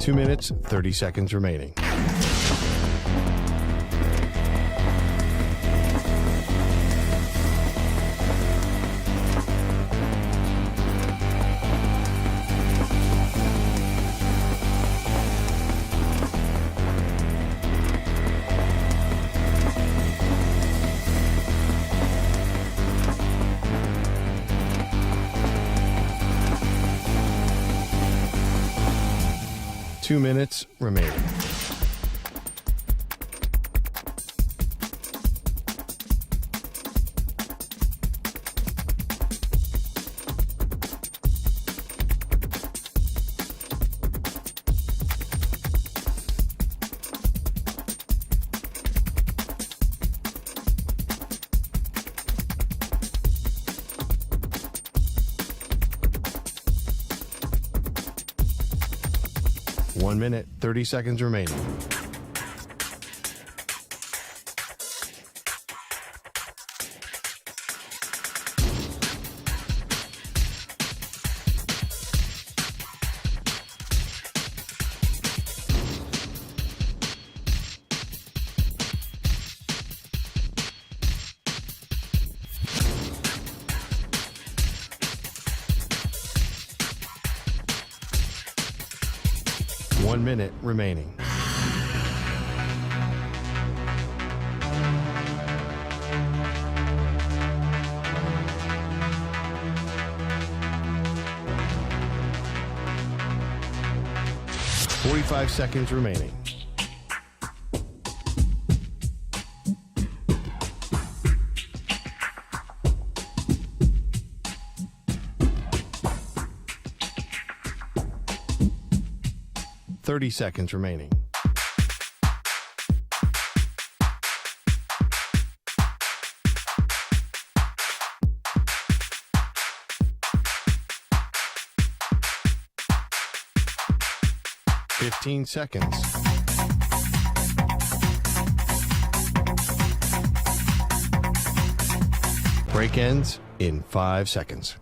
2 minutes, 30 seconds remaining. Two minutes remaining. One minute, 30 seconds remaining. One minute remaining. Forty-five seconds remaining. Thirty seconds remaining. Fifteen seconds. Break ends in 5 seconds.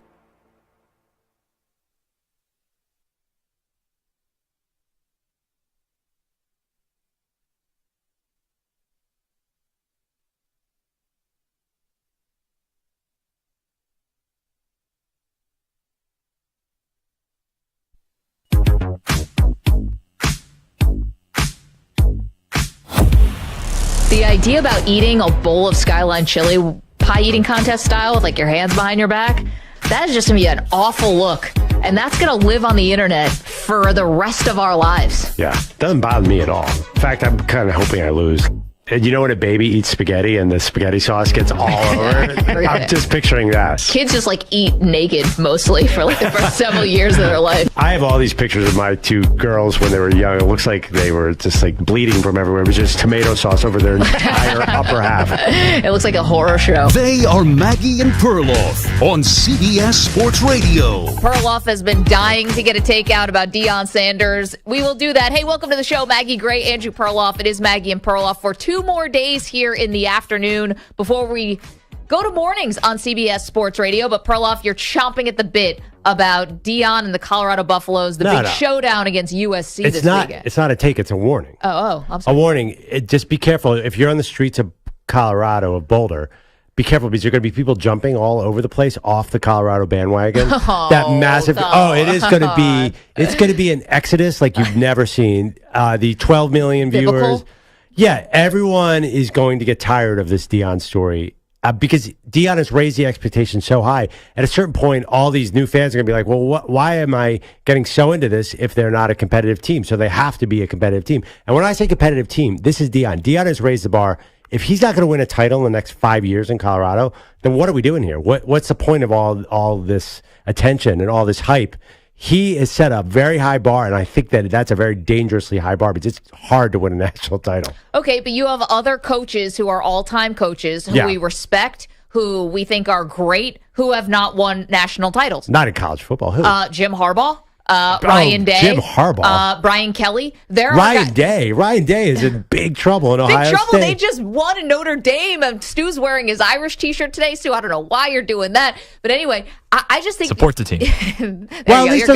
The idea about eating a bowl of Skyline chili, pie eating contest style with like your hands behind your back, that is just going to be an awful look. And that's going to live on the internet for the rest of our lives. Yeah, doesn't bother me at all. In fact, I'm kind of hoping I lose. And you know when a baby eats spaghetti and the spaghetti sauce gets all over it? I'm just picturing that. Kids just like eat naked mostly for like the first several years of their life. I have all these pictures of my two girls when they were young. It looks like they were just like bleeding from everywhere. It was just tomato sauce over their entire upper half. It looks like a horror show. They are Maggie and Perloff on CBS Sports Radio. Perloff has been dying to get a takeout about Deion Sanders. We will do that. Hey, welcome to the show, Maggie Gray, Andrew Perloff. It is Maggie and Perloff for 2 more days here in the afternoon before we go to mornings on CBS Sports Radio. But Perloff, you're chomping at the bit about Deion and the Colorado Buffaloes, the big showdown against USC this weekend. It's not a take, it's a warning. I'm sorry. A warning. Just be careful. If you're on the streets of Colorado, of Boulder, be careful because there are going to be people jumping all over the place off the Colorado bandwagon. That massive. It is going to be. It's going to be an exodus like you've never seen. The 12 million viewers. Biblical? Yeah, everyone is going to get tired of this Deion story because Deion has raised the expectation so high. At a certain point, all these new fans are going to be like, well, why am I getting so into this if they're not a competitive team? So they have to be a competitive team. And when I say competitive team, this is Deion. Deion has raised the bar. If he's not going to win a title in the next 5 years in Colorado, then what are we doing here? What's the point of all this attention and all this hype? He has set a very high bar, and I think that that's a very dangerously high bar because it's hard to win a national title. Okay, but you have other coaches who are all-time coaches who we respect, who we think are great, who have not won national titles. Not in college football. Who? Jim Harbaugh. Ryan Day, Jim Harbaugh, Brian Kelly. Ryan Day is in big trouble in Ohio Big trouble. State. They just won in Notre Dame. And Stu's wearing his Irish T-shirt today. Stu, I don't know why you're doing that, but anyway, I just think support the team. Well, at least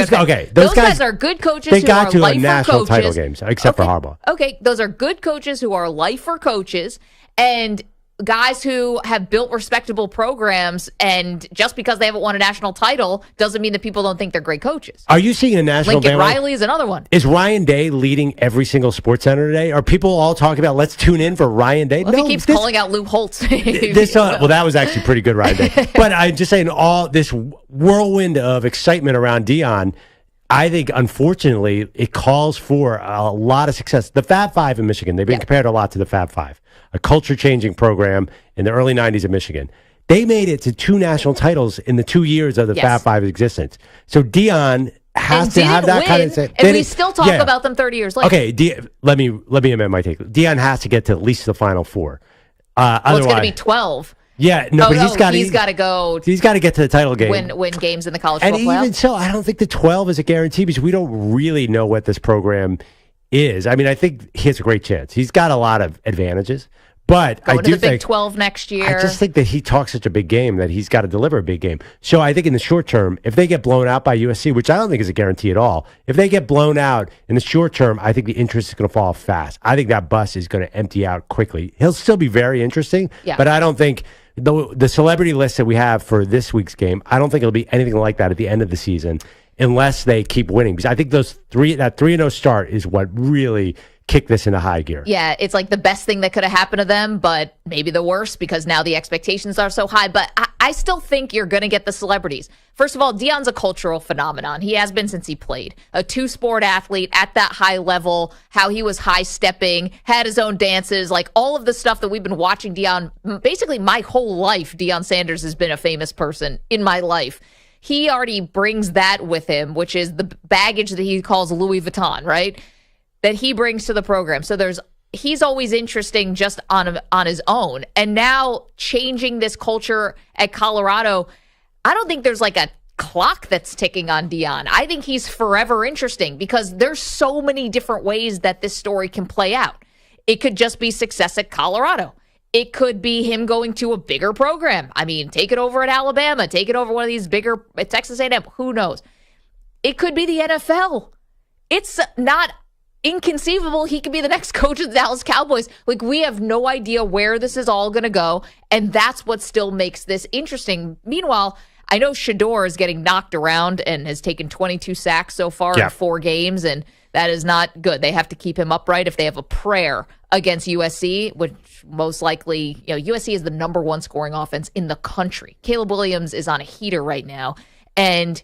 those guys are good coaches. They who got are to a lifer national coaches. title games, except for Harbaugh. Okay, those are good coaches who are lifer coaches and guys who have built respectable programs, and just because they haven't won a national title doesn't mean that people don't think they're great coaches. Are you seeing a national Lincoln bandwagon? Riley is another one. Is Ryan Day leading every single sports center today? Are people all talking about let's tune in for Ryan Day? Well, if he keeps calling out Lou Holtz. Well, that was actually pretty good, Ryan Day. But I'm just saying, all this whirlwind of excitement around Deion, I think, unfortunately, it calls for a lot of success. The Fab Five in Michigan, they've been compared a lot to the Fab Five, a culture-changing program in the early 90s in Michigan. They made it to 2 national titles in the 2 years of the Fab Five's existence. So Deion has to have that kind of... And we still talk about them 30 years later. Okay, let me amend my take. Deion has to get to at least the Final Four. Well, it's going to be 12. Yeah, no, but he's got to go. He's got to get to the title game, win games in the college football playoff. And even so, I don't think the 12 is a guarantee because we don't really know what this program is. I mean, I think he has a great chance. He's got a lot of advantages, but Going I to do the Big think 12 next year. I just think that he talks such a big game that he's got to deliver a big game. So I think in the short term, if they get blown out by USC, which I don't think is a guarantee at all, if they get blown out in the short term, I think the interest is going to fall fast. I think that bus is going to empty out quickly. He'll still be very interesting, but I don't think. The celebrity list that we have for this week's game, I don't think it'll be anything like that at the end of the season unless they keep winning. Because I think that 3-0 start is what really kicked this into high gear. Yeah, it's like the best thing that could have happened to them, but maybe the worst because now the expectations are so high. But I still think you're going to get the celebrities. First of all, Deion's a cultural phenomenon. He has been since he played. A 2-sport athlete at that high level, how he was high-stepping, had his own dances, like all of the stuff that we've been watching Deion. Basically, my whole life, Deion Sanders has been a famous person in my life. He already brings that with him, which is the baggage that he calls Louis Vuitton, right? That he brings to the program. So he's always interesting just on his own. And now changing this culture at Colorado, I don't think there's like a clock that's ticking on Deion. I think he's forever interesting because there's so many different ways that this story can play out. It could just be success at Colorado. It could be him going to a bigger program. I mean, take it over at Alabama, take it over one of these bigger, at Texas A&M, who knows? It could be the NFL. It's not inconceivable he could be the next coach of the Dallas Cowboys. Like, we have no idea where this is all going to go, and that's what still makes this interesting. Meanwhile, I know Shador is getting knocked around and has taken 22 sacks so far in 4 games, and that is not good. They have to keep him upright if they have a prayer against USC, which most likely, USC is the number 1 scoring offense in the country. Caleb Williams is on a heater right now, and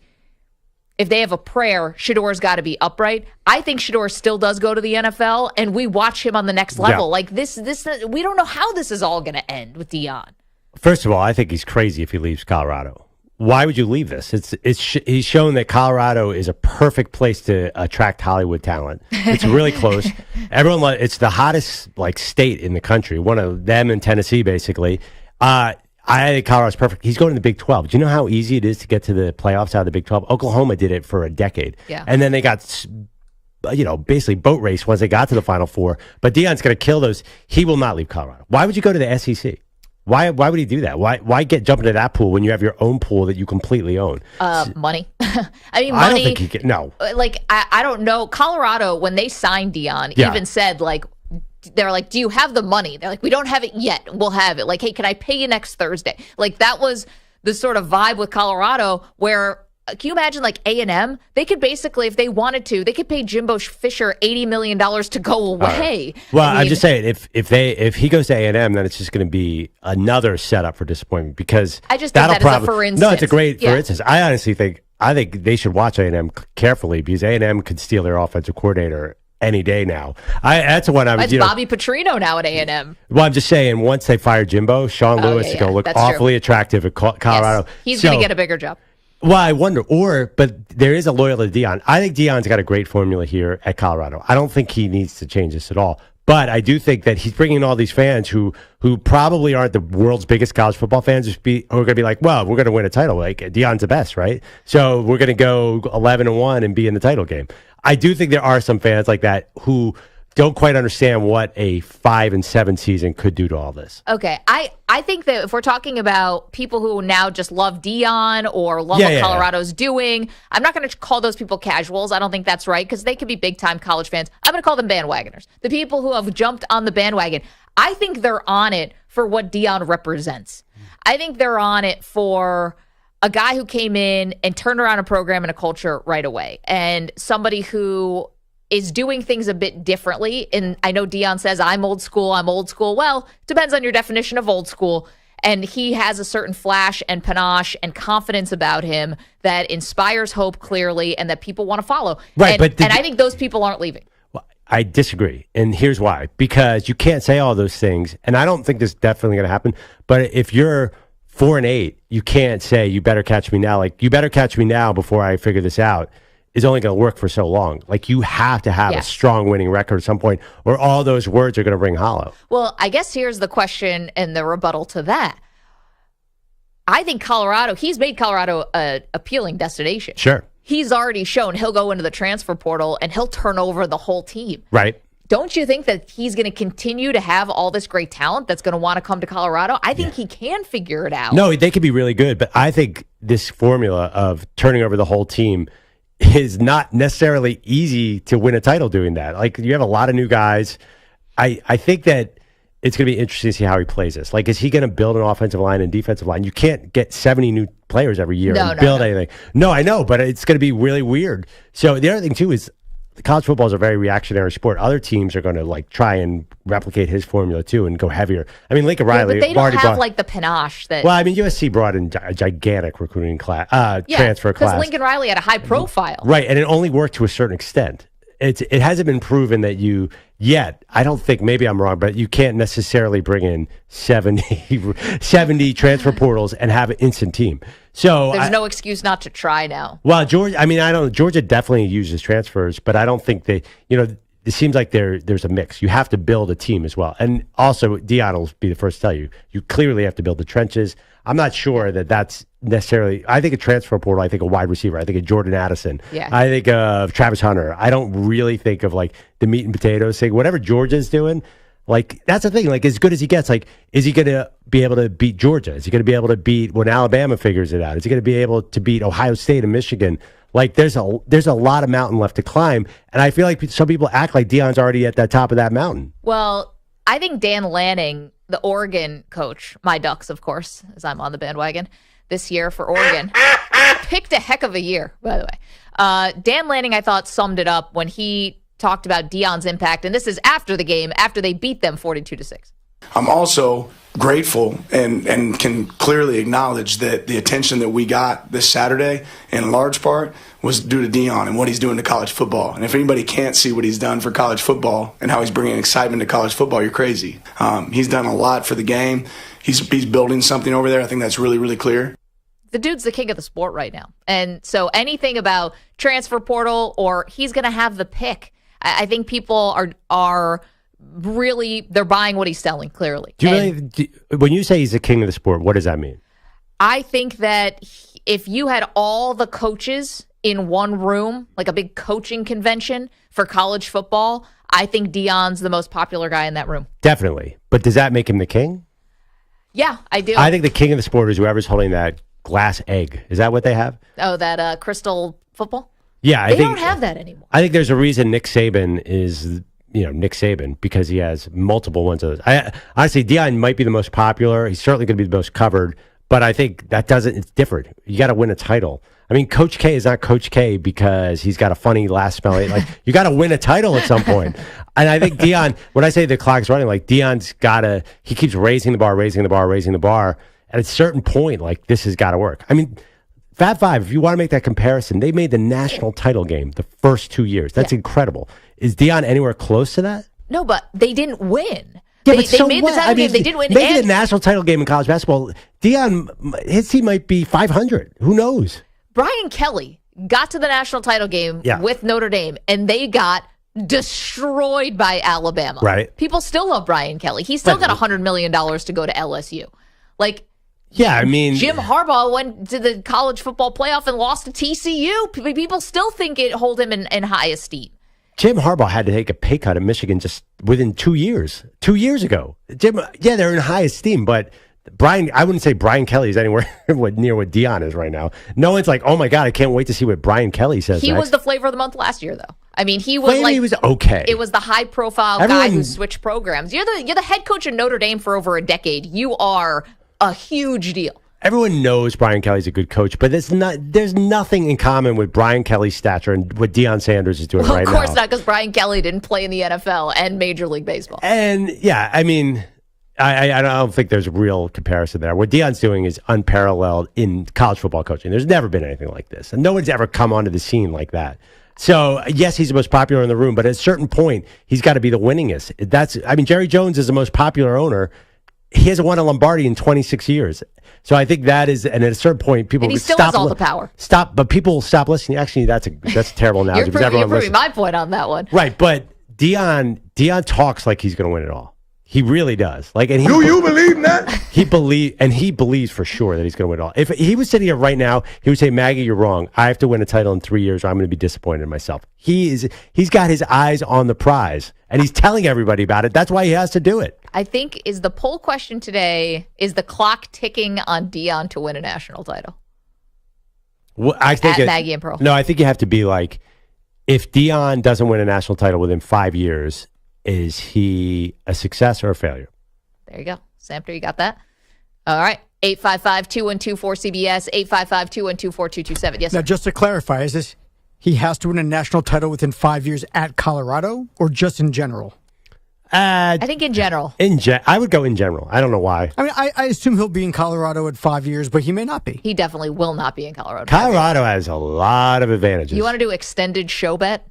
if they have a prayer, Shador's got to be upright. I think Shador still does go to the NFL, and we watch him on the next level. Like this, we don't know how this is all going to end with Deion. First of all, I think he's crazy if he leaves Colorado. Why would you leave this? He's shown that Colorado is a perfect place to attract Hollywood talent. It's really close. It's the hottest state in the country. One of them in Tennessee, basically. I think Colorado's perfect. He's going to the Big 12. Do you know how easy it is to get to the playoffs out of the Big 12? Oklahoma did it for a decade. Yeah. And then they got, basically boat race once they got to the Final Four. But Deion's going to kill those. He will not leave Colorado. Why would you go to the SEC? Why would he do that? Why jump into that pool when you have your own pool that you completely own? Money. I mean, money. I don't think he can. No. I don't know. Colorado, when they signed Deion, even said, they're like, do you have the money? They're like, we don't have it yet. We'll have it. Like, hey, can I pay you next Thursday? Like, that was the sort of vibe with Colorado where, can you imagine A&M? They could basically, if they wanted to, they could pay Jimbo Fisher $80 million to go away. Well, I'm just saying, if he goes to A&M, then it's just going to be another setup for disappointment because I just think that is a for instance. No, it's a great for instance. I honestly think they should watch A&M carefully because A&M could steal their offensive coordinator any day now. That's what I was. It's Bobby Petrino now at A&M. Well, I'm just saying, once they fire Jimbo, Sean Lewis is going to look awfully attractive at Colorado. Yes, he's going to get a bigger job. Well, I wonder, but there is a loyalty to Deion. I think Deion's got a great formula here at Colorado. I don't think he needs to change this at all. But I do think that he's bringing in all these fans who probably aren't the world's biggest college football fans, who are going to be like, well, we're going to win a title. Like, Deion's the best, right? So we're going to go 11-1 and be in the title game. I do think there are some fans like that who don't quite understand what a 5-7 season could do to all this. Okay, I think that if we're talking about people who now just love Deion or love what Colorado's doing, I'm not going to call those people casuals. I don't think that's right, because they could be big-time college fans. I'm going to call them bandwagoners. The people who have jumped on the bandwagon. I think they're on it for what Deion represents. I think they're on it for a guy who came in and turned around a program and a culture right away, and somebody who is doing things a bit differently. And I know Deion says, I'm old school. Well, it depends on your definition of old school. And he has a certain flash and panache and confidence about him that inspires hope clearly and that people want to follow. Right, and I think those people aren't leaving. Well, I disagree. And here's why. Because you can't say all those things. And I don't think this is definitely going to happen. But if you're 4-8, you can't say, you better catch me now. Like, you better catch me now before I figure this out. Is only going to work for so long. Like, you have to have a strong winning record at some point, or all those words are going to ring hollow. Well, I guess here's the question and the rebuttal to that. I think he's made Colorado an appealing destination. Sure. He's already shown he'll go into the transfer portal and he'll turn over the whole team. Right. Don't you think that he's going to continue to have all this great talent that's going to want to come to Colorado? I think he can figure it out. No, they could be really good, but I think this formula of turning over the whole team is not necessarily easy to win a title doing that. Like, you have a lot of new guys. I think that it's going to be interesting to see how he plays this. Like, is he going to build an offensive line and defensive line? You can't get 70 new players every year and build anything. No, I know, but it's going to be really weird. So the other thing, too, is college football is a very reactionary sport. Other teams are going to try and replicate his formula too and go heavier. I mean, Lincoln Riley, but they don't have the panache that. Well, I mean, USC brought in a gigantic recruiting class, transfer class. Because Lincoln Riley had a high profile, right? And it only worked to a certain extent. It hasn't been proven that yet. I don't think, maybe I'm wrong, but you can't necessarily bring in 70 transfer portals and have an instant team. So there's no excuse not to try now. Well, Georgia definitely uses transfers, but I don't think they, it seems like there's a mix. You have to build a team as well. And also, Deion will be the first to tell you, you clearly have to build the trenches. I'm not sure that that's necessarily, I think a transfer portal, I think a wide receiver, I think of Jordan Addison. Yeah. I think of Travis Hunter. I don't really think of the meat and potatoes thing. Whatever Georgia's doing, that's the thing. As good as he gets, is he going to be able to beat Georgia? Is he going to be able to beat when Alabama figures it out? Is he going to be able to beat Ohio State and Michigan? There's a lot of mountain left to climb, and I feel like some people act like Deion's already at the top of that mountain. Well, I think Dan Lanning, the Oregon coach, my Ducks, of course, as I'm on the bandwagon this year for Oregon, picked a heck of a year, by the way. Dan Lanning, I thought, summed it up when he talked about Deion's impact, and this is after the game, after they beat them 42-6. I'm also grateful and can clearly acknowledge that the attention that we got this Saturday, in large part, was due to Deion and what he's doing to college football. And if anybody can't see what he's done for college football and how he's bringing excitement to college football, you're crazy. He's done a lot for the game. He's building something over there. I think that's really, really clear. The dude's the king of the sport right now. And so anything about transfer portal or he's going to have the pick, I think people are really, they're buying what he's selling, clearly. When you say he's the king of the sport, what does that mean? I think that if you had all the coaches in one room, like a big coaching convention for college football, I think Deion's the most popular guy in that room. Definitely. But does that make him the king? Yeah, I do. I think the king of the sport is whoever's holding that glass egg. Is that what they have? Oh, that crystal football? Yeah. They don't have that anymore. I think there's a reason Nick Saban is... Nick Saban, because he has multiple ones of those. Honestly, Deion might be the most popular. He's certainly going to be the most covered, but I think it's different. You got to win a title. I mean, Coach K is not Coach K because he's got a funny last spell. You got to win a title at some point. And I think Deion, when I say the clock's running, Deion's he keeps raising the bar. At a certain point, this has got to work. I mean, Fab Five, if you want to make that comparison, they made the national title game the first 2 years. That's incredible. Is Deion anywhere close to that? No, but they didn't win. Yeah, they made the title game. They didn't win. Maybe the national title game in college basketball, Deion, his team might be 500. Who knows? Brian Kelly got to the national title game with Notre Dame, and they got destroyed by Alabama. Right. People still love Brian Kelly. He's still got $100 million to go to LSU. Like, yeah, I mean, Jim Harbaugh went to the college football playoff and lost to TCU. People still hold him in high esteem. Jim Harbaugh had to take a pay cut in Michigan just within 2 years. 2 years ago. They're in high esteem, but I wouldn't say Brian Kelly is anywhere near what Deion is right now. No one's like, oh my God, I can't wait to see what Brian Kelly says. He next. was the flavor of the month last year, though. I mean, he was he was okay. It was the high profile guy who switched programs. You're the head coach of Notre Dame for over a decade. You are a huge deal. Everyone knows Brian Kelly's a good coach, but there's nothing in common with Brian Kelly's stature and what Deion Sanders is doing right now. Of course not, because Brian Kelly didn't play in the NFL and Major League Baseball. And yeah, I mean, I don't think there's a real comparison there. What Deion's doing is unparalleled in college football coaching. There's never been anything like this, and no one's ever come onto the scene like that. So yes, he's the most popular in the room, but at a certain point, he's got to be the winningest. Jerry Jones is the most popular owner. He hasn't won a Lombardi in 26 years. So I think that is, and at a certain point, people and he still has all the power. But people stop listening. Actually, that's a terrible analogy. You're proving my point on that one, right? But Deion talks like he's going to win it all. He really does. Do you believe that? He believes for sure that he's going to win it all. If he was sitting here right now, he would say, "Maggie, you're wrong. I have to win a title in 3 years, or I'm going to be disappointed in myself." He's got his eyes on the prize, and he's telling everybody about it. That's why he has to do it. I think is the poll question today: is the clock ticking on Deion to win a national title? Well, I think Maggie and Pearl. No, I think you have to be like, if Deion doesn't win a national title within 5 years, is he a success or a failure? There you go. Samter, you got that? All right. 855-212-4CBS, 855-212-4227. Yes, sir. Now, just to clarify, is this he has to win a national title within 5 years at Colorado or just in general? I think in general. I would go in general. I don't know why. I mean, I assume he'll be in Colorado at 5 years, but he may not be. He definitely will not be in Colorado. Colorado has a lot of advantages. You want to do extended show bet?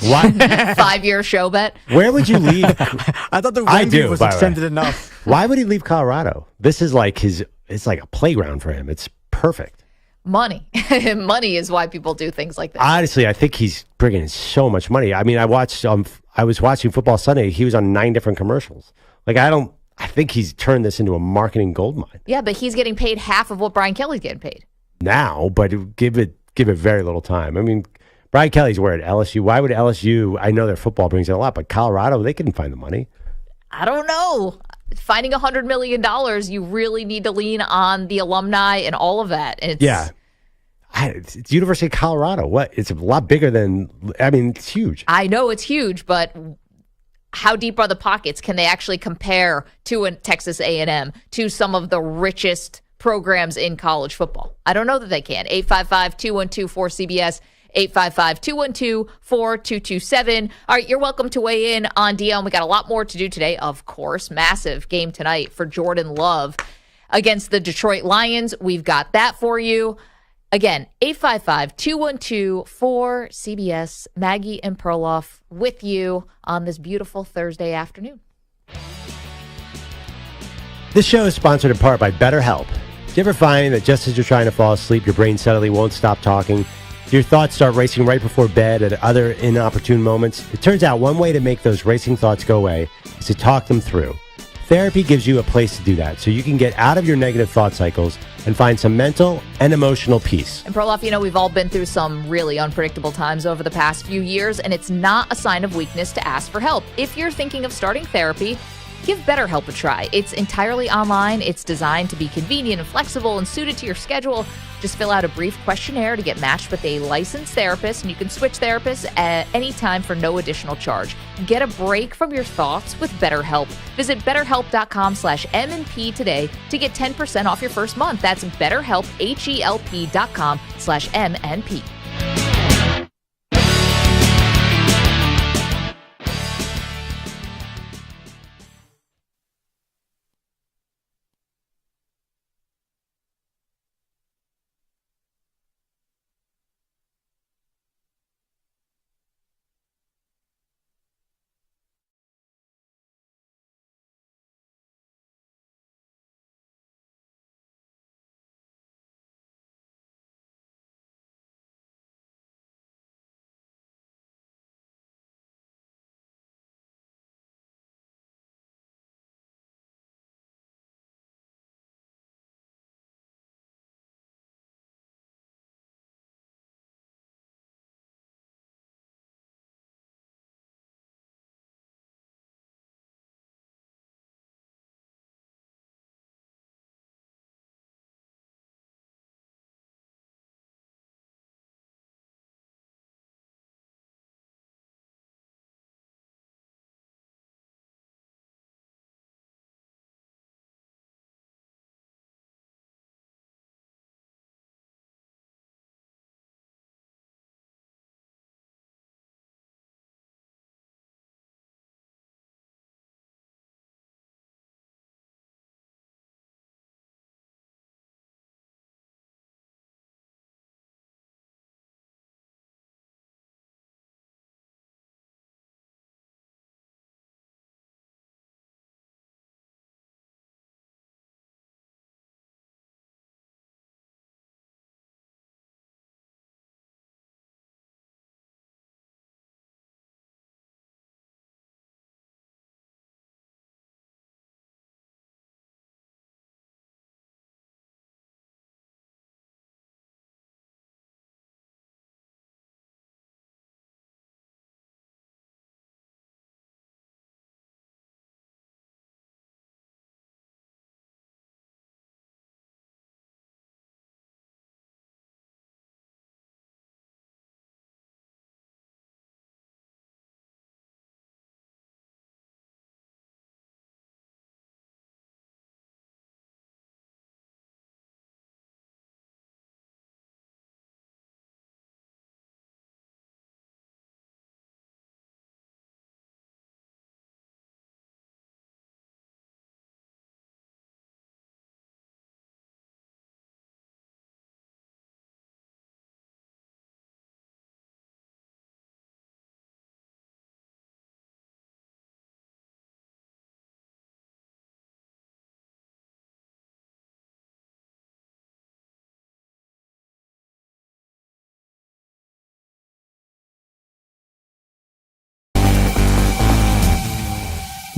What? 5-year show bet? Where would you leave? I thought the Wemby was extended enough. Why would he leave Colorado? This is like it's like a playground for him. It's perfect. Money. Money is why people do things like that. Honestly, I think he's bringing in so much money. I mean, I was watching Football Sunday. He was on 9 different commercials. I think he's turned this into a marketing goldmine. Yeah, but he's getting paid half of what Brian Kelly's getting paid. Now, but give it very little time. I mean, Brian Kelly's where at LSU. Why would LSU? I know their football brings in a lot, but Colorado, they couldn't find the money. I don't know. Finding $100 million, you really need to lean on the alumni and all of that. It's University of Colorado. What? It's a lot bigger than. I mean, it's huge. I know it's huge, but how deep are the pockets? Can they actually compare to a Texas A&M, to some of the richest programs in college football? I don't know that they can. 855-212-4CBS. 855-212-4227. All right, you're welcome to weigh in on Deion. We got a lot more to do today, of course. Massive game tonight for Jordan Love against the Detroit Lions. We've got that for you. Again, 855-212-4CBS. Maggie and Perloff with you on this beautiful Thursday afternoon. This show is sponsored in part by BetterHelp. Do you ever find that just as you're trying to fall asleep, your brain suddenly won't stop talking? Your thoughts start racing right before bed at other inopportune moments? It turns out one way to make those racing thoughts go away is to talk them through. Therapy gives you a place to do that, so you can get out of your negative thought cycles and find some mental and emotional peace. And Perloff, we've all been through some really unpredictable times over the past few years, and it's not a sign of weakness to ask for help. If you're thinking of starting therapy, give BetterHelp a try. It's entirely online. It's designed to be convenient and flexible and suited to your schedule. Just fill out a brief questionnaire to get matched with a licensed therapist, and you can switch therapists at any time for no additional charge. Get a break from your thoughts with BetterHelp. Visit BetterHelp.com/MNP today to get 10% off your first month. That's BetterHelp, HELP.com/MNP.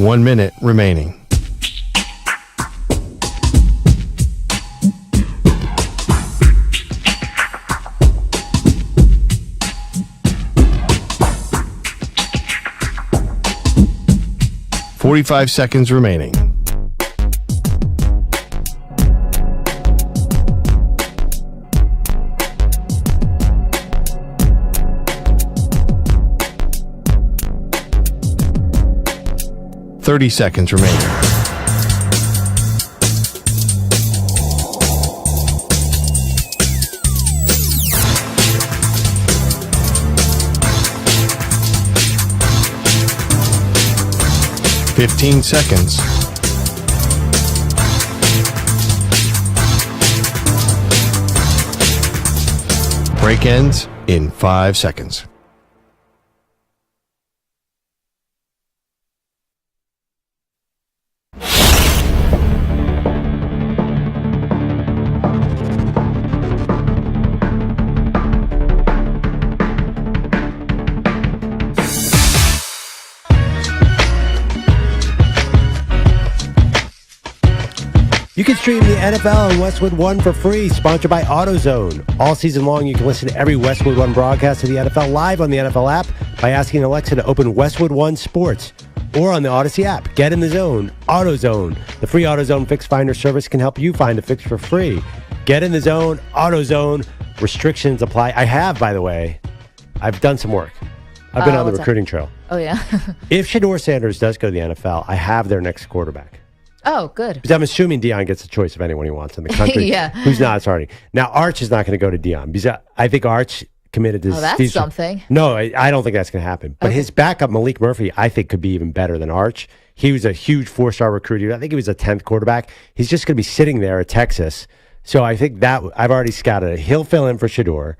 1 minute remaining. Forty-five seconds remaining. Thirty seconds remaining. Fifteen seconds. Break ends in 5 seconds. You can stream the NFL on Westwood One for free, sponsored by AutoZone. All season long, you can listen to every Westwood One broadcast of the NFL live on the NFL app by asking Alexa to open Westwood One Sports or on the Odyssey app. Get in the zone. AutoZone. The free AutoZone Fix Finder service can help you find a fix for free. Get in the zone. AutoZone. Restrictions apply. I have, by the way, I've done some work. I've been on the recruiting trail. Oh, yeah. If Shedeur Sanders does go to the NFL, I have their next quarterback. Oh, good. Because I'm assuming Deion gets a choice of anyone he wants in the country. Yeah. Who's not starting. Now, Arch is not going to go to Deion because I think Arch committed to that's something. No, I don't think that's going to happen. But his backup, Malik Murphy, I think could be even better than Arch. He was a huge 4-star recruit. I think he was a 10th quarterback. He's just going to be sitting there at Texas. So I think that I've already scouted it. He'll fill in for Shedeur.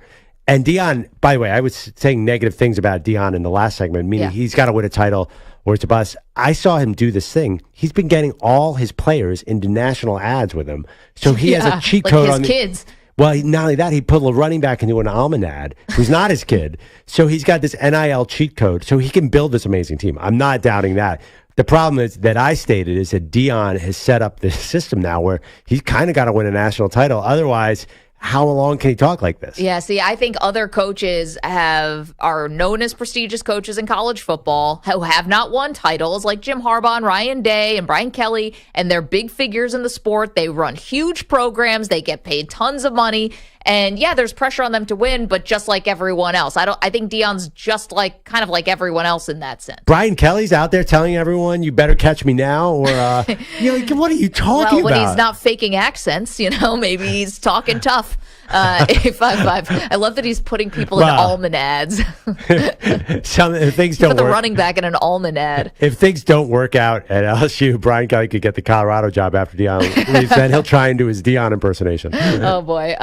And Deion, by the way, I was saying negative things about Deion in the last segment, meaning he's got to win a title or it's a bust. I saw him do this thing. He's been getting all his players into national ads with him. So he has a cheat like code his on kids. Well, not only that, he put a running back into an almond ad who's not his kid. So he's got this NIL cheat code so he can build this amazing team. I'm not doubting that. The problem is that I stated is that Deion has set up this system now where he's kind of got to win a national title. Otherwise, how long can he talk like this? Yeah, see, I think other coaches are known as prestigious coaches in college football who have not won titles, like Jim Harbaugh and Ryan Day and Brian Kelly, and they're big figures in the sport. They run huge programs. They get paid tons of money. And yeah, there's pressure on them to win, but just like everyone else. I think Deion's just kind of like everyone else in that sense. Brian Kelly's out there telling everyone, you better catch me now, or what are you talking when about? He's not faking accents, maybe he's talking tough. 855. I love that he's putting people in almond ads. If things don't put the work, running back in an almond ad. If things don't work out at LSU, Brian Kelly could get the Colorado job after Deion leaves. Then he'll try and do his Deion impersonation. Oh boy.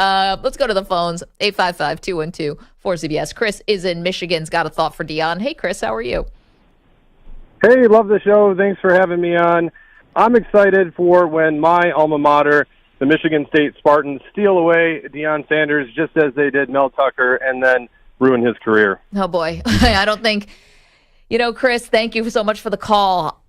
Let's go to the phones. 855-212-4CBS. Chris is in Michigan's got a thought for Deion. Hey, Chris, how are you? Hey, love the show. Thanks for having me on. I'm excited for when my alma mater, the Michigan State Spartans, steal away Deion Sanders just as they did Mel Tucker and then ruin his career. Oh, boy. I don't think, Chris, thank you so much for the call.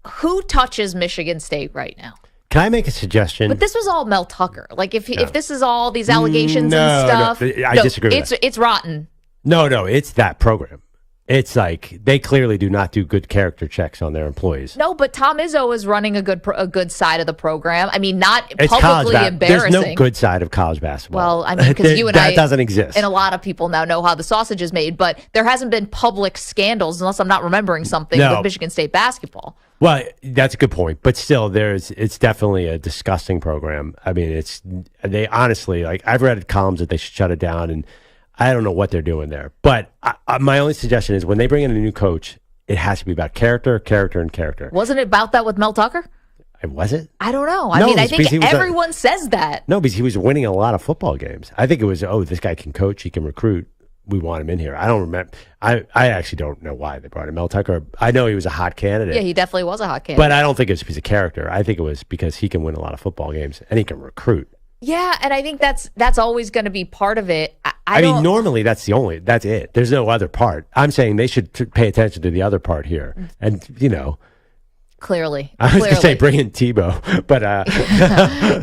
Who touches Michigan State right now? Can I make a suggestion? But this was all Mel Tucker. If this is all these allegations and stuff. I disagree with that. It's rotten. No, it's that program. It's like they clearly do not do good character checks on their employees. No, but Tom Izzo is running a good side of the program. I mean, not it's publicly embarrassing. There's no good side of college basketball. Well, I mean, because you and that doesn't exist. And a lot of people now know how the sausage is made, but there hasn't been public scandals, unless I'm not remembering something, with Michigan State basketball. Well, that's a good point, but still, it's definitely a disgusting program. I mean, they honestly, I've read columns that they should shut it down, and I don't know what they're doing there. But my only suggestion is when they bring in a new coach, it has to be about character, and character. Wasn't it about that with Mel Tucker? Was it? I don't know. I think everyone says that. No, because he was winning a lot of football games. I think it was, this guy can coach, he can recruit. We want him in here. I don't remember. I actually don't know why they brought in Mel Tucker. I know he was a hot candidate. Yeah, he definitely was a hot candidate. But I don't think it was because of character. I think it was because he can win a lot of football games and he can recruit. Yeah, and I think that's always going to be part of it. I mean, normally that's it. There's no other part. I'm saying they should pay attention to the other part here. And, Clearly. I was going to say bring in Tebow, but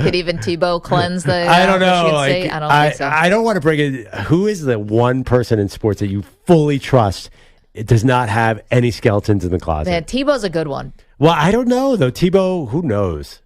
could even Tebow cleanse the I don't know. Michigan State? I don't think so. I don't want to bring in. Who is the one person in sports that you fully trust? It does not have any skeletons in the closet. Man, Tebow's a good one. Well, I don't know though. Tebow, who knows?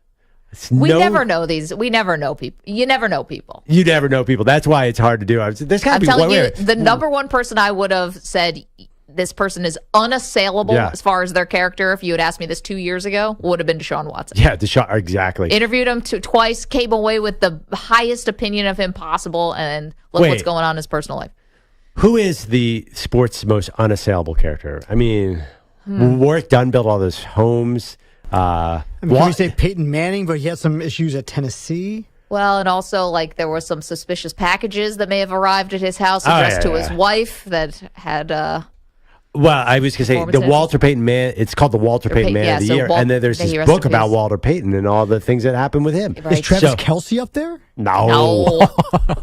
We never know these. We never know people. You never know people. You never know people. That's why it's hard to do. There's got to be telling one you, way. the number one person I would have said this person is unassailable as far as their character, if you had asked me this 2 years ago, would have been Deshaun Watson. Yeah, Deshaun, exactly. Interviewed him twice, came away with the highest opinion of him possible, and look what's going on in his personal life. Who is the sports' most unassailable character? I mean, Warwick Dunn built all those homes. Can we say Peyton Manning, but he had some issues at Tennessee? Well, and also, like, there were some suspicious packages that may have arrived at his house addressed to his wife that had... Well, I was going to say the Walter Payton Man. It's called the Walter Payton Man of the Year, and then there's this book about Walter Payton and all the things that happened with him. Right. Is Travis Kelce up there? No.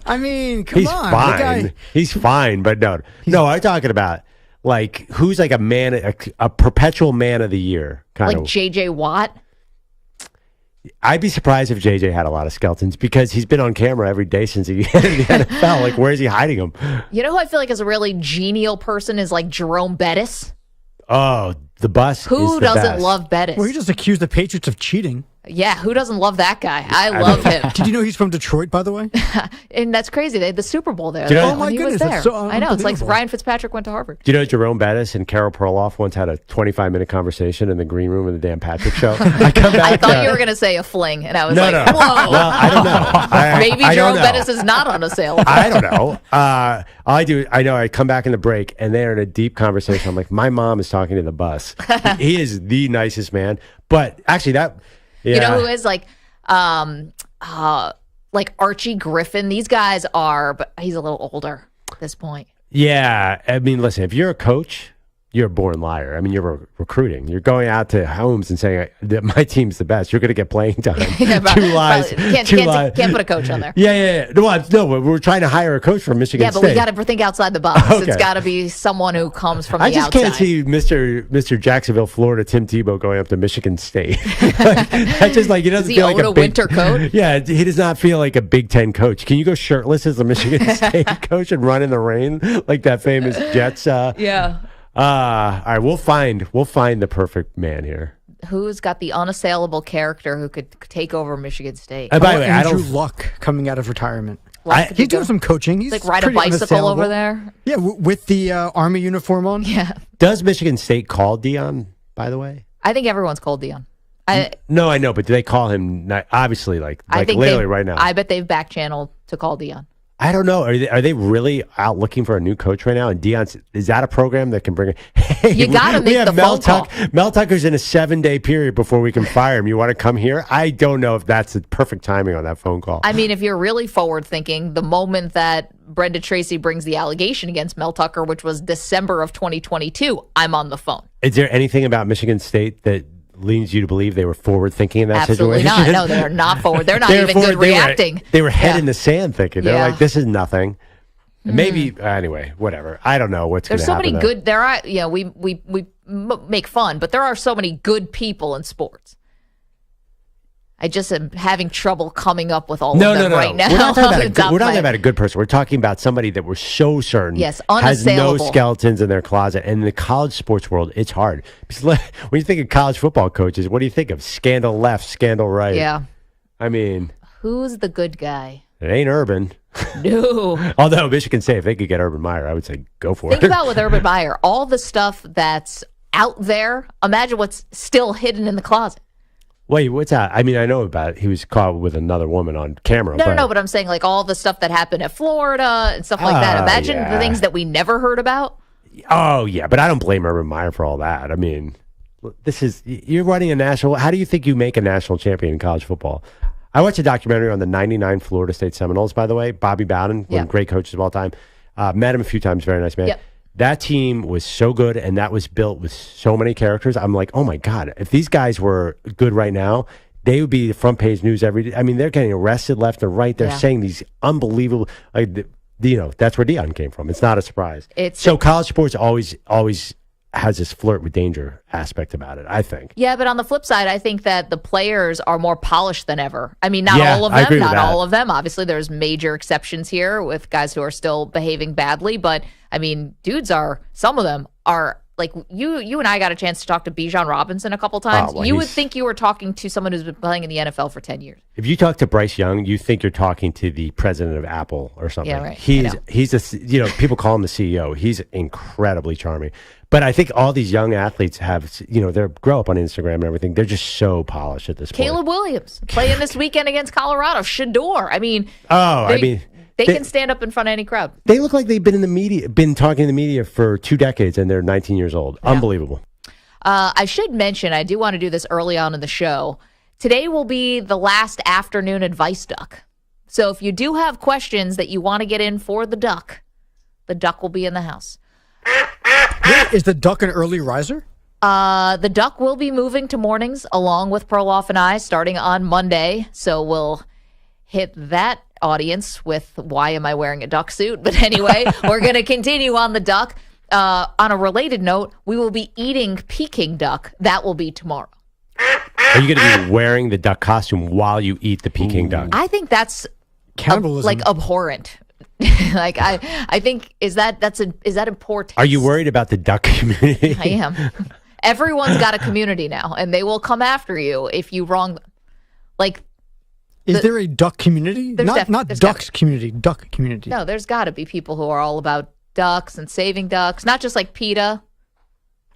I mean, come on. He's fine. He's fine, but no. I'm talking about like who's like a man, a perpetual man of the year kind of. Like J.J. Watt. I'd be surprised if JJ had a lot of skeletons because he's been on camera every day since he entered the NFL. Like, where is he hiding them? You know who I feel like is a really genial person is like Jerome Bettis. Oh, the bus. Who doesn't love Bettis? Well, he just accused the Patriots of cheating. Yeah, who doesn't love that guy? I love him. Did you know he's from Detroit, by the way? And that's crazy. They had the Super Bowl there. Oh, my goodness. He was there. So I know. It's like Ryan Fitzpatrick went to Harvard. Do you know Jerome Bettis and Carol Perloff once had a 25-minute conversation in the green room of the Dan Patrick Show? I thought you were going to say a fling, and I was whoa. Well, I don't know. Maybe Jerome Bettis is not unassailable. I don't know. I know I come back in the break, and they're in a deep conversation. I'm like, my mom is talking to the bus. He is the nicest man. But actually, that... Yeah. You know who is like Archie Griffin? These guys are, but he's a little older at this point. Yeah. I mean, listen, if you're a coach, you're a born liar. I mean, you're recruiting. You're going out to homes and saying that my team's the best. You're going to get playing time. Two lies. Can't put a coach on there. Yeah. No, we're trying to hire a coach from Michigan State. Yeah, but we got to think outside the box. Okay. It's got to be someone who comes from the outside. I just can't see Mr. Jacksonville, Florida, Tim Tebow going up to Michigan State. That's just like he doesn't feel like a winter coat. Yeah, he does not feel like a Big Ten coach. Can you go shirtless as a Michigan State coach and run in the rain like that famous Jets? Yeah. All right, we'll find the perfect man here. Who's got the unassailable character who could take over Michigan State? By the way, Andrew Luck coming out of retirement. He's doing some coaching. He's like ride a bicycle over there. Yeah, with the Army uniform on. Yeah. Does Michigan State call Deion? By the way, I think everyone's called Deion. No, I know, but do they call him? Obviously, like literally right now. I bet they've back channeled to call Deion. I don't know. Are they really out looking for a new coach right now? And Deion, is that a program that can bring it? Hey, you got to make the phone call. Mel Tucker's in a 7-day period before we can fire him. You want to come here? I don't know if that's the perfect timing on that phone call. I mean, if you're really forward thinking, the moment that Brenda Tracy brings the allegation against Mel Tucker, which was December of 2022, I'm on the phone. Is there anything about Michigan State that leads you to believe they were forward thinking in that Absolutely situation? Absolutely not. No, they're not forward. They're not even good reacting. They were head in the sand thinking. They're like, this is nothing. Maybe anyway, whatever. I don't know what's going to happen. There's so many good. There are, we make fun, but there are so many good people in sports. I just am having trouble coming up with all of them right now. We're not talking about a good person. We're talking about somebody that we're so certain has no skeletons in their closet. And in the college sports world, it's hard. Because when you think of college football coaches, what do you think of? Scandal left, scandal right. Yeah. I mean, who's the good guy? It ain't Urban. No. Although Michigan State, if they could get Urban Meyer, I would say go for it. Think about with Urban Meyer, all the stuff that's out there. Imagine what's still hidden in the closet. Wait, what's that? I mean, I know about it. He was caught with another woman on camera. No, but I'm saying like all the stuff that happened at Florida and stuff like that. Imagine the things that we never heard about. Oh, yeah, but I don't blame Urban Meyer for all that. I mean, you're running a national. How do you think you make a national champion in college football? I watched a documentary on the 99 Florida State Seminoles, by the way. Bobby Bowden, one of the great coaches of all time. Met him a few times, very nice man. Yep. That team was so good, and that was built with so many characters. I'm like, oh my God, if these guys were good right now, they would be the front page news every day. I mean, they're getting arrested left and right. They're saying these unbelievable, that's where Deion came from. It's not a surprise. So college sports always has this flirt with danger aspect about it, I think. Yeah, but on the flip side, I think that the players are more polished than ever. I mean, not Yeah, all of I them, agree with not that. all of them. Obviously, there's major exceptions here with guys who are still behaving badly. But, I mean, some of them are, like, you and I got a chance to talk to Bijan Robinson a couple times. well, you would think you were talking to someone who's been playing in the NFL for 10 years. If you talk to Bryce Young, you think you're talking to the president of Apple or something. Yeah, right. People call him the CEO. He's incredibly charming. But I think all these young athletes have, they grow up on Instagram and everything. They're just so polished at this point. Caleb Williams playing this weekend against Colorado. Shador. I mean, they can stand up in front of any crowd. They look like they've been in the media, been talking in the media for 2 decades, and they're 19 years old. Yeah. Unbelievable. I should mention, I do want to do this early on in the show. Today will be the last afternoon advice duck. So if you do have questions that you want to get in for the duck will be in the house. Is the duck an early riser? The duck will be moving to mornings along with Perloff and I starting on Monday. So we'll hit that audience with why am I wearing a duck suit? But anyway, we're going to continue on the duck. On a related note, we will be eating Peking duck. That will be tomorrow. Are you going to be wearing the duck costume while you eat the Peking duck? I think that's cannibalism, abhorrent. Like I think is that in poor taste? Are you worried about the duck community? I am. Everyone's got a community now, and they will come after you if you wrong them. Like, is there a duck community? Not ducks community, duck community. No, there's got to be people who are all about ducks and saving ducks, not just like PETA.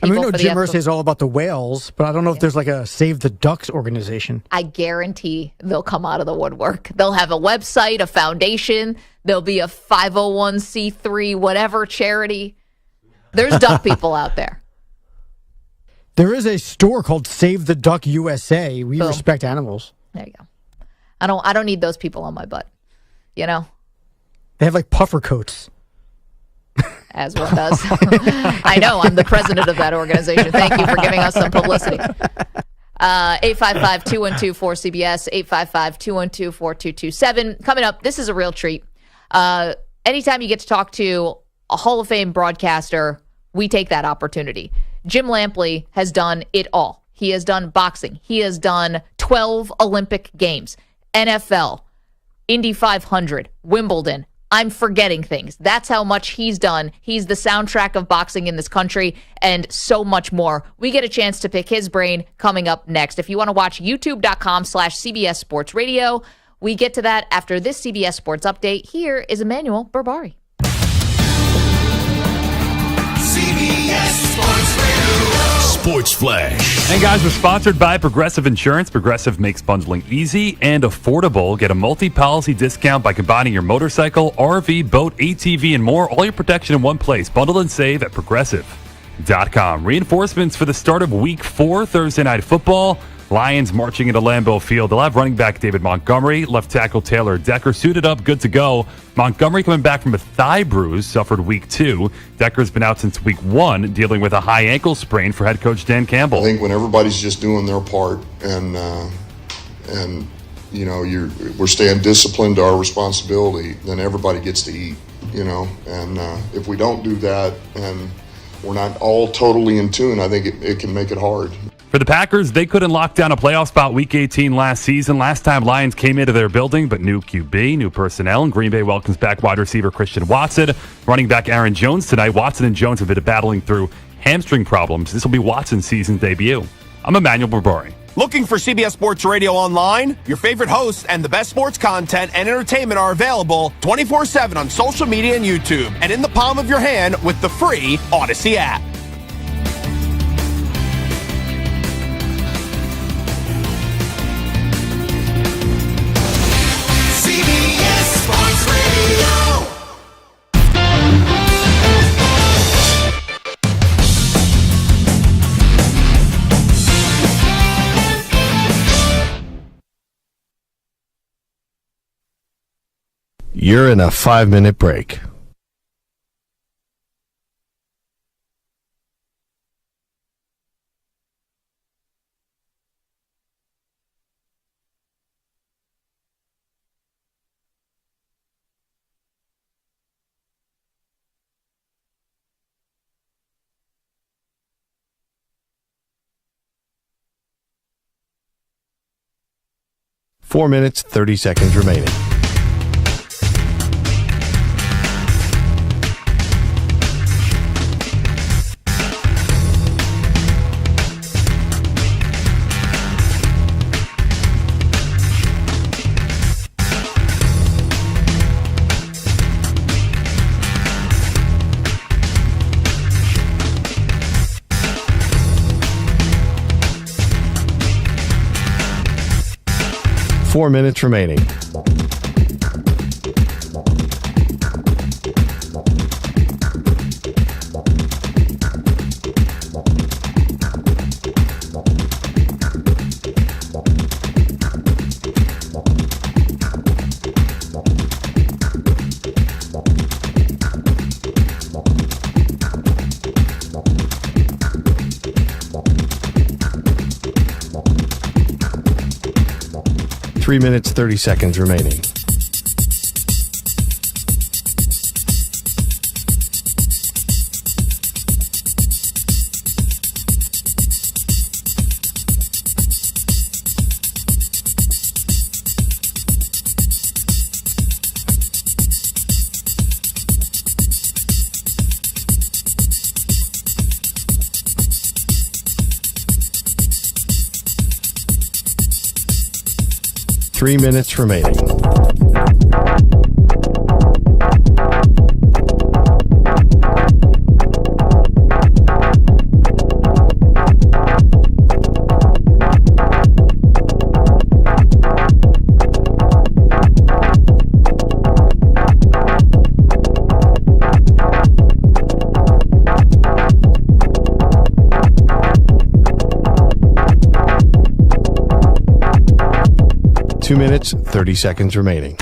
I mean, I know Jim Irsay is all about the whales, but I don't know if there's like a Save the Ducks organization. I guarantee they'll come out of the woodwork. They'll have a website, a foundation. There'll be a 501c3 whatever charity. There's duck people out there. There is a store called Save the Duck USA. We Boom. respect animals. There you go. I don't need those people on my butt. You know? They have like puffer coats. As one does. I know. I'm the president of that organization. Thank you for giving us some publicity. 855-212-4CBS, 855-212-4227. Coming up, this is a real treat. Anytime you get to talk to a Hall of Fame broadcaster, we take that opportunity. Jim Lampley has done it all. He has done boxing. He has done 12 Olympic Games, NFL, Indy 500, Wimbledon. I'm forgetting things. That's how much he's done. He's the soundtrack of boxing in this country and so much more. We get a chance to pick his brain coming up next. If you want to watch youtube.com/CBS Sports Radio, we get to that after this CBS Sports Update. Here is Emmanuel Berbari. CBS Sports Radio. Sports Flash. And guys, we're sponsored by Progressive Insurance. Progressive makes bundling easy and affordable. Get a multi-policy discount by combining your motorcycle, RV, boat, ATV, and more. All your protection in one place. Bundle and save at Progressive.com. Reinforcements for the start of Week 4, Thursday Night Football. Lions marching into Lambeau Field. They'll have running back David Montgomery, left tackle Taylor Decker suited up, good to go. Montgomery coming back from a thigh bruise, suffered Week 2. Decker's been out since Week 1, dealing with a high ankle sprain for head coach Dan Campbell. I think when everybody's just doing their part and we're staying disciplined to our responsibility, then everybody gets to eat, and if we don't do that and we're not all totally in tune, I think it can make it hard. For the Packers, they couldn't lock down a playoff spot Week 18 last season. Last time Lions came into their building, but new QB, new personnel, and Green Bay welcomes back wide receiver Christian Watson. Running back Aaron Jones tonight. Watson and Jones have been battling through hamstring problems. This will be Watson's season debut. I'm Emmanuel Berbari. Looking for CBS Sports Radio online? Your favorite hosts and the best sports content and entertainment are available 24/7 on social media and YouTube, and in the palm of your hand with the free Odyssey app. You're in a 5-minute break. 4 minutes, 30 seconds remaining. Four minutes remaining. Three minutes, 30 seconds remaining. Three minutes remaining. Two minutes, 30 seconds remaining.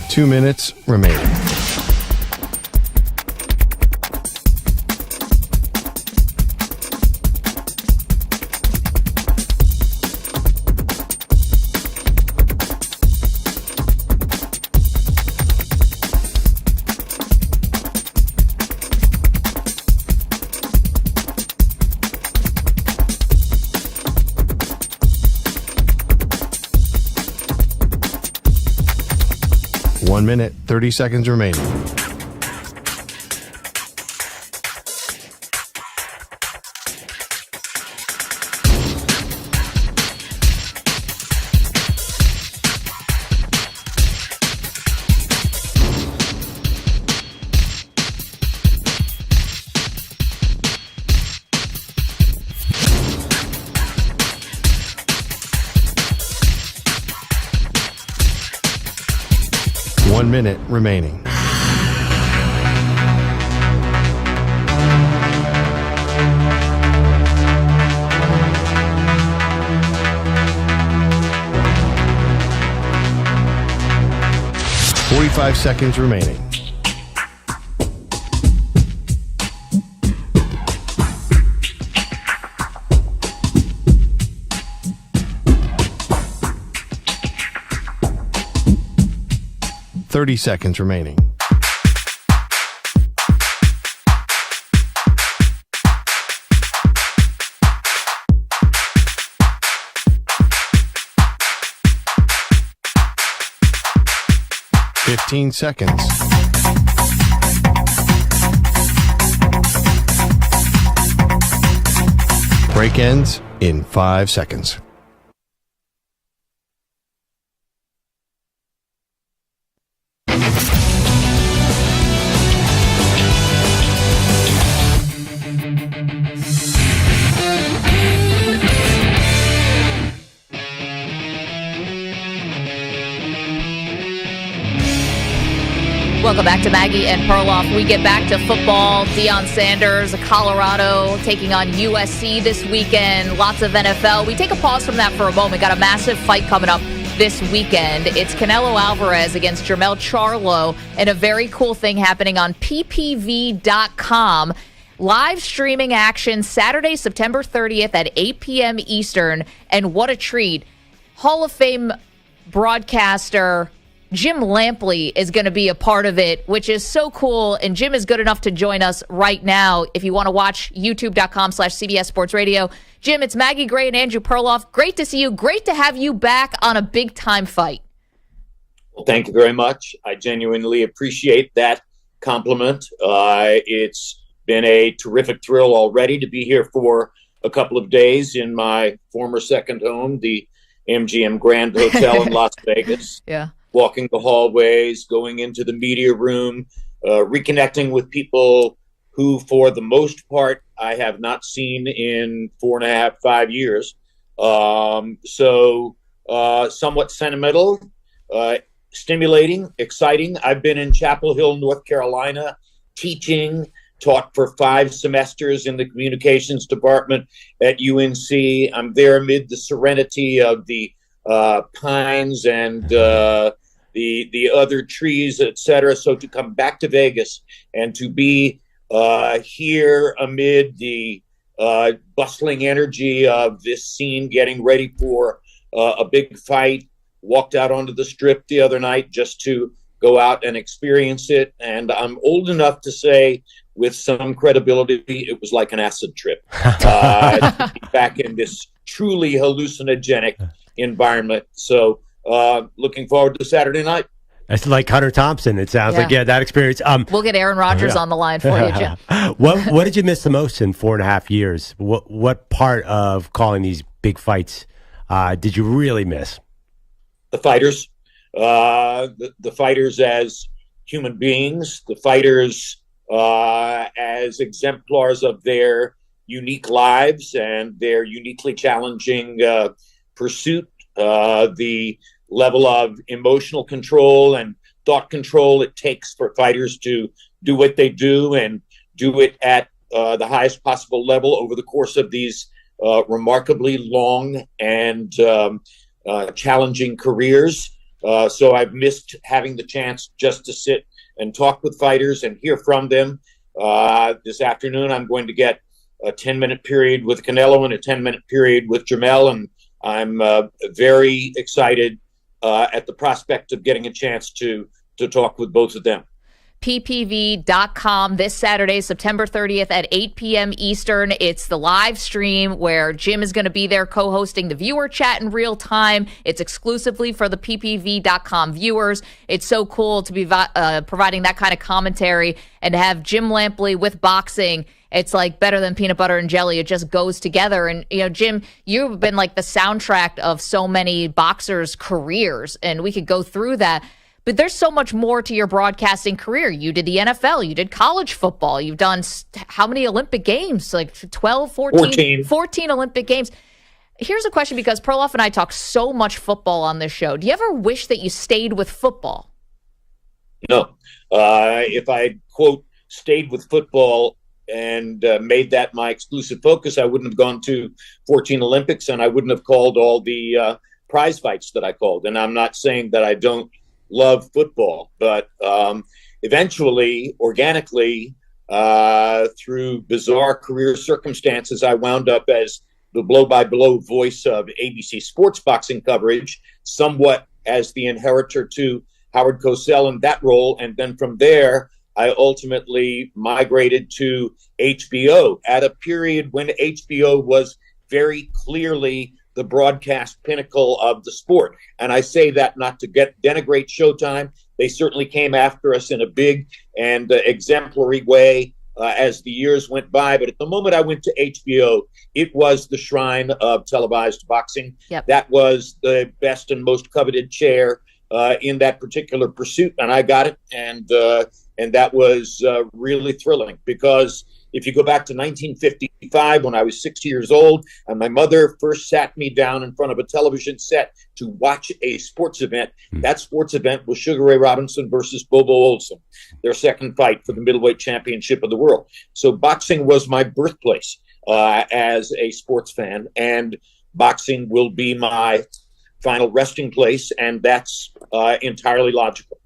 Two minutes remaining. One minute, 30 seconds remaining. One minute remaining. Five seconds remaining. Thirty seconds remaining. Fifteen seconds. Break ends in 5 seconds. Welcome back to Maggie and Perloff. We get back to football. Deion Sanders, Colorado, taking on USC this weekend. Lots of NFL. We take a pause from that for a moment. Got a massive fight coming up this weekend. It's Canelo Alvarez against Jermell Charlo, and a very cool thing happening on ppv.com. Live streaming action Saturday, September 30th at 8 p.m. Eastern. And what a treat. Hall of Fame broadcaster Jim Lampley is going to be a part of it, which is so cool. And Jim is good enough to join us right now. If you want to watch, youtube.com/CBS Sports Radio. Jim, it's Maggie Gray and Andrew Perloff. Great to see you. Great to have you back on a big-time fight. Well, thank you very much. I genuinely appreciate that compliment. It's been a terrific thrill already to be here for a couple of days in my former second home, the MGM Grand Hotel in Las Vegas. Yeah. Walking the hallways, going into the media room, reconnecting with people who, for the most part, I have not seen in 4.5, 5 years. Somewhat sentimental, stimulating, exciting. I've been in Chapel Hill, North Carolina, taught for 5 semesters in the communications department at UNC. I'm there amid the serenity of the pines and the other trees, etc. So to come back to Vegas and to be here amid the bustling energy of this scene, getting ready for a big fight, walked out onto the Strip the other night just to go out and experience it. And I'm old enough to say, with some credibility, it was like an acid trip. Back in this truly hallucinogenic environment. So looking forward to Saturday night. It's like Hunter Thompson. It sounds like, that experience. We'll get Aaron Rodgers on the line for you, Jim. What did you miss the most in 4.5 years? What part of calling these big fights did you really miss? The fighters. The fighters as human beings. The fighters as exemplars of their unique lives and their uniquely challenging pursuit. The level of emotional control and thought control it takes for fighters to do what they do and do it at the highest possible level over the course of these remarkably long and challenging careers. So I've missed having the chance just to sit and talk with fighters and hear from them. This afternoon, I'm going to get a 10-minute period with Canelo and a 10-minute period with Jermell, and I'm very excited at the prospect of getting a chance to talk with both of them. ppv.com this Saturday, September 30th at 8 p.m. Eastern. It's the live stream where Jim is going to be there co-hosting the viewer chat in real time. It's exclusively for the ppv.com viewers. It's so cool to be providing that kind of commentary and to have Jim Lampley with boxing. It's like better than peanut butter and jelly. It just goes together. And, Jim, you've been like the soundtrack of so many boxers' careers, and we could go through that. But there's so much more to your broadcasting career. You did the NFL. You did college football. You've done how many Olympic Games? Like 12, 14 Olympic Games. Here's a question, because Perloff and I talk so much football on this show. Do you ever wish that you stayed with football? No. If I, quote, stayed with football and made that my exclusive focus, I wouldn't have gone to 14 Olympics, and I wouldn't have called all the prize fights that I called. And I'm not saying that I don't love football, but eventually, organically, through bizarre career circumstances, I wound up as the blow-by-blow voice of ABC sports boxing coverage, somewhat as the inheritor to Howard Cosell in that role. And then from there, I ultimately migrated to HBO at a period when HBO was very clearly the broadcast pinnacle of the sport. And I say that not to denigrate Showtime. They certainly came after us in a big and exemplary way as the years went by. But at the moment I went to HBO, it was the shrine of televised boxing. Yep. That was the best and most coveted chair in that particular pursuit. And I got it. And that was really thrilling, because if you go back to 1955, when I was 6 years old, and my mother first sat me down in front of a television set to watch a sports event, that sports event was Sugar Ray Robinson versus Bobo Olson, their second fight for the middleweight championship of the world. So boxing was my birthplace as a sports fan, and boxing will be my final resting place, and that's entirely logical.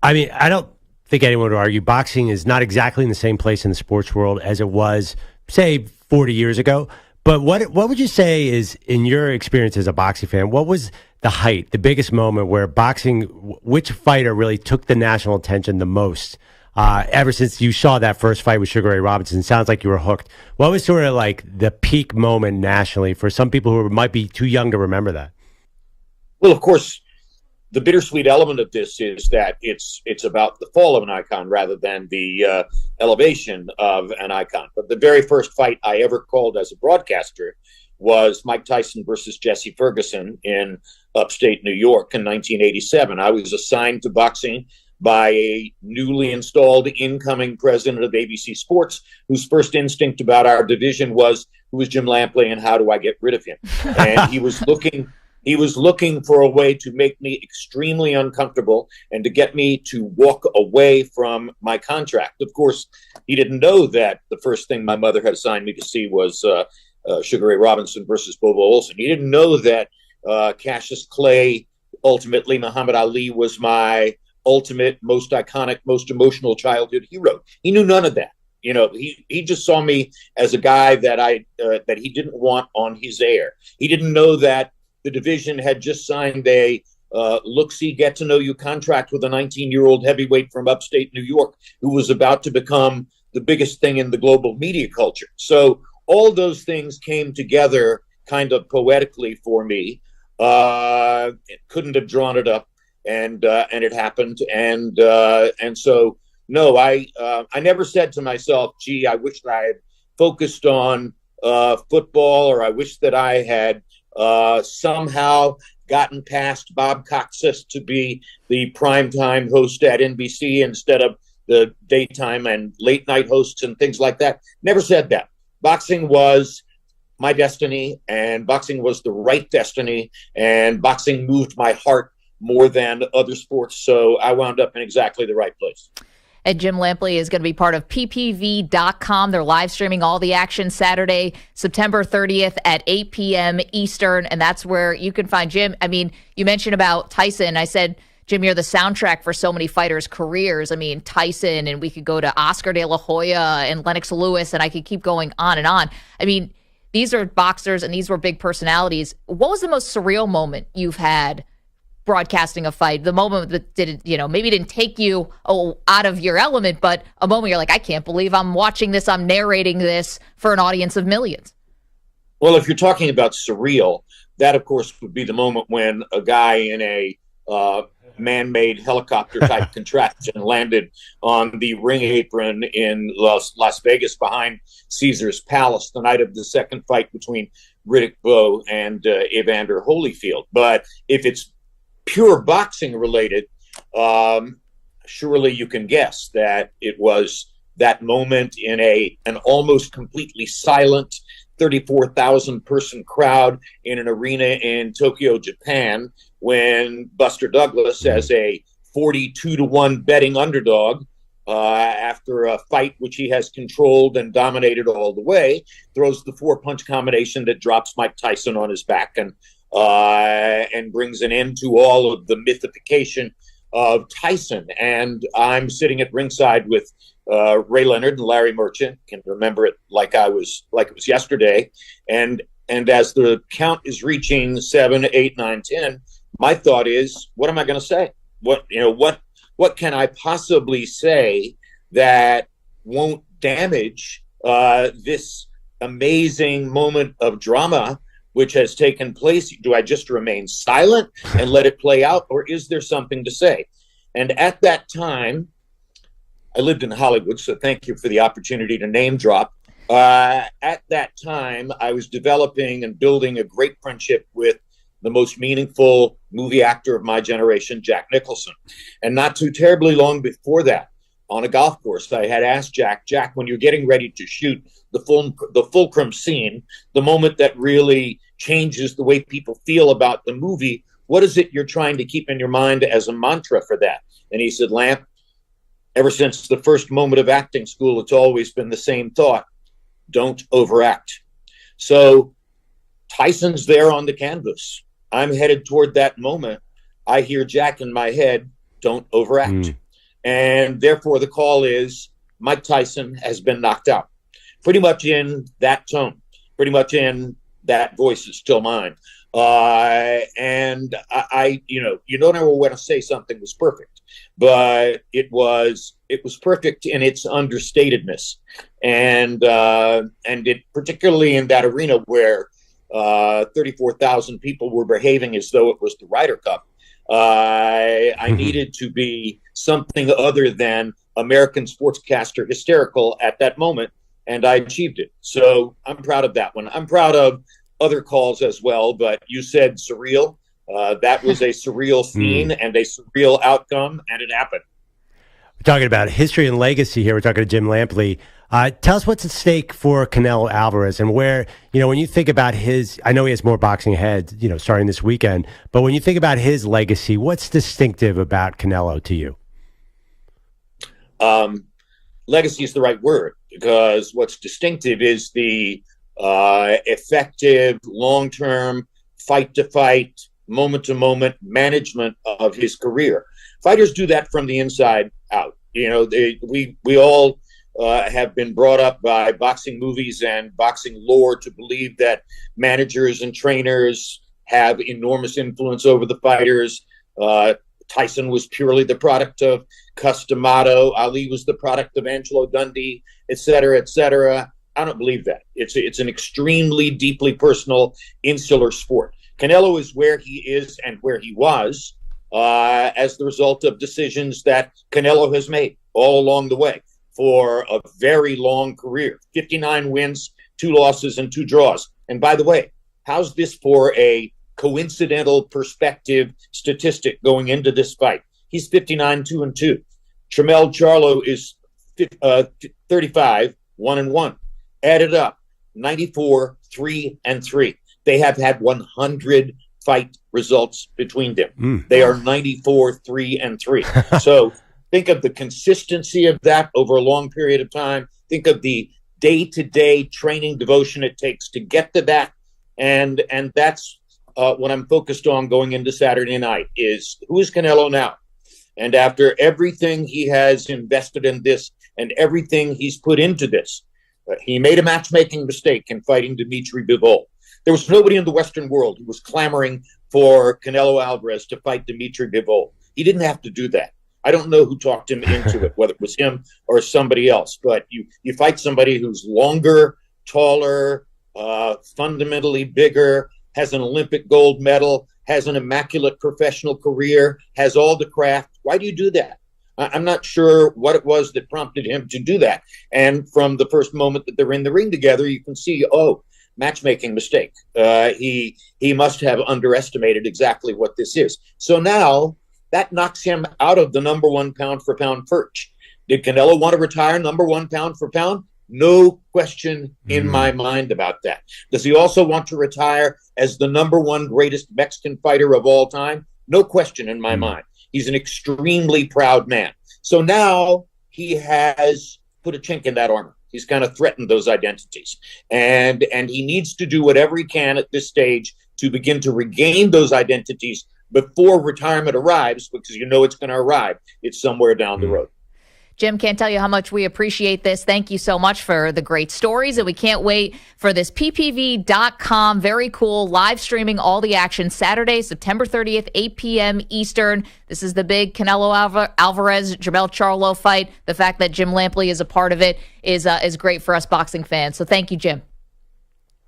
I mean, I don't think anyone would argue boxing is not exactly in the same place in the sports world as it was, say, 40 years ago. But what would you say is, in your experience as a boxing fan, what was the height, the biggest moment where boxing, which fighter really took the national attention the most? Ever since you saw that first fight with Sugar Ray Robinson, sounds like you were hooked. What was sort of like the peak moment nationally for some people who might be too young to remember that? Well, of course, the bittersweet element of this is that it's about the fall of an icon rather than the elevation of an icon. But the very first fight I ever called as a broadcaster was Mike Tyson versus Jesse Ferguson in upstate New York in 1987. I was assigned to boxing by a newly installed incoming president of ABC Sports, whose first instinct about our division was, who is Jim Lampley and how do I get rid of him? And he was looking for a way to make me extremely uncomfortable and to get me to walk away from my contract. Of course, he didn't know that the first thing my mother had assigned me to see was Sugar Ray Robinson versus Bobo Olson. He didn't know that Cassius Clay, ultimately Muhammad Ali, was my ultimate, most iconic, most emotional childhood hero. He knew none of that. You know, he just saw me as a guy that that he didn't want on his air. He didn't know that the division had just signed a look-see, get-to-know-you contract with a 19-year-old heavyweight from upstate New York who was about to become the biggest thing in the global media culture. So all those things came together kind of poetically for me. It couldn't have drawn it up, and it happened. And so, no, I never said to myself, gee, I wish that I had focused on football, or I wish that I had somehow gotten past Bob Coxis to be the primetime host at NBC instead of the daytime and late night hosts and things like that. Never said that. Boxing was my destiny, and boxing was the right destiny, and boxing moved my heart more than other sports. So I wound up in exactly the right place. And Jim Lampley is going to be part of ppv.com. They're live streaming all the action Saturday, September 30th at 8 p.m. Eastern. And that's where you can find Jim. I mean, you mentioned about Tyson. I said, Jim, you're the soundtrack for so many fighters' careers. I mean, Tyson, and we could go to Oscar de la Hoya and Lennox Lewis, and I could keep going on and on. I mean, these are boxers and these were big personalities. What was the most surreal moment you've had broadcasting a fight? The moment that maybe didn't take you out of your element, but a moment you're like, I can't believe I'm watching this, I'm narrating this for an audience of millions. Well, if you're talking about surreal, that of course would be the moment when a guy in a man-made helicopter type contraption landed on the ring apron in Las Vegas behind Caesar's Palace the night of the second fight between Riddick Bowe and Evander Holyfield. But if it's pure boxing related, surely you can guess that it was that moment in an almost completely silent 34,000 person crowd in an arena in Tokyo, Japan, when Buster Douglas, as a 42-1 betting underdog, after a fight which he has controlled and dominated all the way, throws the 4-punch combination that drops Mike Tyson on his back and brings an end to all of the mythification of Tyson. And I'm sitting at ringside with Ray Leonard and Larry Merchant. Can remember it like it was yesterday. And as the count is reaching 7, 8, 9, 10, my thought is, what am I going to say? What can I possibly say that won't damage this amazing moment of drama which has taken place? Do I just remain silent and let it play out, or is there something to say? And at that time, I lived in Hollywood, so thank you for the opportunity to name drop. At that time, I was developing and building a great friendship with the most meaningful movie actor of my generation, Jack Nicholson. And not too terribly long before that, on a golf course, I had asked Jack, when you're getting ready to shoot the fulcrum scene, the moment that really changes the way people feel about the movie, what is it you're trying to keep in your mind as a mantra for that? And he said, Lamp, ever since the first moment of acting school, it's always been the same thought: don't overact. So Tyson's there on the canvas. I'm headed toward that moment. I hear Jack in my head, don't overact. And therefore the call is Mike Tyson has been knocked out. Pretty much in that tone, pretty much in that voice is still mine. And I you don't ever want to say something was perfect, but it was perfect in its understatedness. And it particularly in that arena where 34,000 people were behaving as though it was the Ryder Cup. I needed to be something other than American sportscaster hysterical at that moment, and I achieved it. So I'm proud of that one. I'm proud of other calls as well, but you said surreal. That was a surreal scene and a surreal outcome, and it happened. We're talking about history and legacy here. We're talking to Jim Lampley. Tell us what's at stake for Canelo Alvarez and where, when you think about his, I know he has more boxing ahead, starting this weekend, but when you think about his legacy, what's distinctive about Canelo to you? Legacy is the right word, because what's distinctive is the effective, long-term, fight-to-fight, moment-to-moment management of his career. Fighters do that from the inside out. We all have been brought up by boxing movies and boxing lore to believe that managers and trainers have enormous influence over the fighters. Tyson was purely the product of Cus D'Amato. Ali was the product of Angelo Dundee, et cetera, et cetera. I don't believe that. It's an extremely deeply personal, insular sport. Canelo is where he is and where he was as the result of decisions that Canelo has made all along the way for a very long career. 59 wins, 2 losses, and 2 draws. And by the way, how's this for a coincidental perspective statistic going into this fight? He's 59, 2-2. Tramel Charlo is 35, 1-1. Added up, 94, 3-3. They have had 100 fight results between them. They are 94, 3-3. So think of the consistency of that over a long period of time. Think of the day-to-day training devotion it takes to get to that. And that's what I'm focused on going into Saturday night is who is Canelo now? And after everything he has invested in this and everything he's put into this, he made a matchmaking mistake in fighting Dimitri Bivol. There was nobody in the Western world who was clamoring for Canelo Alvarez to fight Dimitri Bivol. He didn't have to do that. I don't know who talked him into it, whether it was him or somebody else. But you fight somebody who's longer, taller, fundamentally bigger, has an Olympic gold medal, has an immaculate professional career, has all the craft. Why do you do that? I'm not sure what it was that prompted him to do that. And from the first moment that they're in the ring together, you can see, matchmaking mistake. He must have underestimated exactly what this is. So now that knocks him out of the number 1 pound for pound perch. Did Canelo want to retire number 1 pound for pound? No question in my mind about that. Does he also want to retire as the number 1 greatest Mexican fighter of all time? No question in my mind. He's an extremely proud man. So now he has put a chink in that armor. He's kind of threatened those identities. And he needs to do whatever he can at this stage to begin to regain those identities before retirement arrives, because it's going to arrive. It's somewhere down the road. Jim, can't tell you how much we appreciate this. Thank you so much for the great stories, and we can't wait for this ppv.com. Very cool. Live streaming all the action Saturday, September 30th, 8 p.m. Eastern. This is the big Canelo Alvarez, Tramel Charlo fight. The fact that Jim Lampley is a part of it is great for us boxing fans. So thank you, Jim.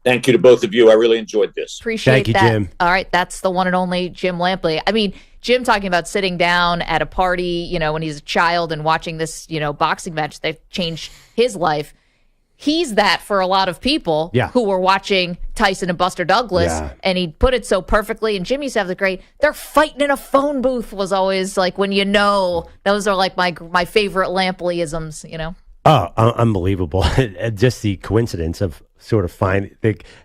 Thank you to both of you. I really enjoyed this. Appreciate that. Thank you, Jim. All right, that's the one and only Jim Lampley. I mean, Jim talking about sitting down at a party, when he's a child and watching this, boxing match, they've changed his life. He's that for a lot of people who were watching Tyson and Buster Douglas, and he put it so perfectly. And Jim used to have the great, they're fighting in a phone booth was always like when those are like my favorite Lampleyisms, Oh, unbelievable. Just the coincidence of sort of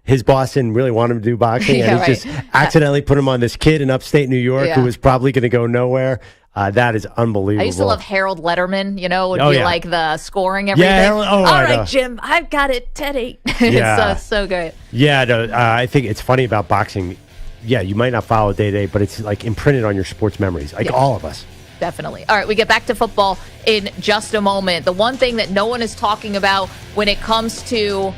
his boss didn't really want him to do boxing, and he just accidentally put him on this kid in upstate New York who was probably going to go nowhere. That is unbelievable. I used to love Harold Letterman, would be like the scoring everything. Yeah, all right, Jim, I've got it, 10-8. Yeah. so great. Yeah, no, I think it's funny about boxing. you might not follow day to day, but it's like imprinted on your sports memories, like all of us. Definitely. All right, we get back to football in just a moment. The one thing that no one is talking about when it comes to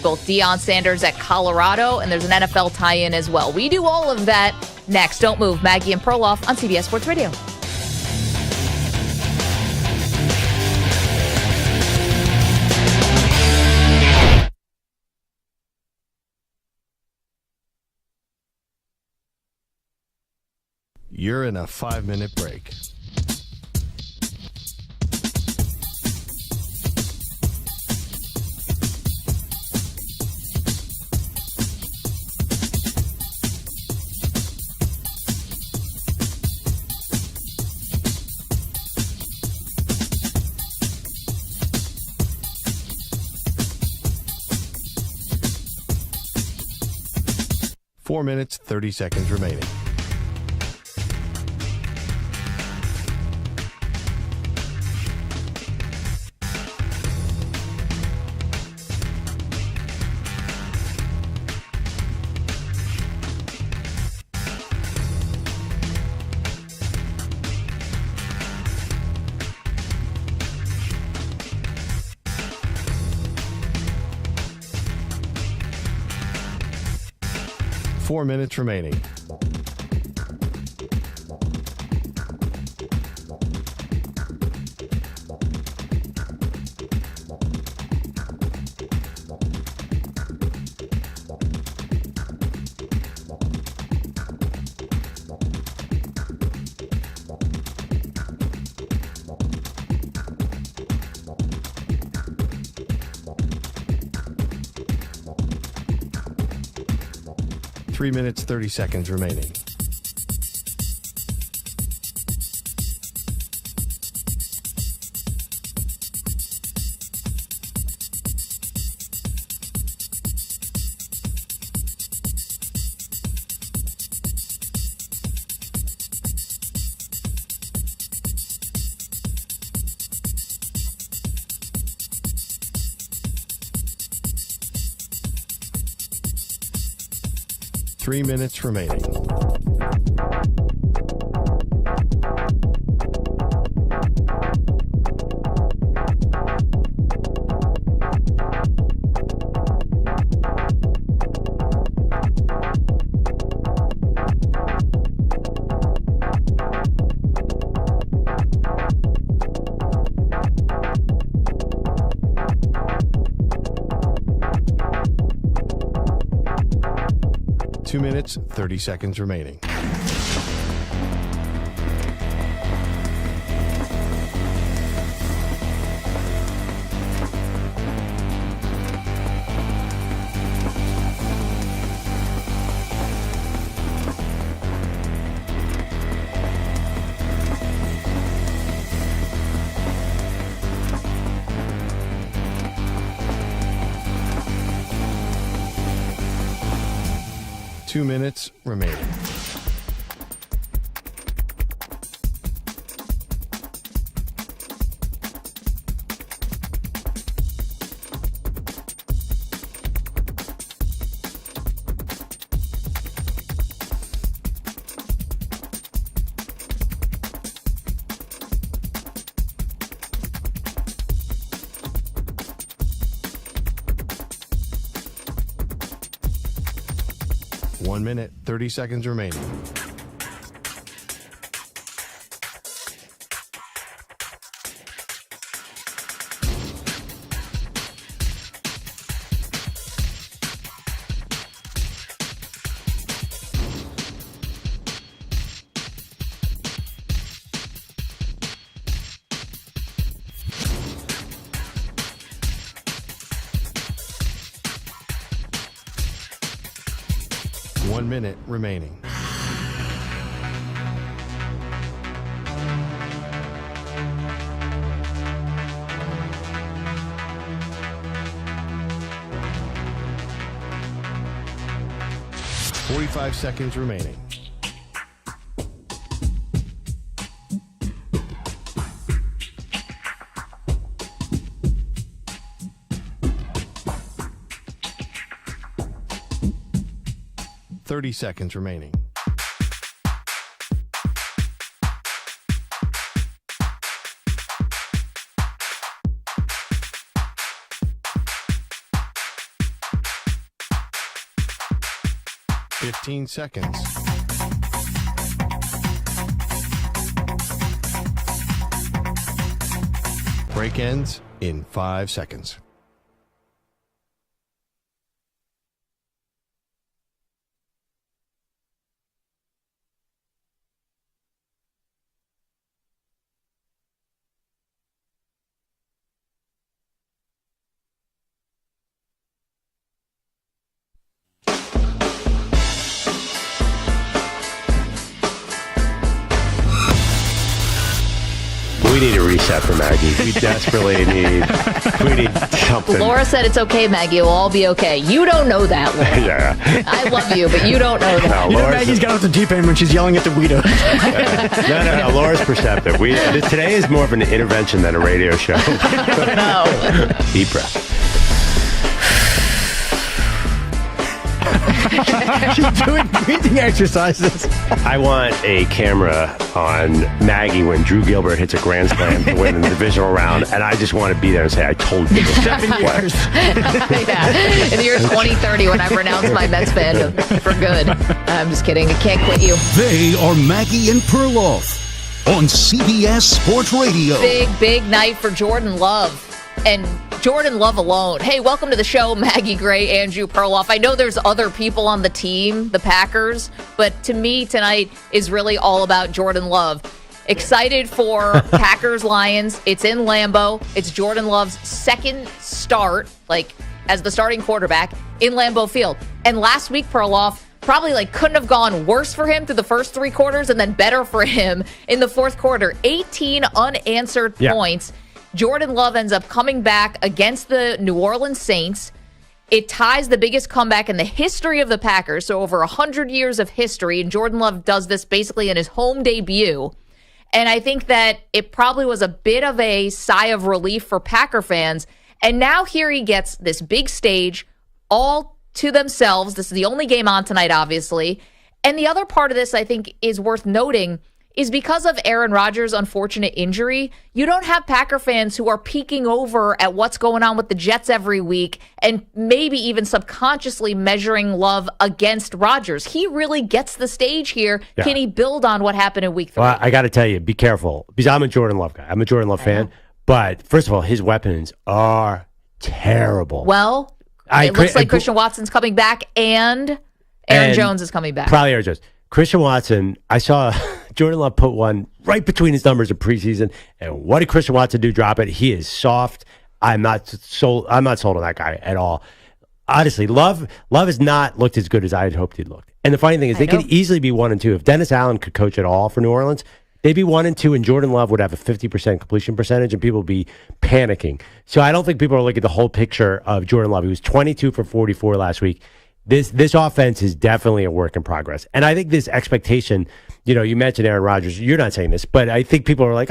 both Deion Sanders at Colorado, and there's an NFL tie-in as well. We do all of that next. Don't move. Maggie and Perloff on CBS Sports Radio. You're in a 5-minute break. Four minutes, 30 seconds remaining. Four minutes remaining. Three minutes, 30 seconds remaining. Three minutes remaining. Two minutes, 30 seconds remaining. Two minutes remaining. One minute, 30 seconds remaining. One minute remaining. Forty-five seconds remaining. 30 seconds remaining. Fifteen seconds. Break ends in 5 seconds. We need a reset for Maggie. We desperately need something. Laura said it's okay, Maggie. It will all be okay. You don't know that, Laura. Yeah. I love you, but you don't know that. You know Maggie's got off the deep end when she's yelling at the Guido. No. Laura's perceptive. Today is more of an intervention than a radio show. No. Deep breath. She's doing breathing exercises. I want a camera on Maggie when Drew Gilbert hits a grand slam to win in the divisional round, and I just want to be there and say, I told you. 7 years. Yeah. In the year 2030, when I've renounced my Mets fandom for good. I'm just kidding. I can't quit you. They are Maggie and Perloff on CBS Sports Radio. Big night for Jordan Love. And Jordan Love alone. Hey, welcome to the show, Maggie Gray, Andrew Perloff. I know there's other people on the team, the Packers, but to me tonight is really all about Jordan Love. Excited for Packers-Lions. It's in Lambeau. It's Jordan Love's second start, as the starting quarterback in Lambeau Field. And last week, Perloff probably couldn't have gone worse for him through the first 3 quarters and then better for him in the fourth quarter. 18 unanswered points. Jordan Love ends up coming back against the New Orleans Saints. It ties the biggest comeback in the history of the Packers, so over 100 years of history, and Jordan Love does this basically in his home debut. And I think that it probably was a bit of a sigh of relief for Packer fans. And now here he gets this big stage all to themselves. This is the only game on tonight, obviously. And the other part of this I think is worth noting is because of Aaron Rodgers' unfortunate injury, you don't have Packer fans who are peeking over at what's going on with the Jets every week and maybe even subconsciously measuring Love against Rodgers. He really gets the stage here. Yeah. Can he build on what happened in week 3? Well, I got to tell you, be careful, because I'm a Jordan Love guy. I'm a Jordan Love fan. But first of all, his weapons are terrible. Well, it looks like Christian Watson's coming back and Aaron Jones is coming back. Probably Aaron Jones. Christian Watson, I saw Jordan Love put one right between his numbers in preseason. And what did Christian Watson do? Drop it. He is soft. I'm not sold on that guy at all. Honestly, Love has not looked as good as I had hoped he'd looked. And the funny thing is, they could easily be 1-2. If Dennis Allen could coach at all for New Orleans, they'd be 1-2, and Jordan Love would have a 50% completion percentage, and people would be panicking. So I don't think people are looking at the whole picture of Jordan Love. He was 22 for 44 last week. This offense is definitely a work in progress. And I think this expectation, you mentioned Aaron Rodgers. You're not saying this, but I think people are like,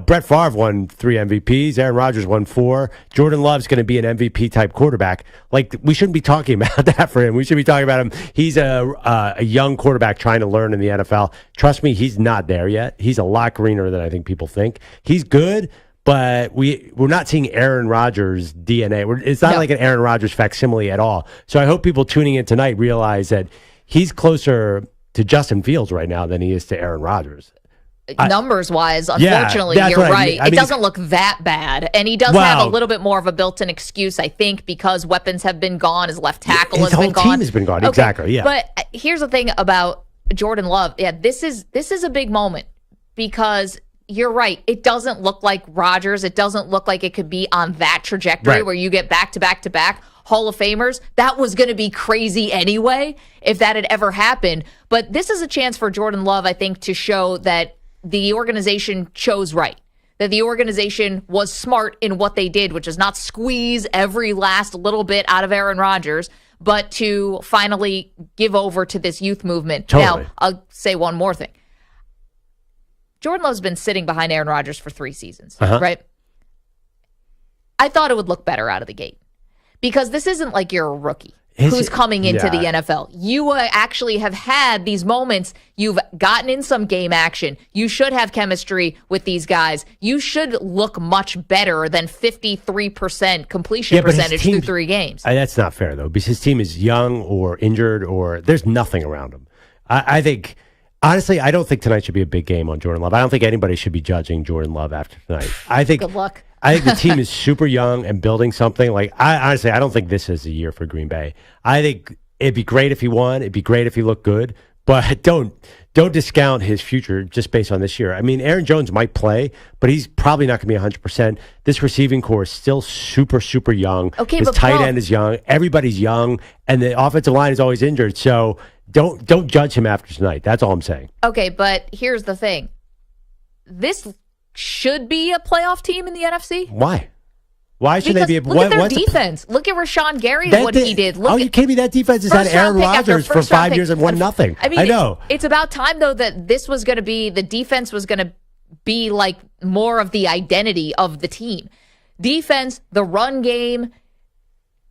Brett Favre won 3 MVPs. Aaron Rodgers won 4. Jordan Love's going to be an MVP type quarterback. We shouldn't be talking about that for him. We should be talking about him. He's a young quarterback trying to learn in the NFL. Trust me, he's not there yet. He's a lot greener than I think people think. He's good. But we're not seeing Aaron Rodgers' DNA. It's not like an Aaron Rodgers facsimile at all. So I hope people tuning in tonight realize that he's closer to Justin Fields right now than he is to Aaron Rodgers. Numbers-wise, unfortunately, you're right. It doesn't look that bad. And he does have a little bit more of a built-in excuse, I think, because weapons have been gone. His left tackle has been gone. His whole team has been gone. Okay. Exactly, yeah. But here's the thing about Jordan Love. Yeah, this is a big moment because you're right. It doesn't look like Rodgers. It doesn't look like it could be on that trajectory where you get back-to-back-to-back Hall of Famers. That was going to be crazy anyway if that had ever happened. But this is a chance for Jordan Love, I think, to show that the organization chose right, that the organization was smart in what they did, which is not squeeze every last little bit out of Aaron Rodgers, but to finally give over to this youth movement. Totally. Now, I'll say one more thing. Jordan Love's been sitting behind Aaron Rodgers for 3 seasons, right? I thought it would look better out of the gate because this isn't like you're a rookie. who's coming into the NFL. You actually have had these moments. You've gotten in some game action. You should have chemistry with these guys. You should look much better than 53% completion percentage through 3 games. That's not fair, though, because his team is young or injured or there's nothing around him. I think, honestly, I don't think tonight should be a big game on Jordan Love. I don't think anybody should be judging Jordan Love after tonight. Good luck. I think the team is super young and building something. Like, I don't think this is a year for Green Bay. I think it'd be great if he won. It'd be great if he looked good. But don't discount his future just based on this year. I mean, Aaron Jones might play, but he's probably not going to be 100%. This receiving core is still super, super young. Okay, his but tight end is young. Everybody's young. And the offensive line is always injured. So don't judge him after tonight. That's all I'm saying. Okay, but here's the thing. This should be a playoff team in the NFC. Why? Why should they be? Look at their defense. Look at Rashawn Gary and what he did. You kidding me? That defense has had Aaron Rodgers for 5 years and won nothing. I know. It's about time, though, that this was going to be, the defense was going to be like more of the identity of the team. Defense, the run game.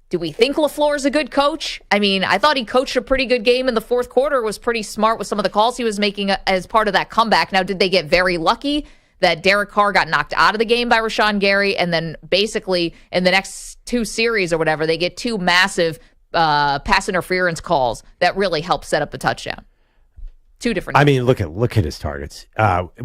Do we think LaFleur is a good coach? I mean, I thought he coached a pretty good game in the fourth quarter, was pretty smart with some of the calls he was making as part of that comeback. Now, did they get very lucky that Derek Carr got knocked out of the game by Rashawn Gary, and then basically in the next 2 series or whatever, they get 2 massive pass interference calls that really help set up the touchdown? 2 different. I mean, look at his targets.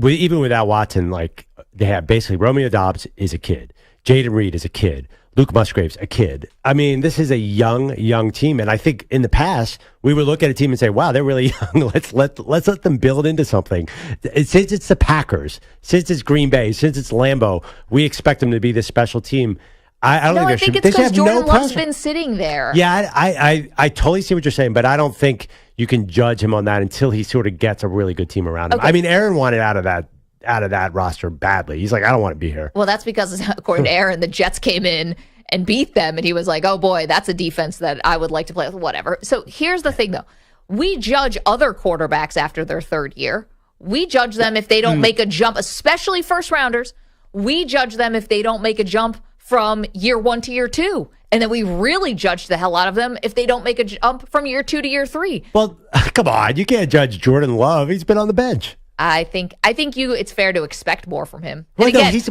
Even without Watson, like, they have basically Romeo Doubs is a kid, Jaden Reed is a kid, Luke Musgrave's a kid. I mean, this is a young team, and I think in the past we would look at a team and say, "Wow, they're really young. Let's let them build into something." Since it's the Packers, since it's Green Bay, since it's Lambeau, we expect them to be this special team. I think it's because Jordan Love's been sitting there. Yeah, I totally see what you're saying, but I don't think you can judge him on that until he sort of gets a really good team around him. Okay. I mean, Aaron wanted out of that roster badly. He's like, I don't want to be here. Well, that's because, according to Aaron, the Jets came in and beat them, and he was like, oh boy, that's a defense that I would like to play with, whatever. So here's the thing, though. We judge other quarterbacks after their 3rd year. We judge them if they don't make a jump, especially first rounders. We judge them if they don't make a jump from year 1 to year 2. And then we really judge the hell out of them if they don't make a jump from year 2 to year 3. Well, come on. You can't judge Jordan Love. He's been on the bench. I think it's fair to expect more from him. Well, again, he's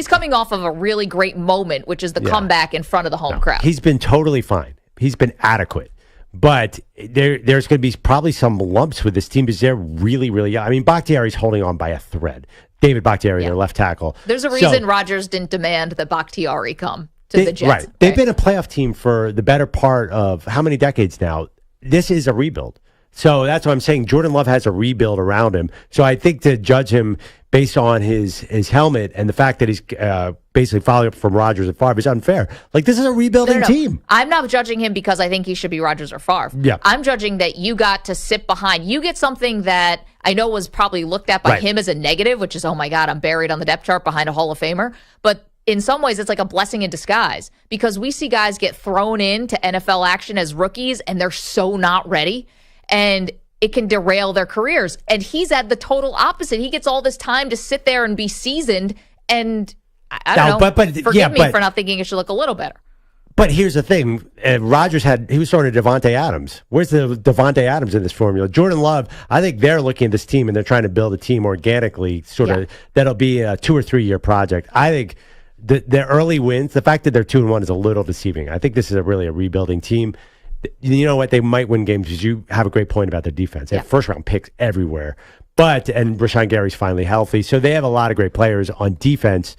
coming off of a really great moment, which is the comeback in front of the home crowd. He's been totally fine. He's been adequate. But there's going to be probably some lumps with this team because they're really, really young. I mean, Bakhtiari's holding on by a thread. David Bakhtiari, their left tackle. There's a reason Rodgers didn't demand that Bakhtiari come to the Jets. Right. They've been a playoff team for the better part of how many decades now? This is a rebuild. So that's what I'm saying. Jordan Love has a rebuild around him. So I think to judge him based on his helmet and the fact that he's basically following up from Rodgers and Favre is unfair. Like, this is a rebuilding team. I'm not judging him because I think he should be Rodgers or Favre. Yeah. I'm judging that you got to sit behind. You get something that I know was probably looked at by him as a negative, which is, oh my God, I'm buried on the depth chart behind a Hall of Famer. But in some ways, it's like a blessing in disguise because we see guys get thrown into NFL action as rookies and they're so not ready. And it can derail their careers. And he's at the total opposite. He gets all this time to sit there and be seasoned. And I don't know. Forgive me for not thinking it should look a little better. But here's the thing. Rodgers he was throwing to Devontae Adams. Where's the Devontae Adams in this formula? Jordan Love, I think they're looking at this team and they're trying to build a team organically, that'll be a 2 or 3 year project. I think the early wins, the fact that they're 2-1 is a little deceiving. I think this is really a rebuilding team. You know what? They might win games because you have a great point about their defense. They have first-round picks everywhere. And Rashawn Gary's finally healthy. So they have a lot of great players on defense.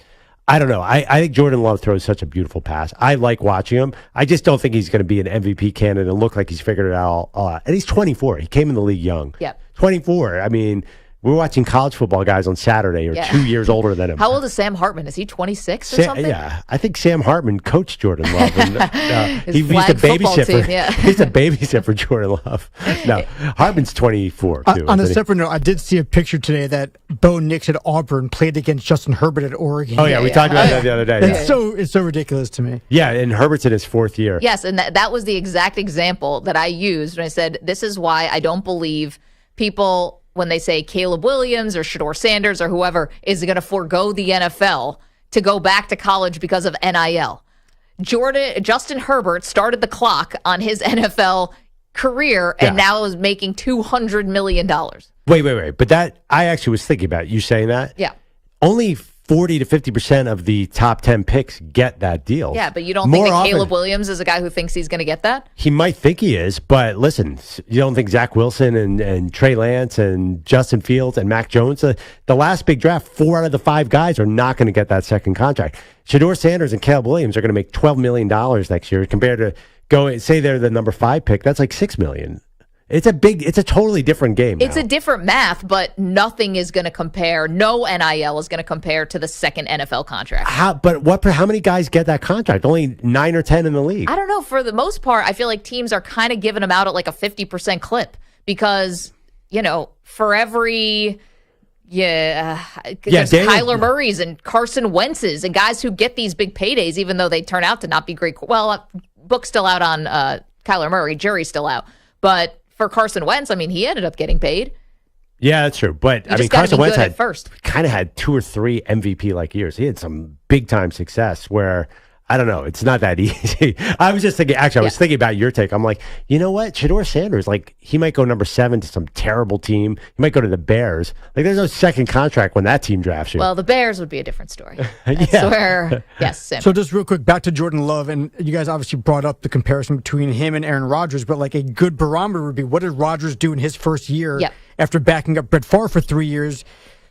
I don't know. I think Jordan Love throws such a beautiful pass. I like watching him. I just don't think he's going to be an MVP candidate and look like he's figured it out. And he's 24. He came in the league young. Yep. 24. I mean, we're watching college football guys on Saturday who are 2 years older than him. How old is Sam Hartman? Is he 26 or something? Yeah, I think Sam Hartman coached Jordan Love. And, he used to babysit for Jordan Love. No, Hartman's 24 too. On a separate note, I did see a picture today that Bo Nix at Auburn played against Justin Herbert at Oregon. Oh yeah, we talked about that the other day. It's so ridiculous to me. Yeah, and Herbert's in his 4th year. Yes, and that was the exact example that I used when I said this is why I don't believe people when they say Caleb Williams or Shedeur Sanders or whoever is going to forego the NFL to go back to college because of NIL. Justin Herbert started the clock on his NFL career and now is making $200 million. Wait. But that, I actually was thinking about you saying that. Yeah. Only 40 to 50% of the top 10 picks get that deal. Yeah, but you don't think that Caleb Williams is a guy who thinks he's going to get that? He might think he is, but listen, you don't think Zach Wilson and Trey Lance and Justin Fields and Mac Jones, the last big draft, 4 out of the 5 guys are not going to get that second contract. Shedeur Sanders and Caleb Williams are going to make $12 million next year compared to say they're the number 5 pick. That's like $6 million. It's a totally different game now. It's a different math, but nothing is going to compare. No NIL is going to compare to the second NFL contract. How many guys get that contract? Only 9 or 10 in the league. I don't know. For the most part, I feel like teams are kind of giving them out at like a 50% clip because, for every... Kyler Murray's and Carson Wentz's and guys who get these big paydays, even though they turn out to not be great. Well, book's still out on Kyler Murray. Jury's still out. But for Carson Wentz, he ended up getting paid. Yeah, that's true. But Carson Wentz kind of had 2 or 3 MVP-like years. He had some big-time success where, I don't know, it's not that easy. I was just thinking, I was thinking about your take. I'm like, you know what? Shedeur Sanders, he might go number 7 to some terrible team. He might go to the Bears. There's no second contract when that team drafts you. Well, the Bears would be a different story. Yes, Sam. So just real quick, back to Jordan Love, and you guys obviously brought up the comparison between him and Aaron Rodgers, but a good barometer would be, what did Rodgers do in his first year after backing up Brett Favre for 3 years?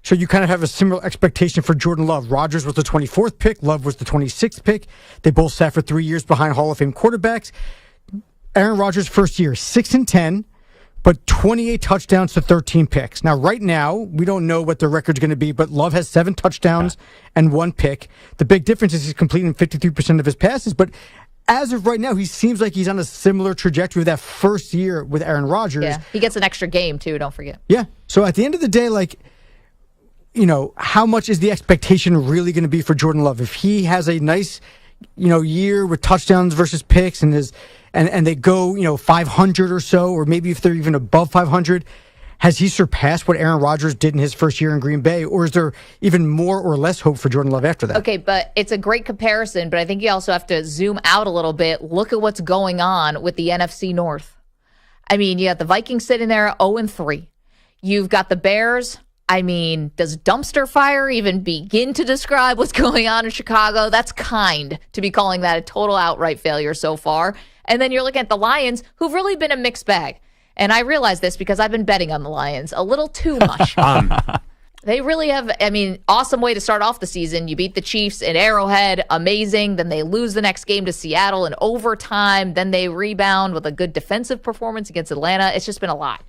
So you kind of have a similar expectation for Jordan Love. Rodgers was the 24th pick. Love was the 26th pick. They both sat for 3 years behind Hall of Fame quarterbacks. Aaron Rodgers' first year, 6-10, but 28 touchdowns to 13 picks. Now, right now, we don't know what the record's going to be, but Love has 7 touchdowns and 1 pick. The big difference is he's completing 53% of his passes, but as of right now, he seems like he's on a similar trajectory with that first year with Aaron Rodgers. Yeah, he gets an extra game, too, don't forget. Yeah, so at the end of the day, how much is the expectation really going to be for Jordan Love? If he has a nice, year with touchdowns versus picks and they go, 500 or so, or maybe if they're even above 500, has he surpassed what Aaron Rodgers did in his first year in Green Bay? Or is there even more or less hope for Jordan Love after that? Okay, but it's a great comparison, but I think you also have to zoom out a little bit. Look at what's going on with the NFC North. You got the Vikings sitting there 0-3. You've got the Bears. Does dumpster fire even begin to describe what's going on in Chicago? That's kind to be calling that a total outright failure so far. And then you're looking at the Lions, who've really been a mixed bag. And I realize this because I've been betting on the Lions a little too much. They really have, awesome way to start off the season. You beat the Chiefs in Arrowhead, amazing. Then they lose the next game to Seattle in overtime. Then they rebound with a good defensive performance against Atlanta. It's just been a lot.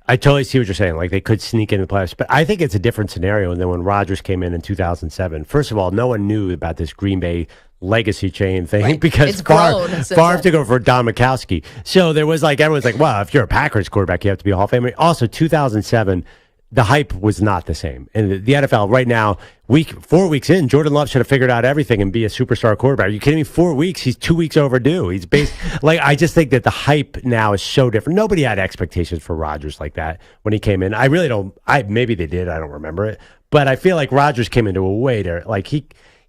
I totally see what you're saying. They could sneak into the playoffs. But I think it's a different scenario than when Rodgers came in 2007. First of all, no one knew about this Green Bay legacy chain thing because Favre took over for Don Majkowski. So there was everyone's well, if you're a Packers quarterback, you have to be a Hall of Famer. Also, 2007, the hype was not the same. And the NFL right now, 4 weeks in, Jordan Love should have figured out everything and be a superstar quarterback. Are you kidding me? 4 weeks, he's 2 weeks overdue. He's I just think that the hype now is so different. Nobody had expectations for Rodgers like that when he came in. I really don't. Maybe they did. I don't remember it. But I feel like Rodgers came into a way to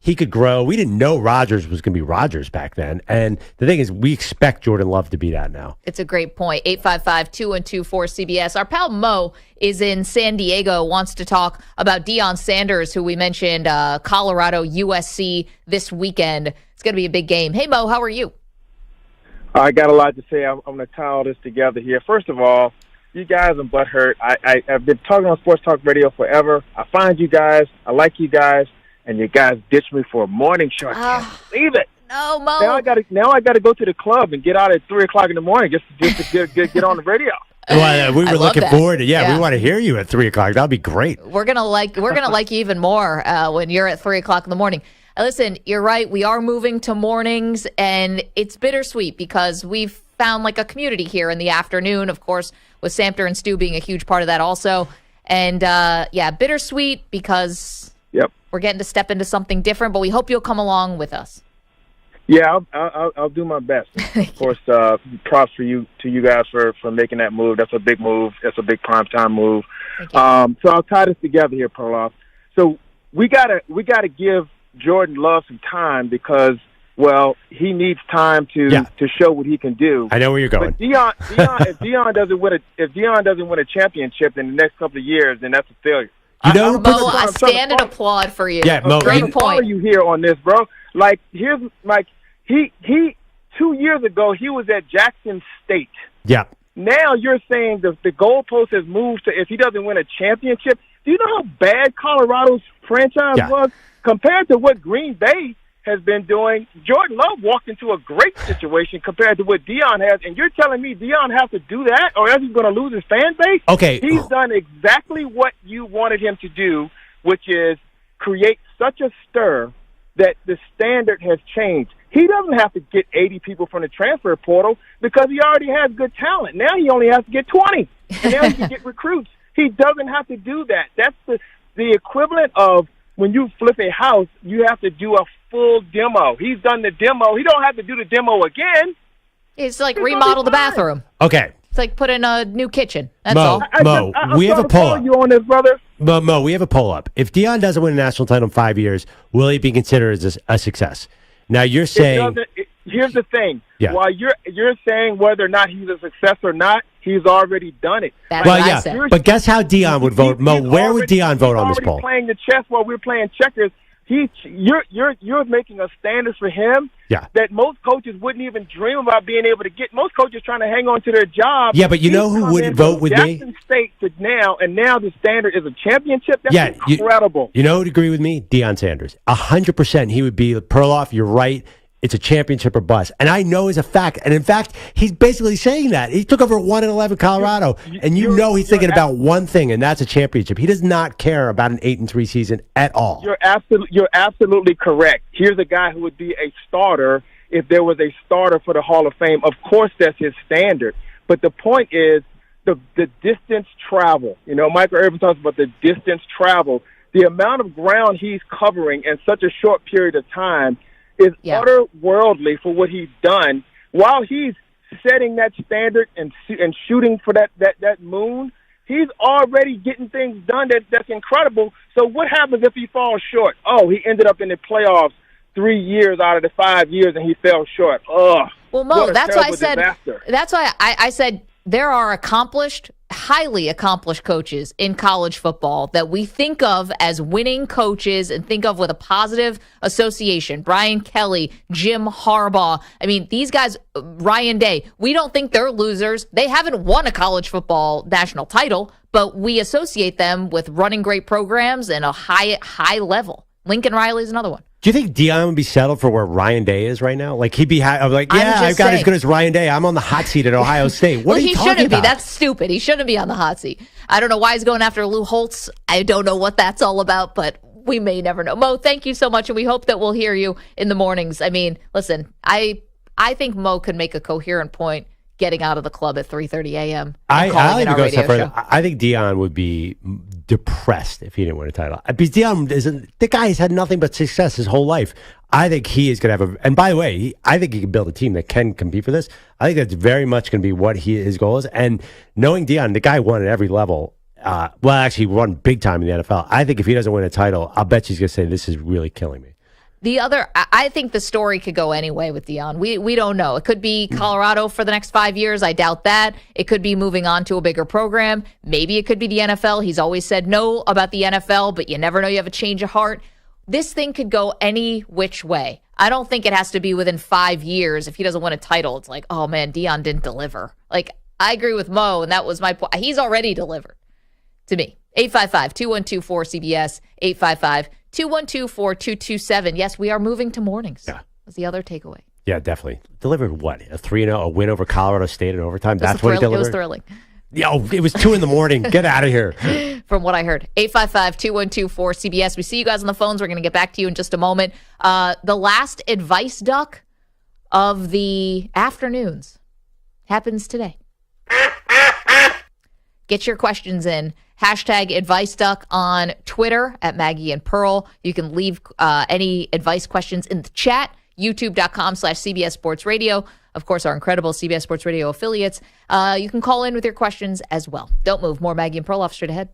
he could grow. We didn't know Rodgers was going to be Rodgers back then. And the thing is, we expect Jordan Love to be that now. It's a great point. 855-212-4CBS. Our pal Mo is in San Diego, wants to talk about Deion Sanders, who we mentioned, Colorado, USC this weekend. It's going to be a big game. Hey, Mo, how are you? I got a lot to say. I'm going to tie all this together here. First of all, you guys are butthurt. I've been talking on Sports Talk Radio forever. I find you guys. I like you guys. And you guys ditched me for a morning show. I can't believe it. No, Mo. Now I got to go to the club and get out at 3:00 in the morning just to get on the radio. Well, we were looking forward to. Yeah, we want to hear you at 3:00. That'll be great. We're gonna like you even more when you're at 3:00 in the morning. Listen, you're right. We are moving to mornings, and it's bittersweet because we've found a community here in the afternoon. Of course, with Samter and Stu being a huge part of that also, and bittersweet because. Yep. We're getting to step into something different, but we hope you'll come along with us. Yeah, I'll do my best. Of course, props to you guys for making that move. That's a big move. That's a big primetime move. So I'll tie this together here, Perloff. So we gotta give Jordan Love some time because Well, he needs time to show what he can do. I know where you're going. But if Deion doesn't win a championship in the next couple of years, then that's a failure. Mo, I stand and applaud for you. Yeah, Mo, great point. You here on this, bro? Like here's like he 2 years ago he was at Jackson State. Yeah. Now you're saying the goalpost has moved to if he doesn't win a championship. Do you know how bad Colorado's franchise was compared to what Green Bay has been doing? Jordan Love walked into a great situation compared to what Deion has, and you're telling me Deion has to do that, or else he's going to lose his fan base? Okay. He's done exactly what you wanted him to do, which is create such a stir that the standard has changed. He doesn't have to get 80 people from the transfer portal because he already has good talent. Now he only has to get 20, and now he can get recruits. He doesn't have to do that. That's the equivalent of when you flip a house, you have to do a full demo. He's done the demo. He don't have to do the demo again. It's like remodel the bathroom. Okay. It's like put in a new kitchen. That's all. Mo, we have a poll up. You on this, brother? Mo, we have a poll up. If Deion doesn't win a national title in 5 years, will he be considered as a success? Now you're saying. Here's the thing. Yeah. While you're saying whether or not he's a success or not, he's already done it. That's what I said. But guess how Deion would vote? Mo, where would Deion vote on this poll? He's playing the chess while we're playing checkers. You're making a standard for him that most coaches wouldn't even dream about being able to get. Most coaches trying to hang on to their job. Yeah, but you know who would vote with me? Jackson State to now the standard is a championship. That's incredible. You know who would agree with me? Deion Sanders. 100% he would be. Perloff, you're right. It's a championship or bust. And I know as a fact. And in fact, he's basically saying that. He took over 1-11 Colorado. And he's thinking about one thing, and that's a championship. He does not care about an 8-3 season at all. You're absolutely correct. Here's a guy who would be a starter if there was a starter for the Hall of Fame. Of course, that's his standard. But the point is the distance travel. You know, Michael Irvin talks about the distance travel. The amount of ground he's covering in such a short period of time is otherworldly for what he's done. While he's setting that standard and shooting for that moon, he's already getting things done that's incredible. So what happens if he falls short? Oh, he ended up in the playoffs 3 years out of the 5 years, and he fell short. Ugh. Well, Mo, that's why I said. Disaster. That's why I said there are highly accomplished coaches in college football that we think of as winning coaches and think of with a positive association. Brian Kelly, Jim Harbaugh. I mean, these guys, Ryan Day, we don't think they're losers. They haven't won a college football national title, but we associate them with running great programs and a high level. Lincoln Riley's another one. Do you think Deion would be settled for where Ryan Day is right now? Like, he'd be like, I've got as good as Ryan Day. I'm on the hot seat at Ohio State. What are you talking about? He shouldn't be. That's stupid. He shouldn't be on the hot seat. I don't know why he's going after Lou Holtz. I don't know what that's all about, but we may never know. Mo, thank you so much, and we hope that we'll hear you in the mornings. I mean, listen, I think Mo could make a coherent point getting out of the club at 3:30 a.m. I'll even go a step further. I think Deion would be depressed if he didn't win a title. Because Deion the guy has had nothing but success his whole life. I think he is going to have and by the way, I think he can build a team that can compete for this. I think that's very much going to be what his goal is. And knowing Deion, the guy won at every level. Actually won big time in the NFL. I think if he doesn't win a title, I'll bet he's going to say, this is really killing me. I think the story could go any way with Deion. We don't know. It could be Colorado for the next 5 years. I doubt that. It could be moving on to a bigger program. Maybe it could be the NFL. He's always said no about the NFL, but you never know. You have a change of heart. This thing could go any which way. I don't think it has to be within 5 years. If he doesn't win a title, it's like, oh man, Deion didn't deliver. Like, I agree with Mo, and that was my point. He's already delivered to me. 855-212-4CBS, 855-212-4227. Yes, we are moving to mornings. Yeah. That's the other takeaway. Yeah, definitely. Delivered what? A 3-0, a win over Colorado State in overtime? That's what he delivered? It was thrilling. Yeah, it was 2 a.m. Get out of here. From what I heard. 855-212-4CBS. We see you guys on the phones. We're going to get back to you in just a moment. The last advice duck of the afternoons happens today. Get your questions in. Hashtag Advice Duck on Twitter at Maggie and Pearl. You can leave any advice questions in the chat. YouTube.com/CBS Sports Radio. Of course, our incredible CBS Sports Radio affiliates. You can call in with your questions as well. Don't move. More Maggie and Perloff straight ahead.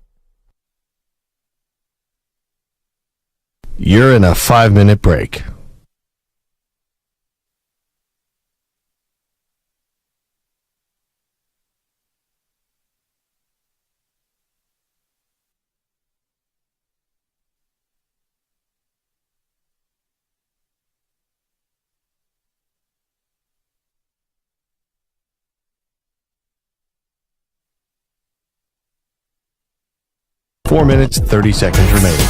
You're in a 5-minute break. 4 minutes, 30 seconds remaining.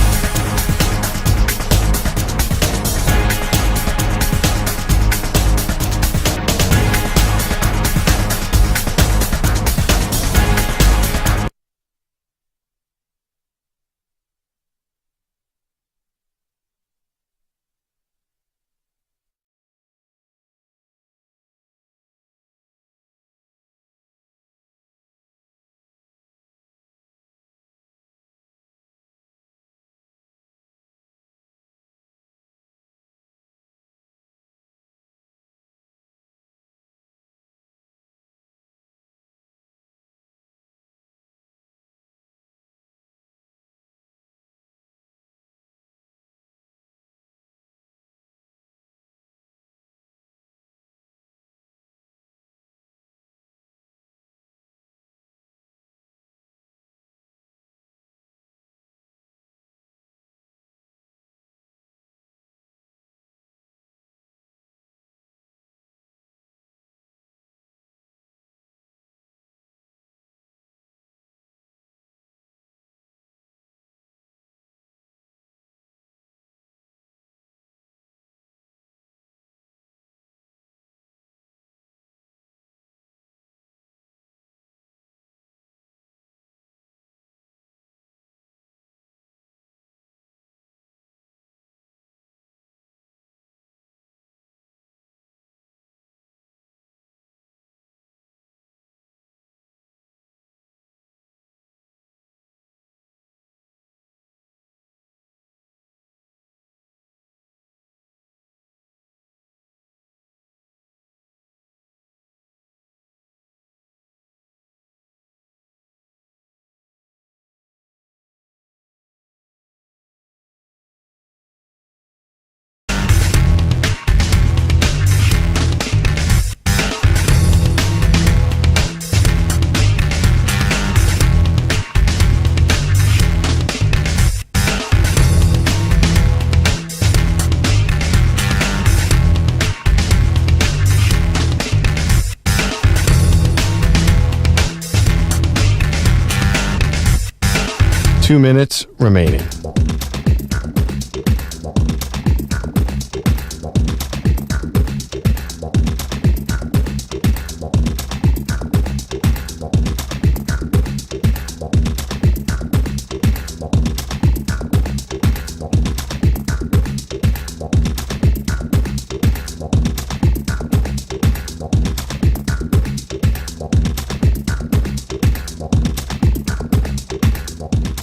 Two minutes remaining.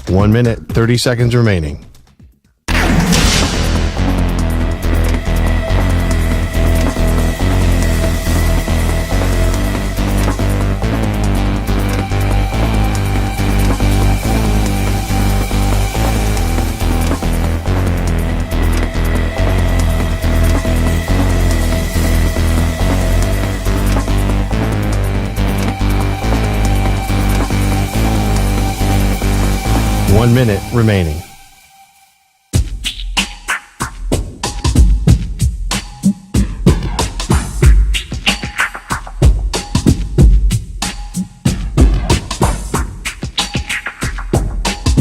One minute, 30 seconds remaining. One minute remaining.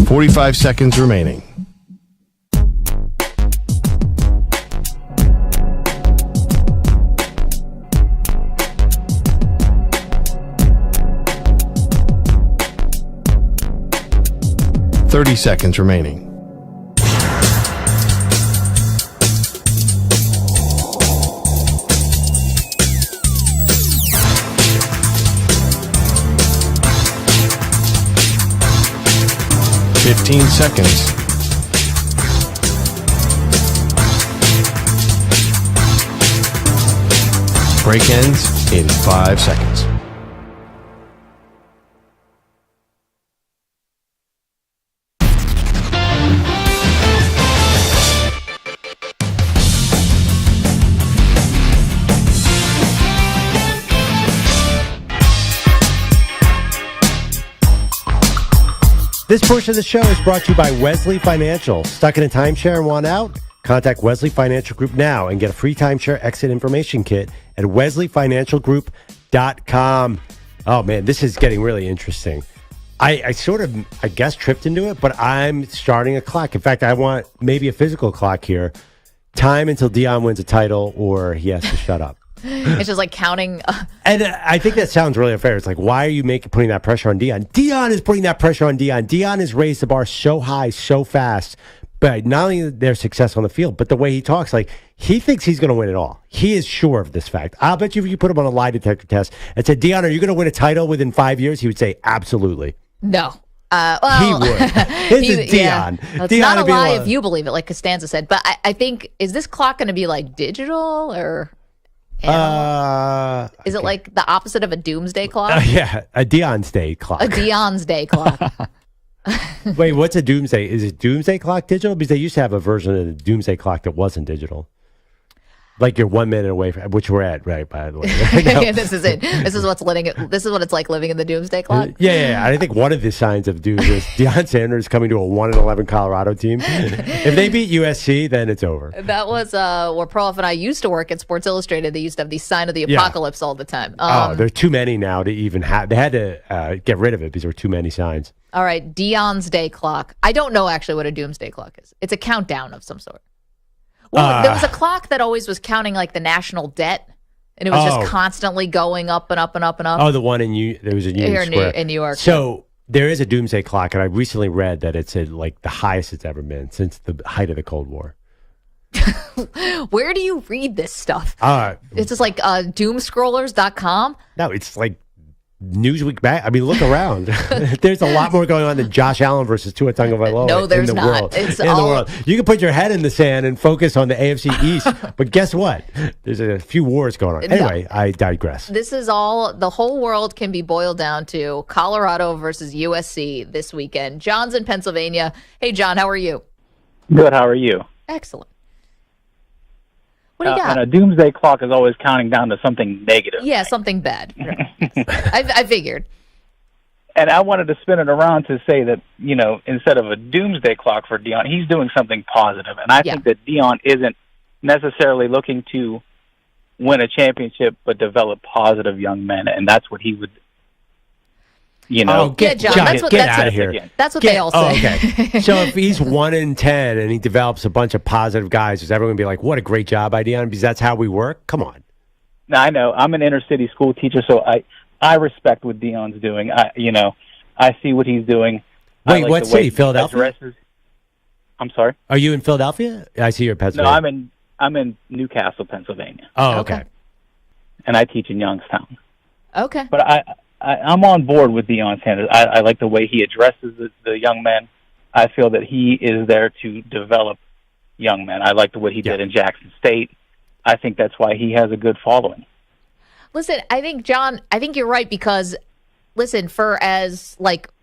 Forty-five seconds remaining. Thirty seconds remaining. Fifteen seconds. Break ends in 5 seconds. This portion of the show is brought to you by Wesley Financial. Stuck in a timeshare and want out? Contact Wesley Financial Group now and get a free timeshare exit information kit at wesleyfinancialgroup.com. Oh, man, this is getting really interesting. I sort of, I guess, tripped into it, but I'm starting a clock. In fact, I want maybe a physical clock here. Time until Deion wins a title or he has to shut up. It's just like counting. And I think that sounds really unfair. It's like, why are you putting that pressure on Deion? Deion is putting that pressure on Deion. Deion has raised the bar so high, so fast. But not only their success on the field, but the way he talks, like he thinks he's going to win it all. He is sure of this fact. I'll bet you if you put him on a lie detector test and said, Deion, are you going to win a title within 5 years? He would say, absolutely. No. He would. This is Deion. Yeah. It's Deion not a would be lie like- if you believe it, like Costanza said. But I think, is this clock going to be like digital or is it like the opposite of a doomsday clock? Yeah, a Deion's Day clock. A Deion's Day clock. Wait, what's a doomsday? Is it doomsday clock digital? Because they used to have a version of the doomsday clock that wasn't digital. Like you're 1 minute away from, which we're at, right? By the way, Yeah, this is it. This is what's living. This is what it's like living in the doomsday clock. Yeah. I think one of the signs of doom is Deion Sanders coming to a 1-11 Colorado team. If they beat USC, then it's over. That was where Perloff and I used to work at Sports Illustrated. They used to have the sign of the apocalypse all the time. There are too many now to even have. They had to get rid of it because there were too many signs. All right, Deion's Day clock. I don't know actually what a doomsday clock is. It's a countdown of some sort. Well, there was a clock that always was counting like the national debt, and it was just constantly going up and up and up and up. Oh, the one there was a Union Square in New York. So there is a doomsday clock, and I recently read that it's at like the highest it's ever been since the height of the Cold War. Where do you read this stuff? It's just like doomscrollers.com? No, it's like Newsweek back. I mean, look around. There's a lot more going on than Josh Allen versus Tua Tagovailoa. No, there's in the not. World. It's in all... the world. You can put your head in the sand and focus on the AFC East, but guess what? There's a few wars going on. Anyway, I digress. This is all. The whole world can be boiled down to Colorado versus USC this weekend. John's in Pennsylvania. Hey, John, how are you? Good. How are you? Excellent. What do you got? And a doomsday clock is always counting down to something negative. Yeah, something bad. I figured. And I wanted to spin it around to say that, instead of a doomsday clock for Deion, he's doing something positive. And I think that Deion isn't necessarily looking to win a championship, but develop positive young men. And that's what he would, John, get out of here. That's what they all say. Okay. So if he's 1-10 and he develops a bunch of positive guys, is everyone going to be like, what a great job by Deion? Because that's how we work? Come on. Now, I know. I'm an inner city school teacher, so I respect what Deion's doing. I see what he's doing. Wait, what city? Philadelphia? I'm sorry? Are you in Philadelphia? I see you're in Pennsylvania. No, I'm in Newcastle, Pennsylvania. Oh, okay. And I teach in Youngstown. Okay. But I'm on board with Deion Sanders. I like the way he addresses the young men. I feel that he is there to develop young men. I like what he did in Jackson State. I think that's why he has a good following. Listen, I think, John, you're right because, listen, for as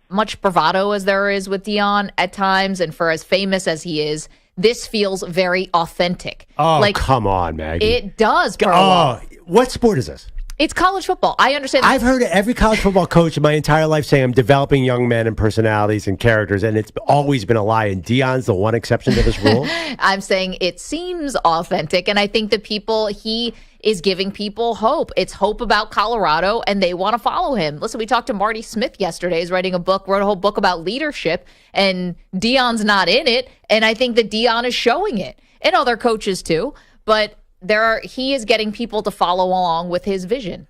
much bravado as there is with Deion at times and for as famous as he is, this feels very authentic. Oh, come on, Maggie. It does, Burrow. What sport is this? It's college football. I understand. I've heard every college football coach in my entire life say I'm developing young men and personalities and characters, and it's always been a lie. And Deion's the one exception to this rule. I'm saying it seems authentic, and I think that he is giving people hope. It's hope about Colorado, and they want to follow him. Listen, we talked to Marty Smith yesterday. He's wrote a whole book about leadership, and Deion's not in it, and I think that Deion is showing it, and other coaches too, but he is getting people to follow along with his vision.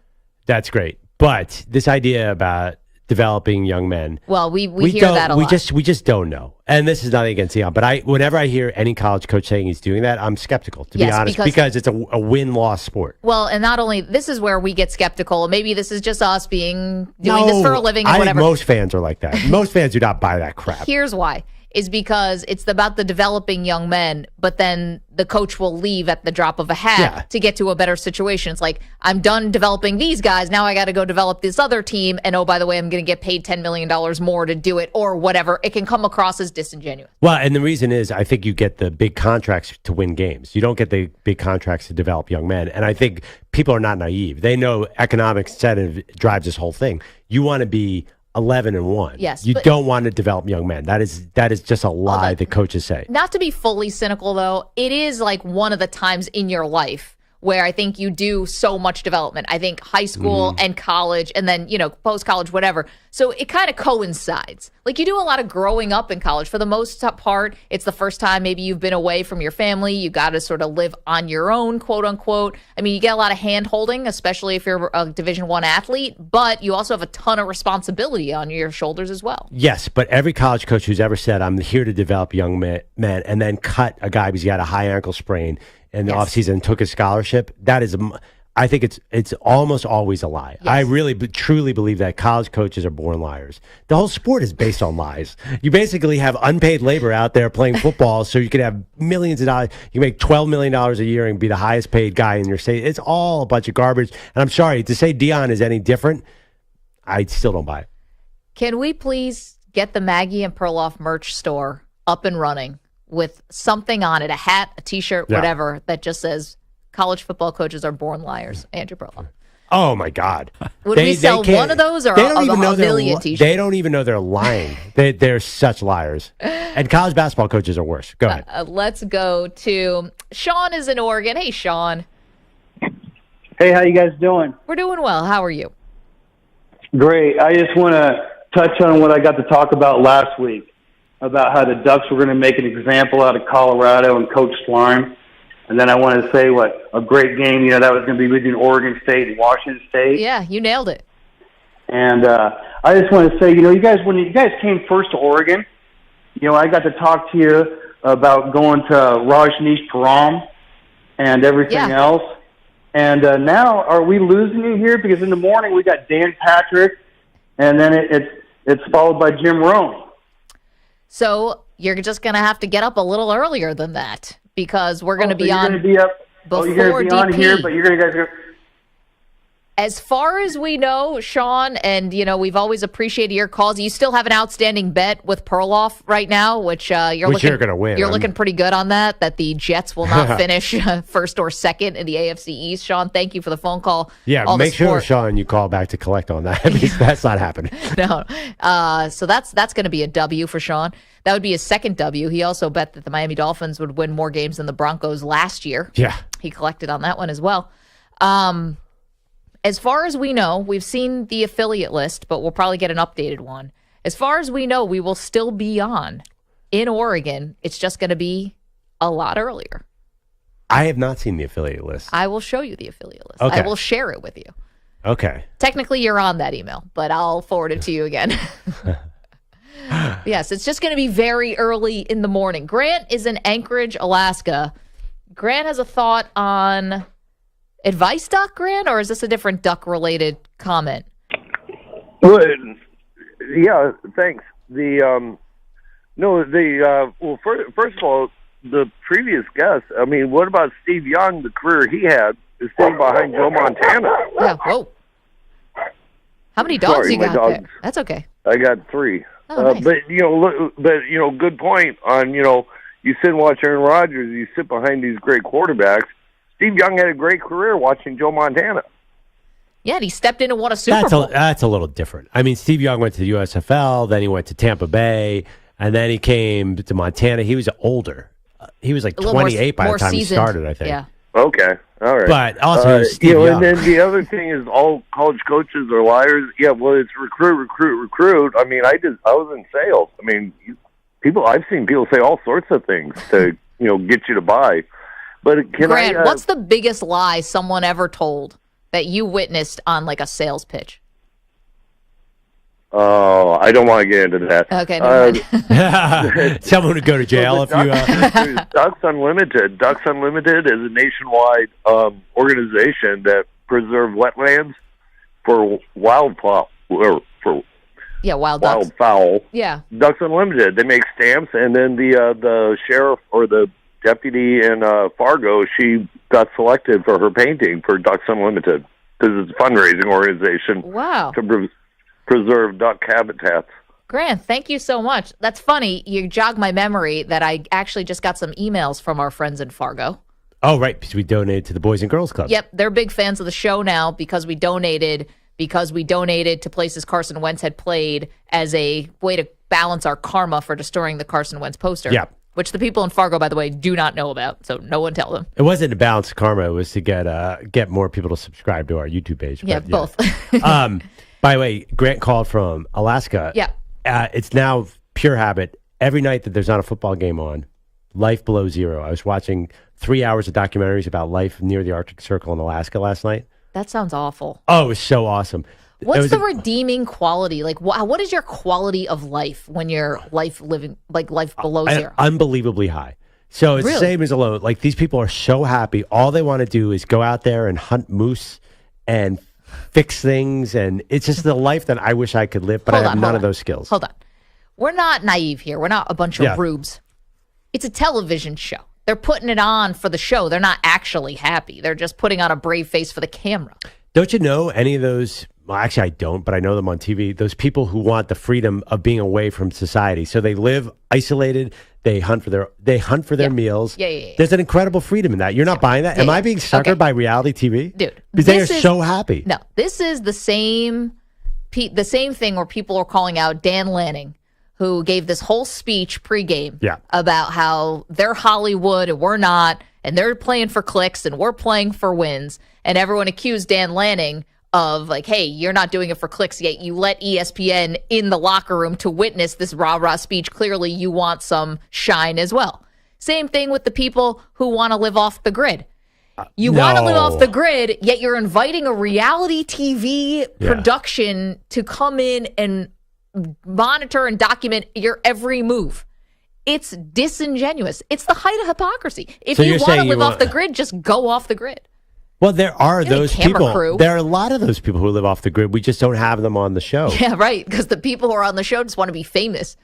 That's great. But this idea about developing young men. Well, we hear that a lot. We just don't know. And this is nothing against Deion, but whenever I hear any college coach saying he's doing that, I'm skeptical, to be honest, because it's a win-loss sport. Well, and not only, this is where we get skeptical. Maybe this is just us doing this for a living and whatever. I think most fans are like that. Most fans do not buy that crap. Here's why. Is because it's about the developing young men, but then the coach will leave at the drop of a hat to get to a better situation. It's like, I'm done developing these guys. Now I got to go develop this other team. And oh, by the way, I'm going to get paid $10 million more to do it or whatever. It can come across as disingenuous. Well, and the reason is I think you get the big contracts to win games. You don't get the big contracts to develop young men. And I think people are not naive. They know economic incentive drives this whole thing. You want to be 11-1. Yes, you don't want to develop young men. That is just a lie that coaches say. Not to be fully cynical, though, it is like one of the times in your life where I think you do so much development. I think high school and college and then, post-college, whatever. So it kind of coincides. Like you do a lot of growing up in college. For the most part, it's the first time maybe you've been away from your family. You got to sort of live on your own, quote unquote. I mean, you get a lot of hand holding, especially if you're a Division I athlete, but you also have a ton of responsibility on your shoulders as well. Yes, but every college coach who's ever said, I'm here to develop young men, and then cut a guy because he had a high ankle sprain in the offseason and took his scholarship, that is, I think it's almost always a lie. Yes. I really truly believe that college coaches are born liars. The whole sport is based on lies. You basically have unpaid labor out there playing football so you can have millions of dollars. You make $12 million a year and be the highest paid guy in your state. It's all a bunch of garbage. And I'm sorry, to say Deion is any different, I still don't buy it. Can we please get the Maggie and Perloff merch store up and running with something on it, a hat, a T-shirt, whatever, that just says college football coaches are born liars, Andrew Perloff? Oh, my God. Would we sell one of those or a million T-shirts? They don't even know they're lying. They're such liars. And college basketball coaches are worse. Go ahead. Let's go to Sean is in Oregon. Hey, Sean. Hey, how you guys doing? We're doing well. How are you? Great. I just want to touch on what I got to talk about last week, about how the Ducks were going to make an example out of Colorado and Coach Slime. And then I wanted to say what a great game, that was going to be between Oregon State and Washington State. Yeah, you nailed it. And I just want to say, you guys, when you guys came first to Oregon, I got to talk to you about going to Rajneeshpuram and everything else. And now, are we losing you here? Because in the morning we got Dan Patrick, and then it's followed by Jim Rome. So you're just going to have to get up a little earlier than that because we're going to be on before you're going to be on DP. here, but you're going to guys. As far as we know, Sean, and we've always appreciated your calls. You still have an outstanding bet with Perloff right now, which you're going to win. You're looking pretty good on that the Jets will not finish first or second in the AFC East. Sean, thank you for the phone call. Yeah, make sure, Sean, you call back to collect on that because that's not happening. No, so that's going to be a W for Sean. That would be his second W. He also bet that the Miami Dolphins would win more games than the Broncos last year. Yeah, he collected on that one as well. As far as we know, we've seen the affiliate list, but we'll probably get an updated one. As far as we know, we will still be on in Oregon. It's just going to be a lot earlier. I have not seen the affiliate list. I will show you the affiliate list. Okay. I will share it with you. Okay. Technically, you're on that email, but I'll forward it to you again. Yes, it's just going to be very early in the morning. Grant is in Anchorage, Alaska. Grant has a thought on advice duck, Grant, or is this a different duck-related comment? Well, yeah, thanks. First of all, the previous guest, what about Steve Young, the career he had, is sitting behind Joe Montana? Yeah, whoa. How many dogs you got there? That's okay. I got 3. Oh, nice. But good point on, you sit and watch Aaron Rodgers, you sit behind these great quarterbacks. Steve Young had a great career watching Joe Montana. Yeah, and he stepped in and won a Super Bowl. That's a little different. Steve Young went to the USFL, then he went to Tampa Bay, and then he came to Montana. He was older. He was like 28 by the time he started, I think. Yeah. Okay, all right. But also, Steve Young. And then the other thing is all college coaches are liars. Yeah, well, it's recruit. I was in sales. I've seen people say all sorts of things to get you to buy. But Grant, what's the biggest lie someone ever told that you witnessed on like a sales pitch? Oh, I don't want to get into that. Okay. Someone would go to jail if you. Ducks Unlimited. Ducks Unlimited is a nationwide organization that preserve wetlands for wildfowl. Wildfowl. Yeah. Ducks Unlimited. They make stamps, and then the sheriff or the deputy in Fargo, she got selected for her painting for Ducks Unlimited because it's a fundraising organization. Wow. To preserve duck habitats. Grant, thank you so much. That's funny. You jogged my memory that I actually just got some emails from our friends in Fargo. Oh, right, because we donated to the Boys and Girls Club. Yep, they're big fans of the show now because we donated to places Carson Wentz had played as a way to balance our karma for destroying the Carson Wentz poster. Yeah. which the people in Fargo, by the way, do not know about. So no one tell them. It wasn't to balance karma. It was to get more people to subscribe to our YouTube page. Yeah, both. By the way, Grant called from Alaska. Yeah. It's now pure habit. Every night that there's not a football game on, life below zero. I was watching 3 hours of documentaries about life near the Arctic Circle in Alaska last night. That sounds awful. Oh, it was so awesome. What's the redeeming quality? Like, what is your quality of life when you're life below zero? Unbelievably high. So it's the same as alone. Like, these people are so happy. All they want to do is go out there and hunt moose and fix things. And it's just the life that I wish I could live, but I have none of those skills. Hold on. We're not naive here. We're not a bunch of rubes. It's a television show. They're putting it on for the show. They're not actually happy. They're just putting on a brave face for the camera. Don't you know any of those? Well, actually, I don't, but I know them on TV. Those people who want the freedom of being away from society. So they live isolated. They hunt for their meals. Yeah. There's an incredible freedom in that. You're not buying that? Am I being suckered by reality TV? Dude. Because they are so happy. No, this is the same thing where people are calling out Dan Lanning, who gave this whole speech pregame about how they're Hollywood and we're not, and they're playing for clicks and we're playing for wins. And everyone accused Dan Lanning of like, hey, you're not doing it for clicks, yet you let ESPN in the locker room to witness this rah-rah speech. Clearly you want some shine as well. Same thing with the people who want to live off the grid. You want to live off the grid, yet you're inviting a reality TV production to come in and monitor and document your every move. It's disingenuous. It's the height of hypocrisy. If you want to live off the grid, just go off the grid. Well, there are those people. Crew. There are a lot of those people who live off the grid. We just don't have them on the show. Yeah, right. Because the people who are on the show just want to be famous.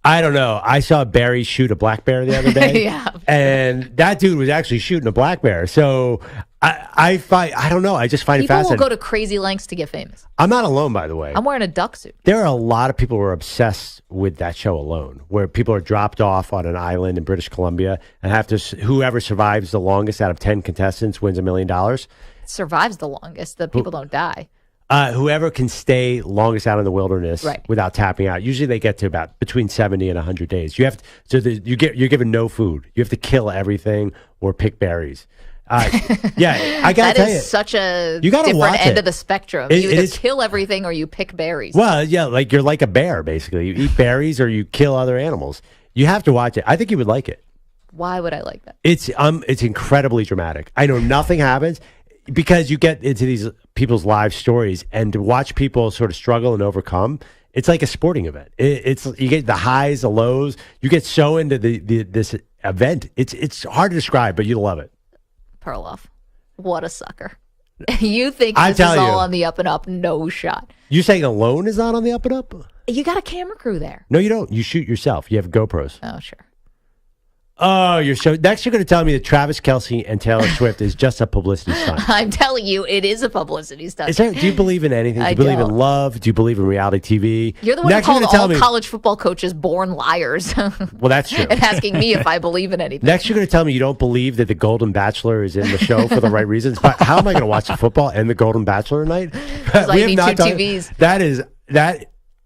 I don't know. I saw Barry shoot a black bear the other day. And that dude was actually shooting a black bear. So I don't know. I just find it fascinating. People will go to crazy lengths to get famous. I'm not alone, by the way. I'm wearing a duck suit. There are a lot of people who are obsessed with that show alone, where people are dropped off on an island in British Columbia and have to, whoever survives the longest out of 10 contestants wins $1 million. Survives the longest. The people don't die. Whoever can stay longest out in the wilderness without tapping out. Usually they get to about between 70 and 100 days. You're given no food. You have to kill everything or pick berries. I gotta tell you, that is such a different end of the spectrum. You either kill everything or you pick berries. Well, yeah, like you're like a bear basically. You eat berries or you kill other animals. You have to watch it. I think you would like it. Why would I like that? It's incredibly dramatic. I know nothing happens. Because you get into these people's live stories, and to watch people sort of struggle and overcome, it's like a sporting event. You get the highs, the lows. You get so into this event. It's hard to describe, but you love it. Perloff, what a sucker! You think this is all on the up and up? No shot. You saying Alone is not on the up and up? You got a camera crew there. No, you don't. You shoot yourself. You have GoPros. Oh, sure. Oh, next you're going to tell me that Travis Kelce and Taylor Swift is just a publicity stunt. I'm telling you, it is a publicity stunt. Do you believe in anything? Do you believe in love? Do you believe in reality TV? You're the one who called all college football coaches born liars. Well, that's true. And asking me if I believe in anything. Next, you're going to tell me you don't believe that the Golden Bachelor is in the show for the right reasons. But how am I going to watch the football and the Golden Bachelor tonight? Because I need two TVs.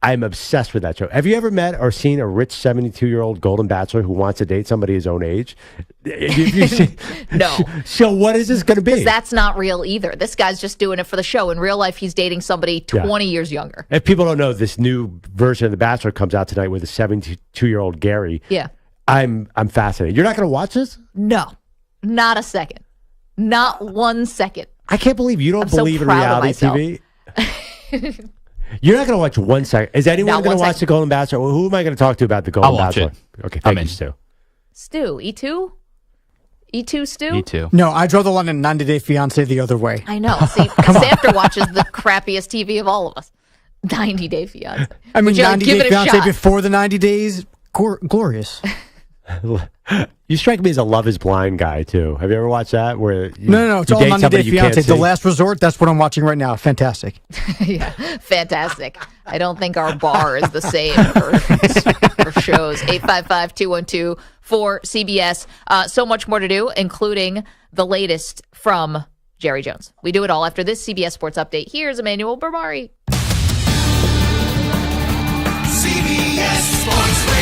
I'm obsessed with that show. Have you ever met or seen a rich 72-year-old Golden Bachelor who wants to date somebody his own age? No. So what is this going to be? Because that's not real either. This guy's just doing it for the show. In real life, he's dating somebody 20 years younger. If people don't know, this new version of The Bachelor comes out tonight with a 72-year-old Gary. Yeah. I'm fascinated. You're not going to watch this? No. Not a second. Not 1 second. I can't believe you don't believe in reality TV. You're not going to watch 1 second. Is anyone going to watch The Golden Bachelor? Well, who am I going to talk to about The Golden Bachelor? It. Okay, thank you, Stu. Stu, E2? E2, Stu? E2. No, I draw the line in 90 Day Fiancé the other way. I know. See, Safter watches the crappiest TV of all of us. 90 Day Fiancé. I mean, 90 Day Fiancé before the 90 days, glorious. You strike me as a Love is Blind guy, too. Have you ever watched that? No, it's all 90 Day Fiancé. The Last Resort, that's what I'm watching right now. Fantastic. Yeah, fantastic. I don't think our bar is the same for shows. 855-212-4CBS. So much more to do, including the latest from Jerry Jones. We do it all after this CBS Sports Update. Here's Emmanuel Berbari. CBS Sports Radio.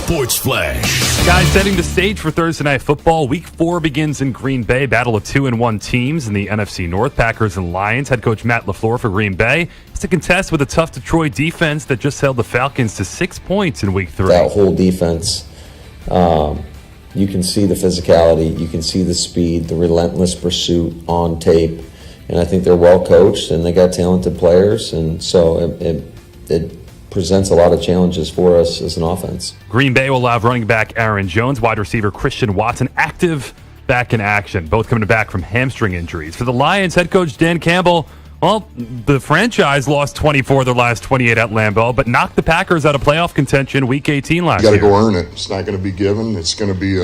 Sports Flash. Guys, setting the stage for Thursday Night Football. Week 4 begins in Green Bay. Battle of 2-1 teams in the NFC North. Packers and Lions. Head coach Matt LaFleur for Green Bay is to contest with a tough Detroit defense that just held the Falcons to 6 points in Week 3. That whole defense, you can see the physicality, you can see the speed, the relentless pursuit on tape. And I think they're well coached and they got talented players. And so it presents a lot of challenges for us as an offense. Green Bay will have running back Aaron Jones, wide receiver Christian Watson, active back in action, both coming back from hamstring injuries. For the Lions, head coach Dan Campbell, well, the franchise lost 24 of their last 28 at Lambeau, but knocked the Packers out of playoff contention Week 18 last year. You got to go earn it. It's not going to be given. It's going to be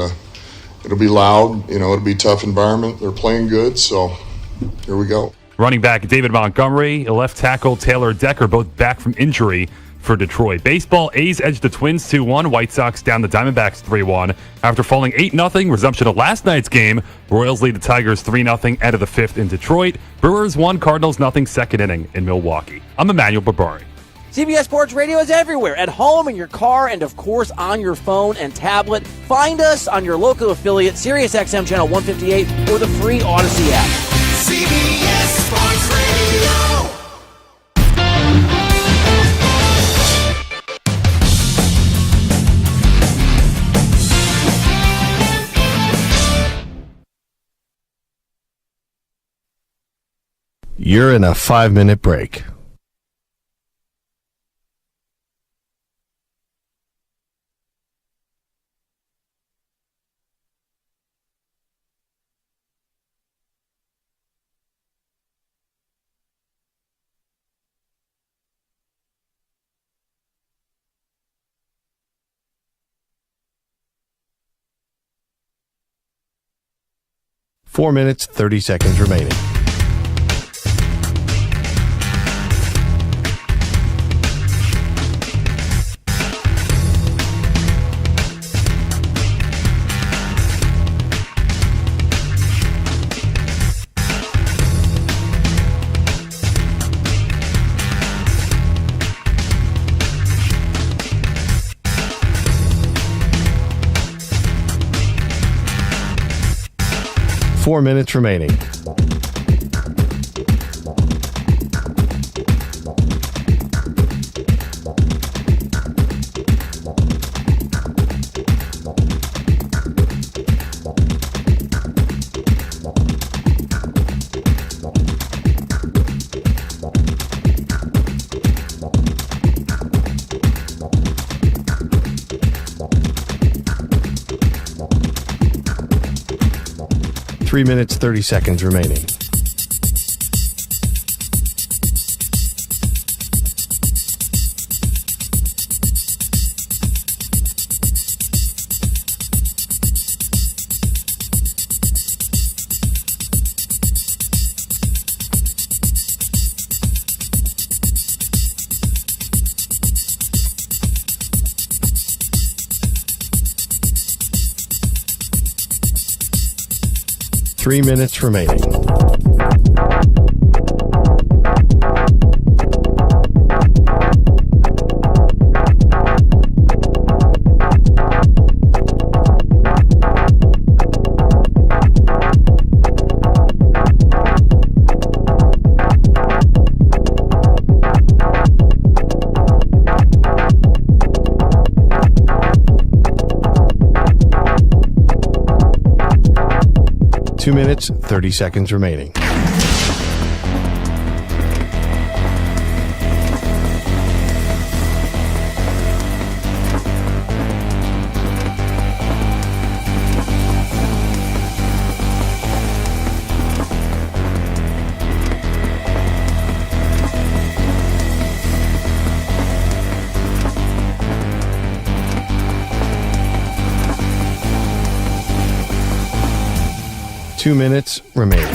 it'll be loud. It'll be a tough environment. They're playing good, so here we go. Running back David Montgomery, left tackle Taylor Decker, both back from injury for Detroit. Baseball, A's edged the Twins 2-1. White Sox down the Diamondbacks 3-1. After falling 8-0, resumption of last night's game. Royals lead the Tigers 3-0 out of the 5th in Detroit. Brewers 1, Cardinals 0, second inning in Milwaukee. I'm Emmanuel Barbari. CBS Sports Radio is everywhere, at home, in your car, and of course on your phone and tablet. Find us on your local affiliate, SiriusXM Channel 158, or the free Odyssey app. CBS Sports Radio. You're in a 5-minute break. Four minutes, 30 seconds remaining. Four minutes remaining. Three minutes, 30 seconds remaining. Three minutes remaining. Two minutes, 30 seconds remaining. Two minutes remaining.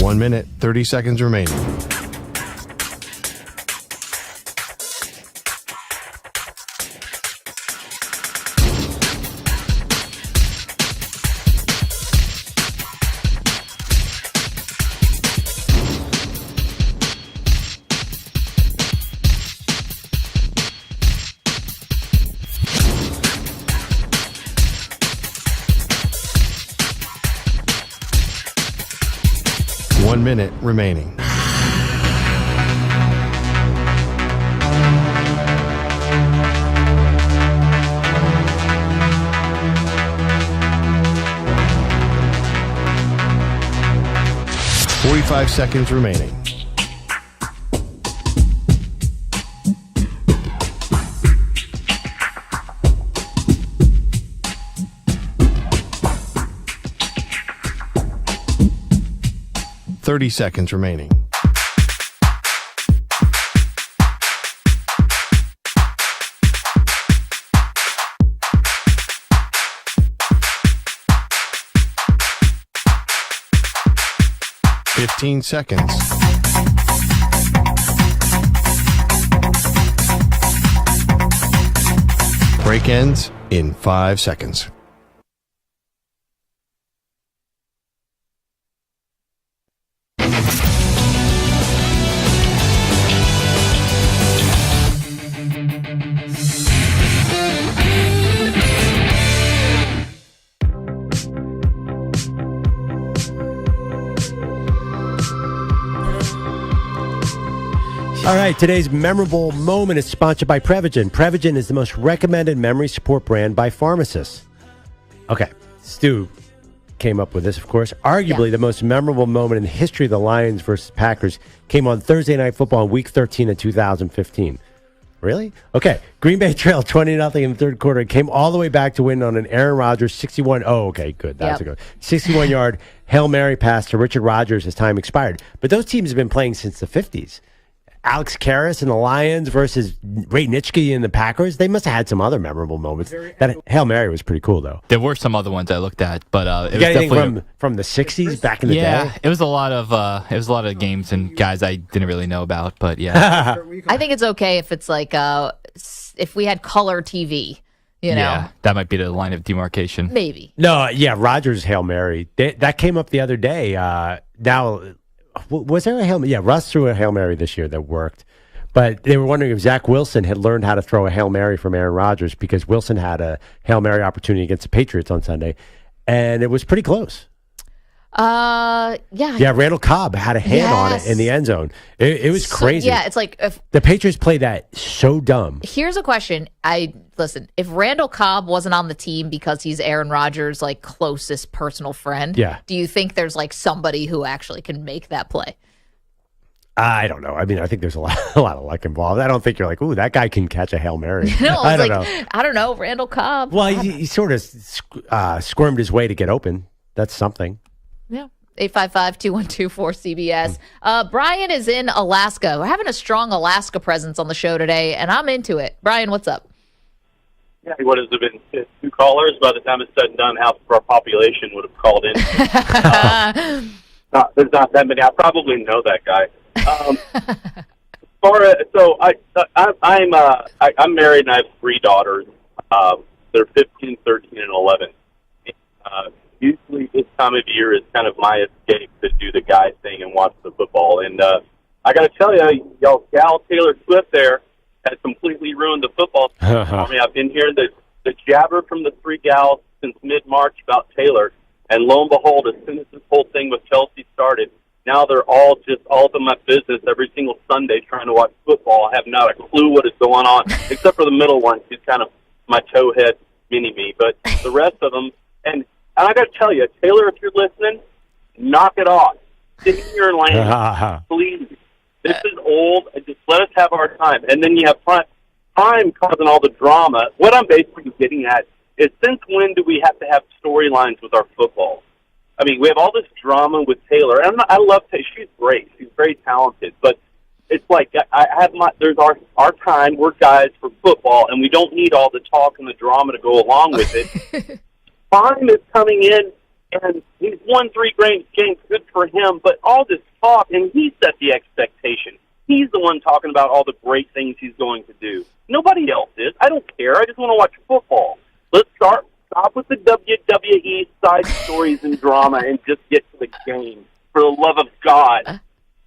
1 minute, 30 seconds remaining. One minute remaining. Forty-five seconds remaining. Thirty seconds remaining. Fifteen seconds. Break ends in 5 seconds. All right, today's memorable moment is sponsored by Prevagen. Prevagen is the most recommended memory support brand by pharmacists. Okay, Stu came up with this, of course. Arguably, the most memorable moment in the history of the Lions versus Packers came on Thursday Night Football in Week 13 of 2015. Really? Okay. Green Bay trailed 20-0 in the third quarter. It came all the way back to win on an Aaron Rodgers 61. Oh, okay, good. That's a good 61-yard Hail Mary pass to Richard Rodgers as time expired. But those teams have been playing since the 50s. Alex Karras and the Lions versus Ray Nitschke and the Packers. They must have had some other memorable moments. That Hail Mary was pretty cool, though. There were some other ones I looked at, but it you was got anything definitely from the 60s back in the day? Yeah, it was a lot of games and guys I didn't really know about, but yeah. I think it's okay if it's like if we had color TV. You know? Yeah, that might be the line of demarcation. Maybe. No, yeah, Rodgers Hail Mary. That came up the other day. Now, was there a Hail Mary? Yeah, Russ threw a Hail Mary this year that worked. But they were wondering if Zach Wilson had learned how to throw a Hail Mary from Aaron Rodgers because Wilson had a Hail Mary opportunity against the Patriots on Sunday. And it was pretty close. Yeah. Yeah, Randall Cobb had a hand on it in the end zone. It was crazy. Yeah, it's like the Patriots played that so dumb. Here's a question. Listen, if Randall Cobb wasn't on the team because he's Aaron Rodgers' like closest personal friend, do you think there's like somebody who actually can make that play? I don't know. I mean, I think there's a lot of luck involved. I don't think you're like, ooh, that guy can catch a Hail Mary. No, I don't know. I don't know, Randall Cobb. Well, he sort of squirmed his way to get open. That's something. Yeah. 855-212-4CBS. Brian is in Alaska. We're having a strong Alaska presence on the show today, and I'm into it. Brian, what's up? Yeah, what has there been? 2 callers? By the time it's said and done, half of our population would have called in. There's not that many. I probably know that guy. I'm married and I have 3 daughters. They're 15, 13, and 11. Usually this time of year is kind of my escape to do the guy thing and watch the football. And I got to tell you, y'all gal Taylor Swift there has completely ruined the football season for me. I've been hearing the jabber from the 3 gals since mid-March about Taylor. And lo and behold, as soon as this whole thing with Chelsea started, now they're all up in my business every single Sunday trying to watch football. I have not a clue what is going on, except for the middle one. She's kind of my towhead mini-me. But the rest of them, and I got to tell you, Taylor, if you're listening, knock it off. Sit in your lane, please. This is old. Just let us have our time. And then you have time causing all the drama. What I'm basically getting at is, since when do we have to have storylines with our football? I mean, we have all this drama with Taylor, and I love Taylor. She's great. She's very talented, but it's like there's our time. We're guys for football, and we don't need all the talk and the drama to go along with it. Time is coming in And he's won 3 games, good for him, but all this talk, and he set the expectation. He's the one talking about all the great things he's going to do. Nobody else is. I don't care. I just want to watch football. Let's stop with the WWE side stories and drama and just get to the game, for the love of God.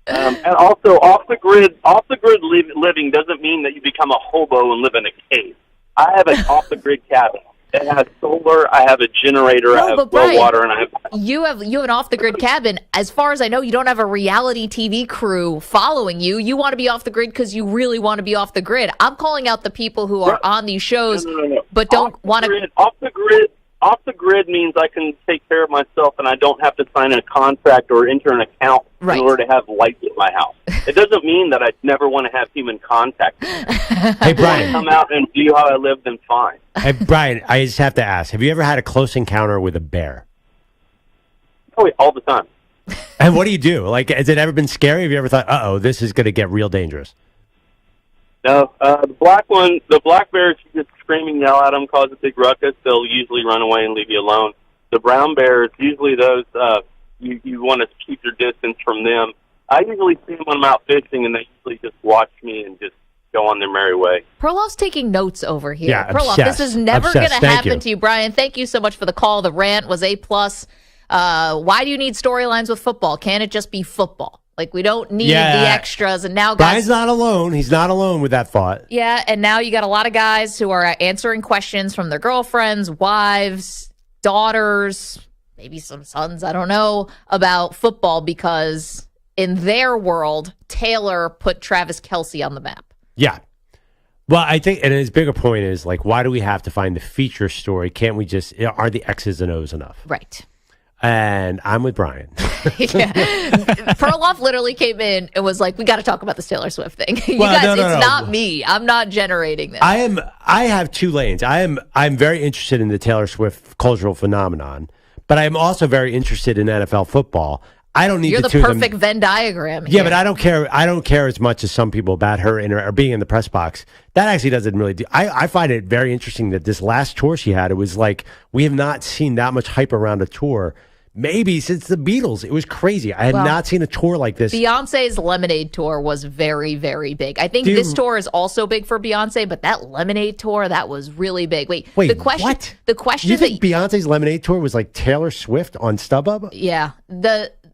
And also, off the grid living doesn't mean that you become a hobo and live in a cave. I have an off the grid cabin. It has solar. I have a generator. I have well water, and I have. You have an off the grid cabin. As far as I know, you don't have a reality TV crew following you. You want to be off the grid because you really want to be off the grid. I'm calling out the people who are on these shows, but don't want to. Off the grid means I can take care of myself, and I don't have to sign a contract or enter an account in order to have lights in my house. It doesn't mean that I never want to have human contact. Hey, Brian. Come out and view how I live, then fine. Hey, Brian, I just have to ask, have you ever had a close encounter with a bear? Oh, yeah, all the time. And what do you do? Like, has it ever been scary? Have you ever thought, this is going to get real dangerous? No, the black bears, you just scream and yell at them, cause a big ruckus. They'll usually run away and leave you alone. The brown bears, usually those, you want to keep your distance from them. I usually see them when I'm out fishing, and they usually just watch me and just go on their merry way. Perloff's taking notes over here. Yeah, Perloff, this is never going to happen to you, Brian. Thank you so much for the call. The rant was A+. Why do you need storylines with football? Can't it just be football? Like, we don't need the extras. And now guys... Brian's not alone. He's not alone with that thought. Yeah, and now you got a lot of guys who are answering questions from their girlfriends, wives, daughters, maybe some sons, I don't know, about football because in their world, Taylor put Travis Kelce on the map. Yeah. Well, I think, and his bigger point is, like, why do we have to find the feature story? Can't we just, are the X's and O's enough? Right. And I'm with Brian. Perloff literally came in and was like, we got to talk about this Taylor Swift thing. It's not me. I'm not generating this. I have 2 lanes. I'm very interested in the Taylor Swift cultural phenomenon, but I'm also very interested in NFL football. I don't need You're the the two perfect of them. Venn diagram here. Yeah, but I don't care. I don't care as much as some people about her or being in the press box. That actually doesn't really do. I find it very interesting that this last tour she had, it was like we have not seen that much hype around a tour. Maybe since the Beatles. It was crazy. I had not seen a tour like this. Beyonce's Lemonade tour was very, very big. I think this tour is also big for Beyonce, but that Lemonade tour, that was really big. Wait, the question, what? The question you think Beyonce's Lemonade tour was like Taylor Swift on StubHub? Yeah.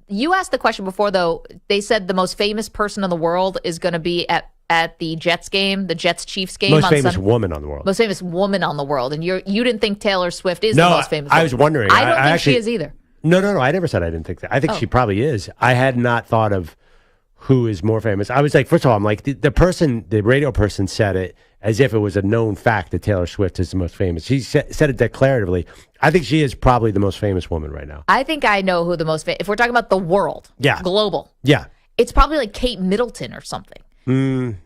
You asked the question before, though. They said the most famous person in the world is going to be at the Jets game, the Jets-Chiefs game. Most famous woman on the world. Most famous woman on the world. And you didn't think Taylor Swift is the most famous woman. I was wondering. I don't think she is either. No. I never said I didn't think that. I think she probably is. I had not thought of who is more famous. I was like, first of all, I'm like, the radio person said it as if it was a known fact that Taylor Swift is the most famous. She said it declaratively. I think she is probably the most famous woman right now. I think I know who the most famous, if we're talking about the world, global. Yeah. It's probably like Kate Middleton or something.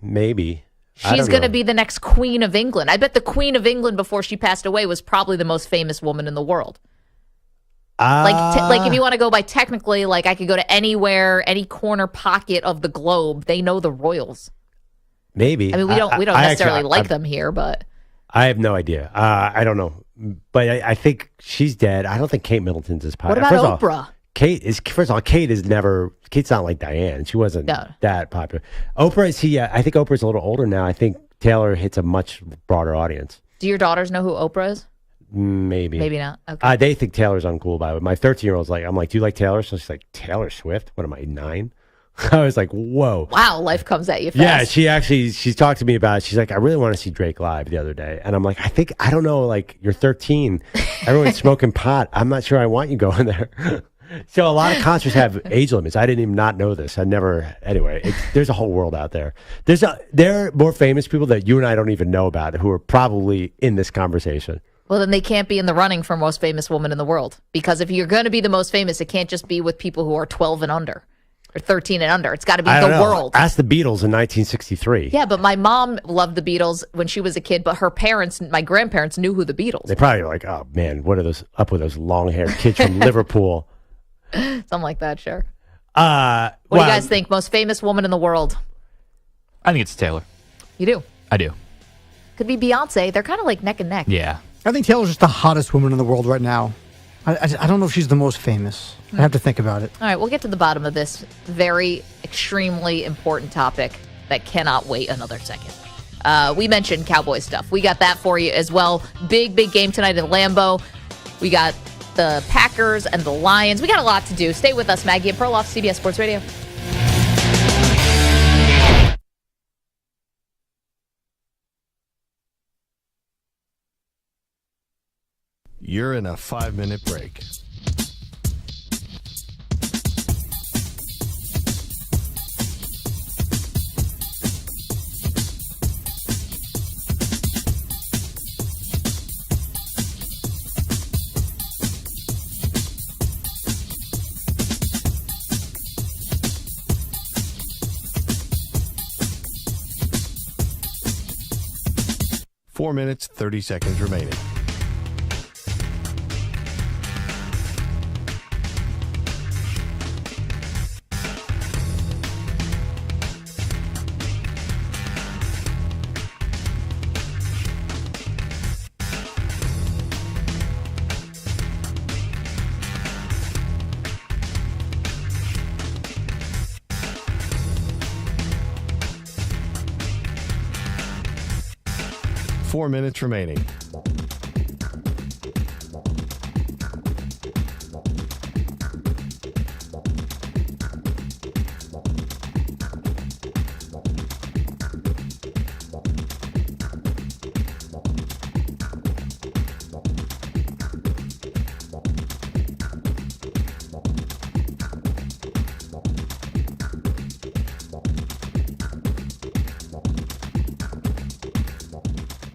Maybe. She's going to be the next Queen of England. I bet the Queen of England before she passed away was probably the most famous woman in the world. Like if you want to go by technically, like I could go to anywhere, any corner pocket of the globe. They know the royals. Maybe. I mean, we don't necessarily like them here, but I have no idea. I don't know, but I think she's dead. I don't think Kate Middleton's as popular. What about Oprah? Kate's not like Diane. She wasn't that popular. Oprah is I think Oprah's a little older now. I think Taylor hits a much broader audience. Do your daughters know who Oprah is? Maybe not. Okay. They think Taylor's uncool by it. My 13-year-old's like, I'm like, do you like Taylor? So she's like, Taylor Swift? What am I, 9? I was like, whoa. Wow, life comes at you fast. Yeah, she talked to me about it. She's like, I really want to see Drake live the other day. And I'm like, I don't know, like, you're 13. Everyone's smoking pot. I'm not sure I want you going there. So a lot of concerts have age limits. I didn't even not know this. There's a whole world out there. There are more famous people that you and I don't even know about who are probably in this conversation. Well, then they can't be in the running for most famous woman in the world. Because if you're going to be the most famous, it can't just be with people who are 12 and under or 13 and under. It's got to be the world. Ask the Beatles in 1963. Yeah, but my mom loved the Beatles when she was a kid, but her parents, my grandparents, knew who the Beatles were. They probably were like, oh, man, what are those up with those long-haired kids from Liverpool? Something like that, sure. What do you guys think? Most famous woman in the world? I think it's Taylor. You do? I do. Could be Beyonce. They're kind of like neck and neck. Yeah. I think Taylor's just the hottest woman in the world right now. I don't know if she's the most famous. I have to think about it. All right, we'll get to the bottom of this very extremely important topic that cannot wait another second. We mentioned Cowboy stuff. We got that for you as well. Big game tonight in Lambeau. We got the Packers and the Lions. We got a lot to do. Stay with us, Maggie and Perloff, CBS Sports Radio. You're in a 5-minute break. Four minutes, 30 seconds remaining. Four minutes remaining.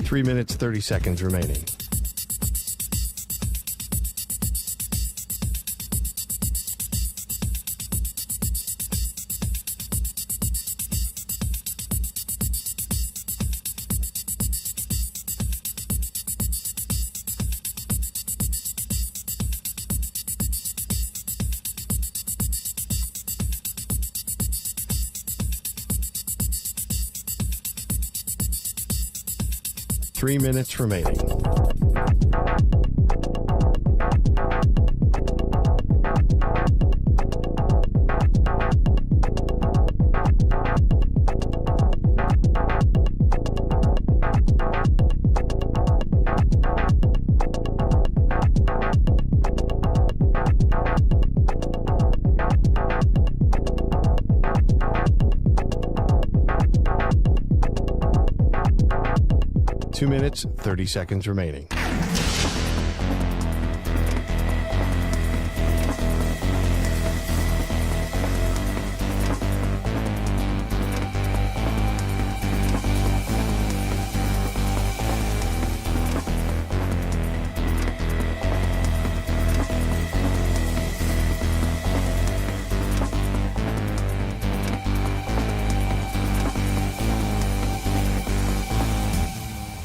Three minutes, 30 seconds remaining. Three minutes remaining. Two minutes, 30 seconds remaining.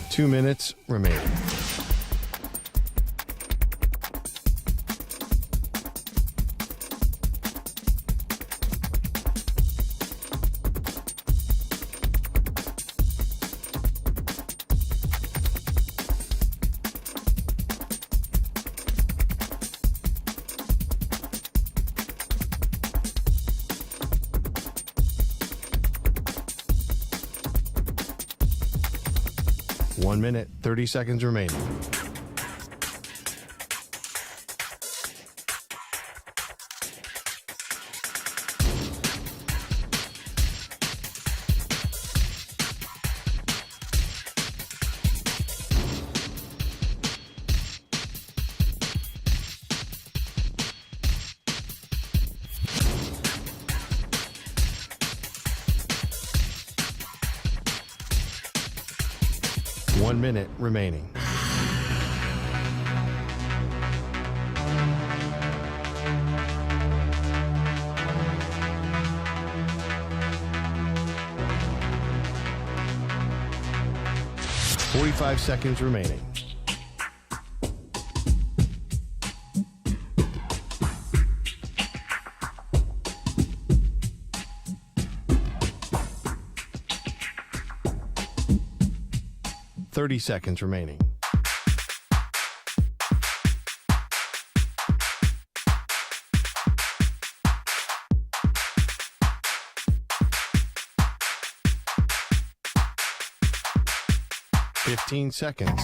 Two minutes remaining. One minute, 30 seconds remaining. One minute remaining. Forty-five seconds remaining. Thirty seconds remaining. 15 seconds.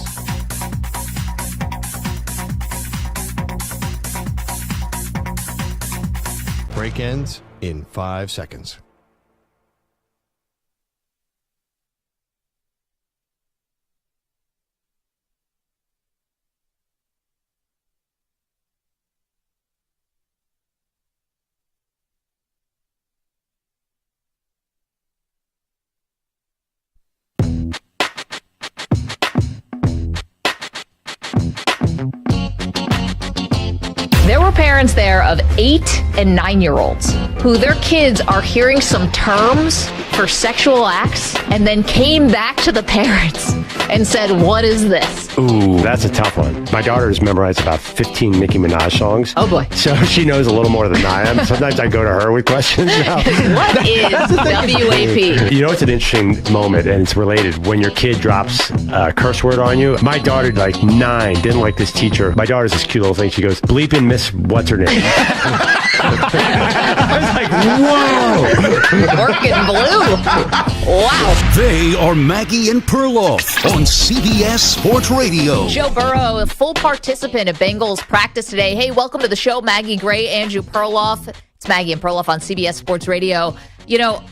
Break ends in 5 seconds. There were parents there of 8 and 9-year-olds who their kids are hearing some terms for sexual acts and then came back to the parents and said, "What is this?" Ooh, that's a tough one. My daughter has memorized about 15 Nicki Minaj songs. Oh, boy. So she knows a little more than I am. Sometimes I go to her with questions now. What is WAP? You know, it's an interesting moment, and it's related. When your kid drops a curse word on you, my daughter, like 9, didn't like this teacher. My daughter's this cute little thing. She goes, bleeping Miss what's her name? I was like, whoa. Working blue. Wow. They are Maggie and Perloff on CBS Sports Radio. Joe Burrow, a full participant at Bengals practice today. Hey, welcome to the show, Maggie Gray, Andrew Perloff. It's Maggie and Perloff on CBS Sports Radio. You know,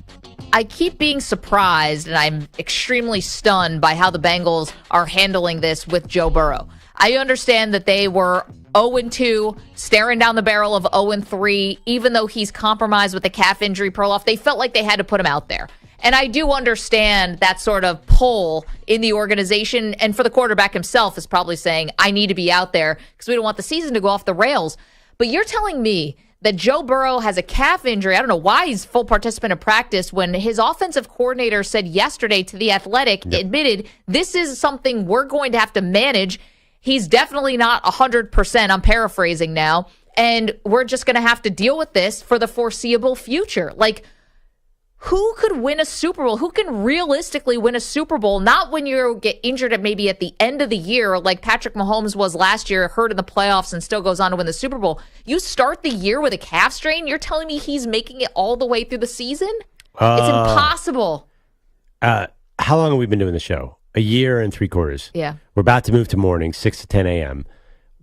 I keep being surprised, and I'm extremely stunned by how the Bengals are handling this with Joe Burrow. I understand that they were 0-2, staring down the barrel of 0-3, even though he's compromised with a calf injury, Perloff. They felt like they had to put him out there. And I do understand that sort of pull in the organization. And for the quarterback himself is probably saying, I need to be out there because we don't want the season to go off the rails. But you're telling me that Joe Burrow has a calf injury. I don't know why he's full participant in practice when his offensive coordinator said yesterday to The Athletic, admitted this is something we're going to have to manage. He's definitely not 100%. I'm paraphrasing now. And we're just going to have to deal with this for the foreseeable future. Like, who could win a Super Bowl? Who can realistically win a Super Bowl? Not when you get injured maybe at the end of the year, like Patrick Mahomes was last year, hurt in the playoffs and still goes on to win the Super Bowl. You start the year with a calf strain? You're telling me he's making it all the way through the season? It's impossible. How long have we been doing the show? 1 year and 3/4. Yeah. We're about to move to morning, 6 to 10 a.m.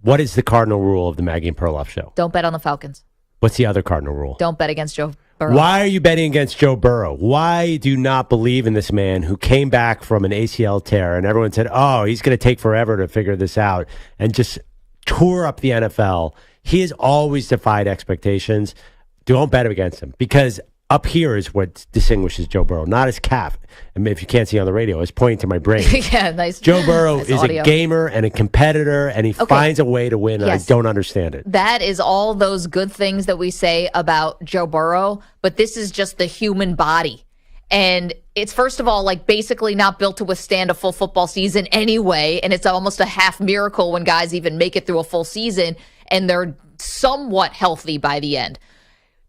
What is the cardinal rule of the Maggie and Perloff show? Don't bet on the Falcons. What's the other cardinal rule? Don't bet against Joe Burrow. Why are you betting against Joe Burrow? Why do you not believe in this man who came back from an ACL tear and everyone said, oh, he's going to take forever to figure this out and just tore up the NFL? He has always defied expectations. Don't bet against him because up here is what distinguishes Joe Burrow, not his calf. I mean, if you can't see on the radio, it's pointing to my brain. Yeah, nice. Joe Burrow nice is audio. a gamer and a competitor, and he finds a way to win, and Yes. I don't understand it. That is all those good things that we say about Joe Burrow, but this is just the human body. And it's, first of all, like basically not built to withstand a full football season anyway, and it's almost a half miracle when guys even make it through a full season, and they're somewhat healthy by the end.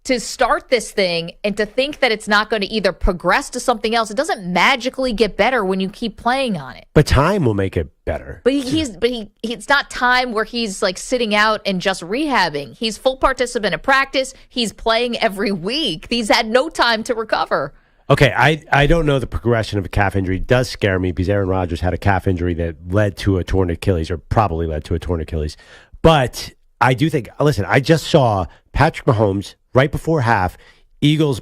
To start this thing and to think that it's not going to either progress to something else, it doesn't magically get better when you keep playing on it. But time will make it better. But it's not time where he's like sitting out and just rehabbing. He's full participant at practice. He's playing every week. He's had no time to recover. Okay, I don't know the progression of a calf injury. It does scare me because Aaron Rodgers had a calf injury that led to a torn Achilles, or probably led to a torn Achilles. But I do think, listen, I just saw Patrick Mahomes right before half, Eagles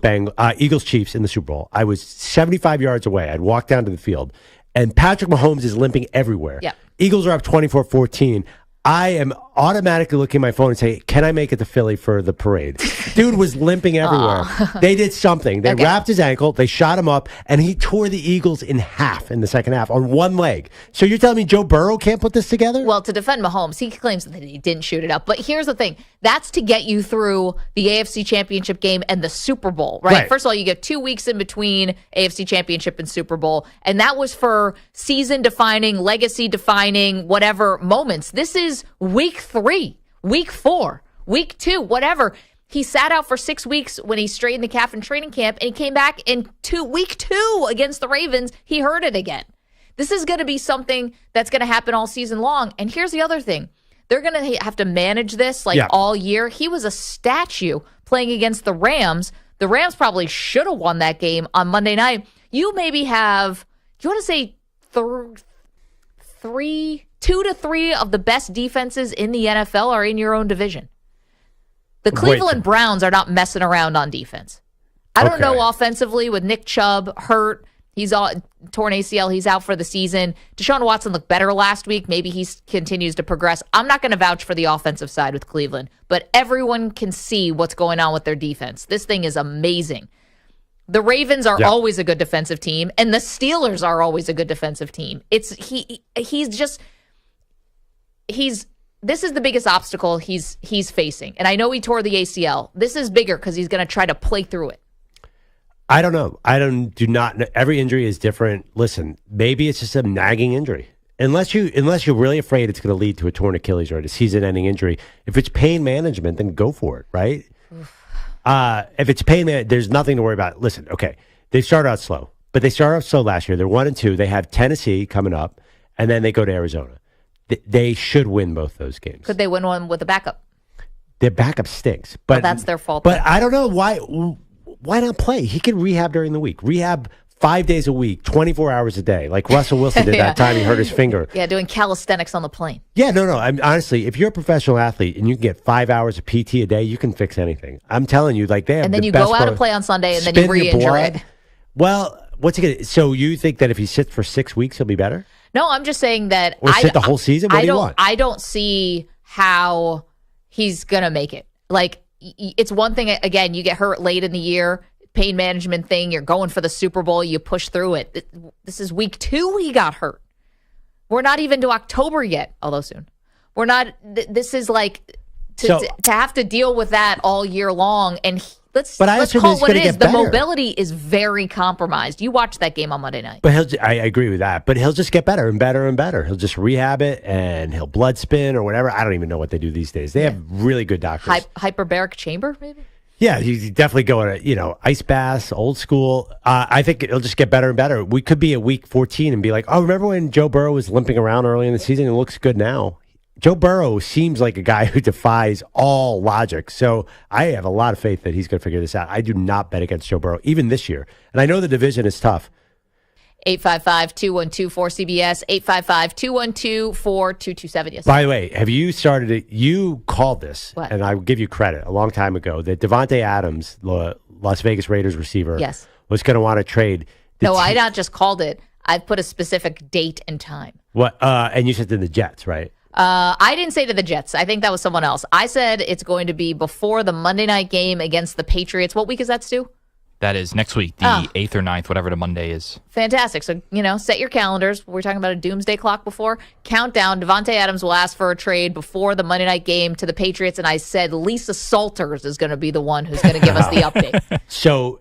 Chiefs in the Super Bowl. I was 75 yards away. I'd walk down to the field, and Patrick Mahomes is limping everywhere. Yeah. Eagles are up 24-14. I am automatically looking at my phone and say, can I make it to Philly for the parade? Dude was limping everywhere. They did something. They wrapped his ankle, they shot him up, and he tore the Eagles in half in the second half on one leg. So you're telling me Joe Burrow can't put this together? Well, to defend Mahomes, he claims that he didn't shoot it up. But here's the thing. That's to get you through the AFC Championship game and the Super Bowl, right? First of all, you get 2 weeks in between AFC Championship and Super Bowl. And that was for season-defining, legacy-defining, whatever moments. This is week 3, week 4, week 2, whatever. He sat out for 6 weeks when he straightened the calf in training camp, and he came back in week 2 against the Ravens. He hurt it again. This is going to be something that's going to happen all season long. And here's the other thing. They're going to have to manage this all year. He was a statue playing against the Rams. The Rams probably should have won that game on Monday night. You maybe have, do you want to say 2 to 3 of the best defenses in the NFL are in your own division. The Cleveland Browns are not messing around on defense. I don't know offensively with Nick Chubb hurt. He's torn ACL. He's out for the season. Deshaun Watson looked better last week. Maybe he continues to progress. I'm not going to vouch for the offensive side with Cleveland, but everyone can see what's going on with their defense. This thing is amazing. The Ravens are always a good defensive team, and the Steelers are always a good defensive team. This is the biggest obstacle he's facing. And I know he tore the ACL. This is bigger because he's going to try to play through it. I don't know. Do not know. Every injury is different. Listen, maybe it's just a nagging injury. Unless you're really afraid it's going to lead to a torn Achilles or a season-ending injury. If it's pain management, then go for it, right? If it's pain management, there's nothing to worry about. Listen, okay, they started out slow, but they started out slow last year. They're 1-2. They have Tennessee coming up, and then they go to Arizona. They should win both those games. Could they win one with a backup? Their backup stinks, but that's their fault. But I don't know why. Why not play? He can rehab during the week. Rehab 5 days a week, 24 hours a day, like Russell Wilson did that time he hurt his finger. Yeah, doing calisthenics on the plane. Yeah, no. Honestly, if you're a professional athlete and you can get 5 hours of PT a day, you can fix anything. I'm telling you, like they have. And then the you best go out and play on Sunday, and then you re-injure it. Well, what's he gonna? So you think that if he sits for 6 weeks, he'll be better? No, I'm just saying that. Or sit the whole season? What do you want? I don't see how he's gonna make it. Like, it's one thing. Again, you get hurt late in the year. Pain management thing, you're going for the Super Bowl, you push through it. This is week 2 he got hurt. We're not even to October yet, although soon. We're not, this is like, to have to deal with that all year long, and let's call it what it is. The mobility is very compromised. You watched that game on Monday night. But I agree with that, but he'll just get better and better and better. He'll just rehab it, and he'll blood spin or whatever. I don't even know what they do these days. They have really good doctors. Hyperbaric chamber, maybe? Yeah, you definitely go to, ice baths, old school. I think it'll just get better and better. We could be at week 14 and be like, oh, remember when Joe Burrow was limping around early in the season and looks good now? Joe Burrow seems like a guy who defies all logic. So I have a lot of faith that he's going to figure this out. I do not bet against Joe Burrow, even this year. And I know the division is tough. 855-212-4CBS, 855-212-4227. Yes. By the way, have you started it? You called this, and I will give you credit, a long time ago, that Devontae Adams, the Las Vegas Raiders receiver, was going to want to trade. No, I not just called it. I've put a specific date and time. What? And you said to the Jets, right? I didn't say to the Jets. I think that was someone else. I said it's going to be before the Monday night game against the Patriots. What week is that, Stu? That is next week, the 8th or 9th, whatever the Monday is. Fantastic. So, set your calendars. We were talking about a doomsday clock before. Countdown. Devontae Adams will ask for a trade before the Monday night game to the Patriots, and I said Lisa Salters is going to be the one who's going to give us the update. So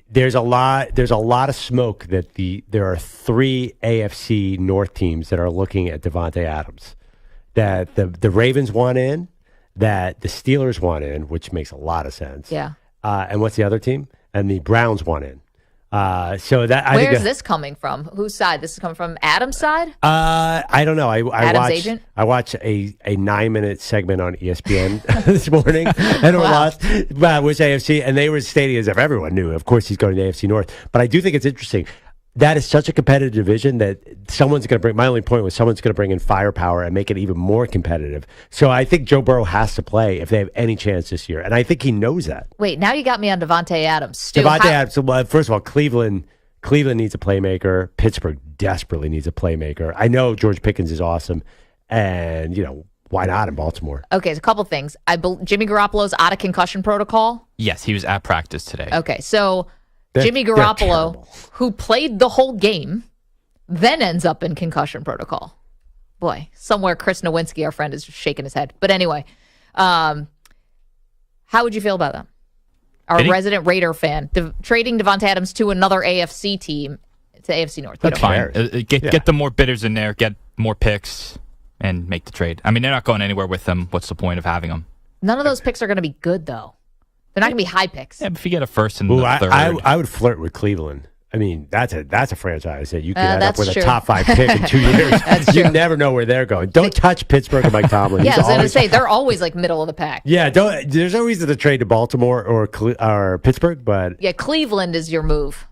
there's a lot of smoke that there are 3 AFC North teams that are looking at Devontae Adams. That the Ravens want in, that the Steelers want in, which makes a lot of sense. Yeah. And what's the other team? And the Browns want in. Where's this coming from? Whose side? This is coming from Adam's side? I don't know. Adam's agent? I watched a 9-minute segment on ESPN this morning, and it was AFC, and they were stating as if everyone knew. Of course, he's going to the AFC North. But I do think it's interesting. That is such a competitive division that someone's going to bring. My only point was someone's going to bring in firepower and make it even more competitive. So I think Joe Burrow has to play if they have any chance this year, and I think he knows that. Wait, now you got me on Devontae Adams. Stu, Adams. Well, first of all, Cleveland needs a playmaker. Pittsburgh desperately needs a playmaker. I know George Pickens is awesome, and why not in Baltimore? Okay, so a couple things. Jimmy Garoppolo's out of concussion protocol. Yes, he was at practice today. Okay, so. Jimmy Garoppolo, who played the whole game, then ends up in concussion protocol. Boy, somewhere Chris Nowinski, our friend, is shaking his head. But anyway, how would you feel about that? Our resident Raider fan, trading Devontae Adams to another AFC team, to AFC North. That's fine. Get the more bidders in there, get more picks, and make the trade. I mean, they're not going anywhere with them. What's the point of having them? None of those picks are going to be good, though. They're not going to be high picks. Yeah, but if you get a first and the third. I would flirt with Cleveland. I mean, that's a franchise that you can end up with true. a top 5 pick in 2 years. That's you true. never know where they're going. Don't touch Pittsburgh or Mike Tomlin. Yeah, I was going to say, they're always like middle of the pack. Yeah, there's no reason to trade to Baltimore or Pittsburgh, but... Yeah, Cleveland is your move.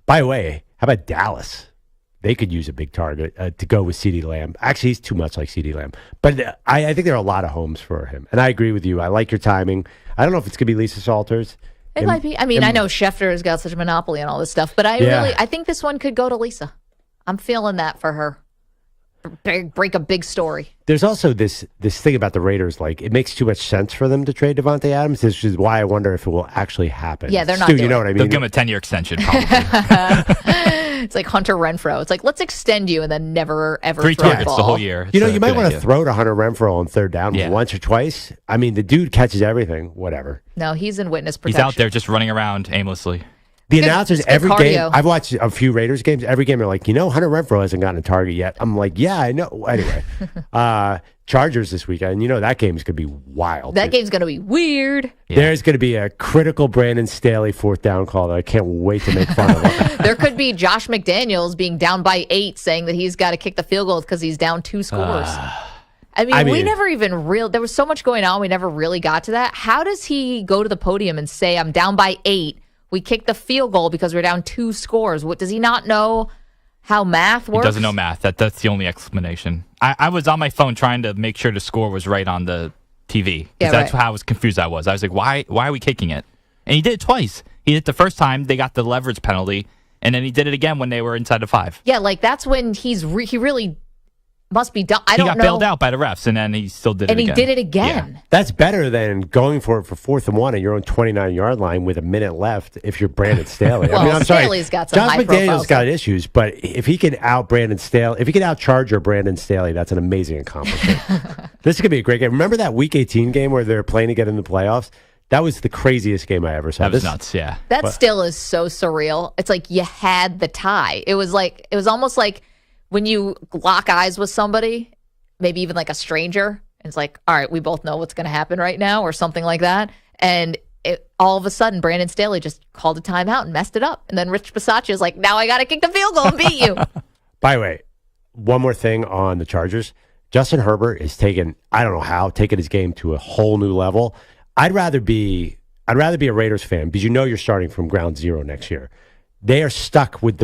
By the way, how about Dallas? they could use a big target to go with CeeDee Lamb. Actually, he's too much like CeeDee Lamb. But I think there are a lot of homes for him. And I agree with you. I like your timing. I don't know if it's going to be Lisa Salters. It might be. I mean, I know Schefter has got such a monopoly on all this stuff, but I think this one could go to Lisa. I'm feeling that for her. Break a big story. There's also this thing about the Raiders, like it makes too much sense for them to trade Devontae Adams, which is why I wonder if it will actually happen. Yeah, they're not Stu, doing you know what I mean? They'll give him a 10-year extension, probably. It's like Hunter Renfrow. It's like, let's extend you and then never, ever 3 throw targets ball. the whole year. You know, you might want to throw to Hunter Renfrow on third down Yeah. once or twice. I mean, the dude catches everything, whatever. No, he's in witness He's protection. out there just running around aimlessly. The announcers every game, cardio. I've watched a few Raiders games, every game they're like, Hunter Renfrow hasn't gotten a target yet. I'm like, yeah, I know. Anyway, Chargers this weekend, that game's going to be wild. That game's going to be weird. There's going to be a critical Brandon Staley fourth down call that I can't wait to make fun of. There could be Josh McDaniels being down by 8 saying that he's got to kick the field goal because he's down 2 scores. I mean, we never even there was so much going on. We never really got to that. How does he go to the podium and say, I'm down by 8. We kicked the field goal because we're down 2 scores. What, does he not know how math works? He doesn't know math. That's the only explanation. I was on my phone trying to make sure the score was right on the TV. Yeah, that's how confused I was. I was like, why are we kicking it? And he did it twice. He did it the first time. They got the leverage penalty. And then he did it again when they were inside the 5. Yeah, like that's when he really must be done. I don't know. He got bailed out by the refs, and then he still did it again. And he did it again. Yeah. That's better than going for it for 4th and 1 at your own 29-yard line with a minute left if you're Brandon Staley. Well, I mean, I'm Staley's sorry. got some Josh high McDaniels profiles. got issues, but if he can out Brandon Staley, if he can out-charge Brandon Staley, that's an amazing accomplishment. This is going to be a great game. Remember that Week 18 game where they were playing to get in the playoffs? That was the craziest game I ever saw. That was nuts, yeah. That still is so surreal. It's like you had the tie. It was almost like when you lock eyes with somebody, maybe even like a stranger, and it's like, all right, we both know what's going to happen right now or something like that. And all of a sudden, Brandon Staley just called a timeout and messed it up. And then Rich Bisaccia is like, now I got to kick the field goal and beat you. By the way, one more thing on the Chargers. Justin Herbert is taking his game to a whole new level. I'd rather be a Raiders fan because you're starting from ground zero next year. They are stuck with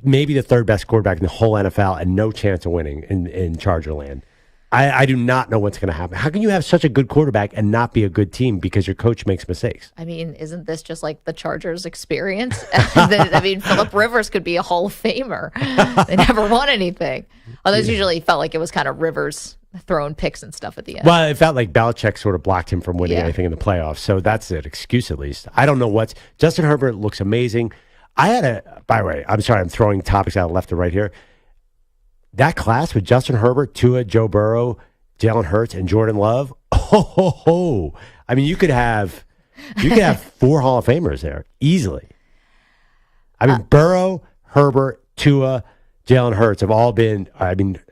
maybe the 3rd best quarterback in the whole NFL and no chance of winning in Charger land. I do not know what's going to happen. How can you have such a good quarterback and not be a good team because your coach makes mistakes? I mean, isn't this just like the Chargers experience? I mean, Phillip Rivers could be a Hall of Famer. They never won anything. Although it usually felt like it was kind of Rivers throwing picks and stuff at the end. Well, it felt like Belichick sort of blocked him from winning anything in the playoffs. So that's an excuse at least. I don't know Justin Herbert looks amazing. By the way, I'm sorry, I'm throwing topics out left to right here. That class with Justin Herbert, Tua, Joe Burrow, Jalen Hurts, and Jordan Love. Oh. I mean, you could have 4 Hall of Famers there easily. I mean, Burrow, Herbert, Tua, Jalen Hurts have all been,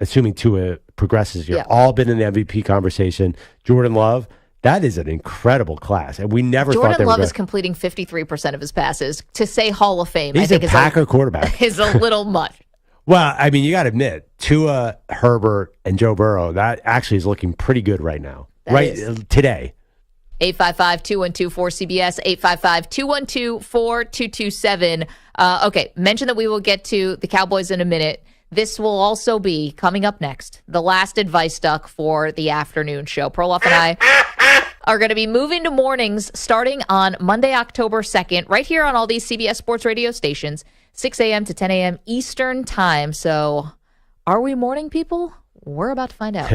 assuming Tua progresses here, all been in the MVP conversation. Jordan Love, that is an incredible class. And we never thought Jordan Love is completing 53% of his passes. To say Hall of Fame, he's I think a Packer quarterback. Is a little much. Well, I mean, you got to admit, Tua, Herbert, and Joe Burrow, that actually is looking pretty good right now. Today. 855-212-4CBS, 855-212-4227. Okay, mention that we will get to the Cowboys in a minute. This will also be coming up next, the last advice duck for the afternoon show. Perloff and I are going to be moving to mornings starting on Monday, October 2nd, right here on all these CBS Sports radio stations, 6 a.m. to 10 a.m. Eastern time. So are we morning people? We're about to find out.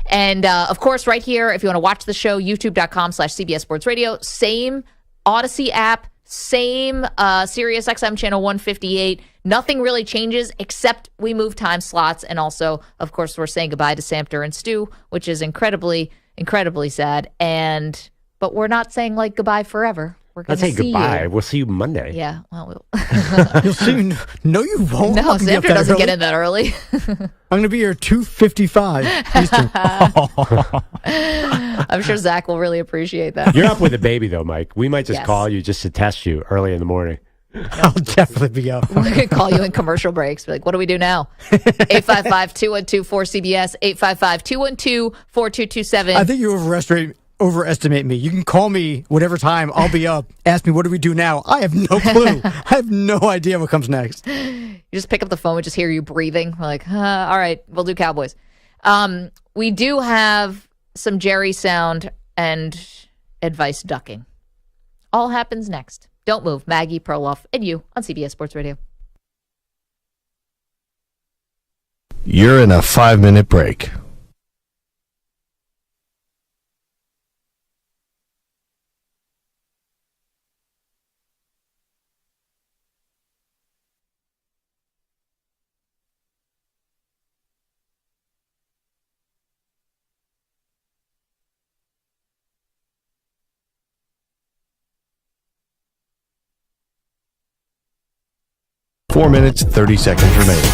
And of course, right here, if you want to watch the show, youtube.com/CBS Sports Radio, same Odyssey app, same Sirius XM channel 158. Nothing really changes except we move time slots. And also, of course, we're saying goodbye to Samter and Stu, which is incredibly, incredibly sad. But we're not saying like goodbye forever. We're going to say see goodbye. you. We'll see you Monday. Yeah. Well, You'll see. No, you won't. No, I'm gonna be up Samter that doesn't early. get in that early. I'm going to be here 2:55 Eastern. I'm sure Zach will really appreciate that. You're up with a baby, though, Mike. We might just Yes. call you just to test you early in the morning. I'll definitely be up. We're going to call you in commercial breaks. Be like, what do we do now? 855-212-4CBS, 855-212-4227. I think you overestimate overestimate me. You can call me whatever time. I'll be up. Ask me, what do we do now? I have no clue. I have no idea what comes next. You just pick up the phone and just hear you breathing. We're like, all right, we'll do Cowboys. We do have some Jerry sound and advice ducking. All happens next. Don't move. Maggie, Perloff, and you on CBS Sports Radio. You're in a 5-minute break. Four minutes, 30 seconds remaining.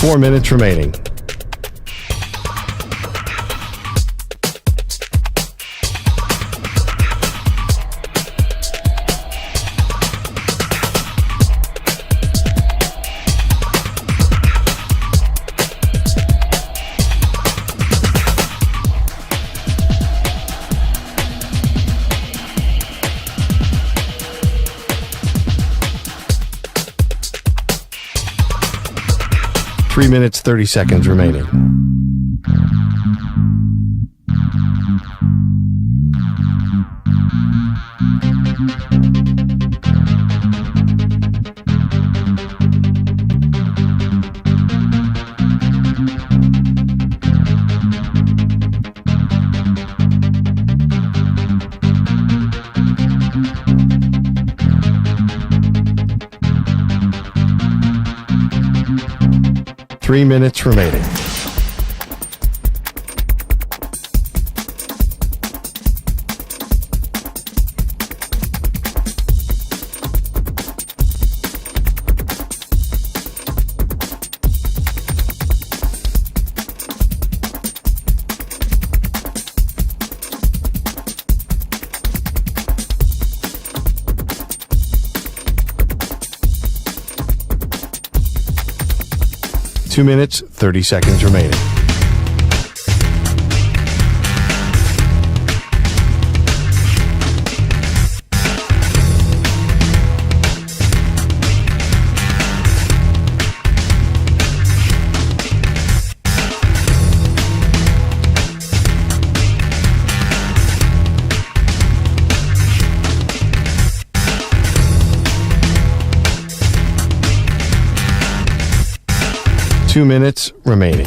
Four minutes remaining. Three minutes, 30 seconds remaining. Three minutes remaining. Two minutes, 30 seconds remaining. Two minutes remaining.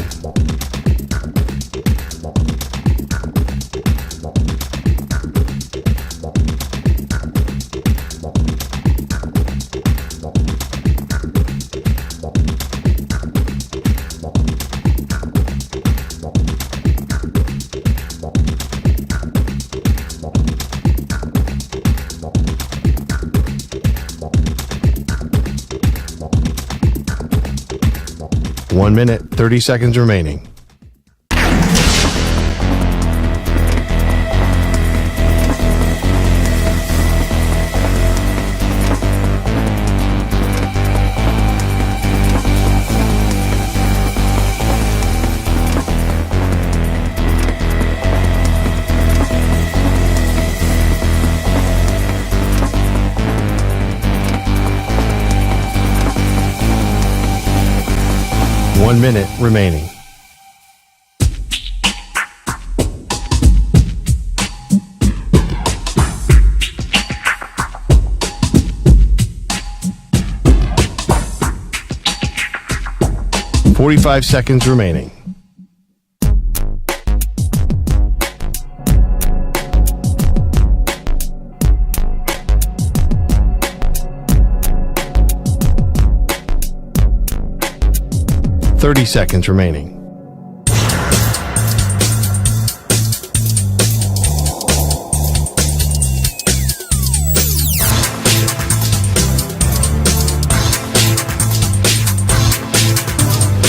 One minute, 30 seconds remaining. One minute remaining. .45 seconds remaining. .30 seconds remaining.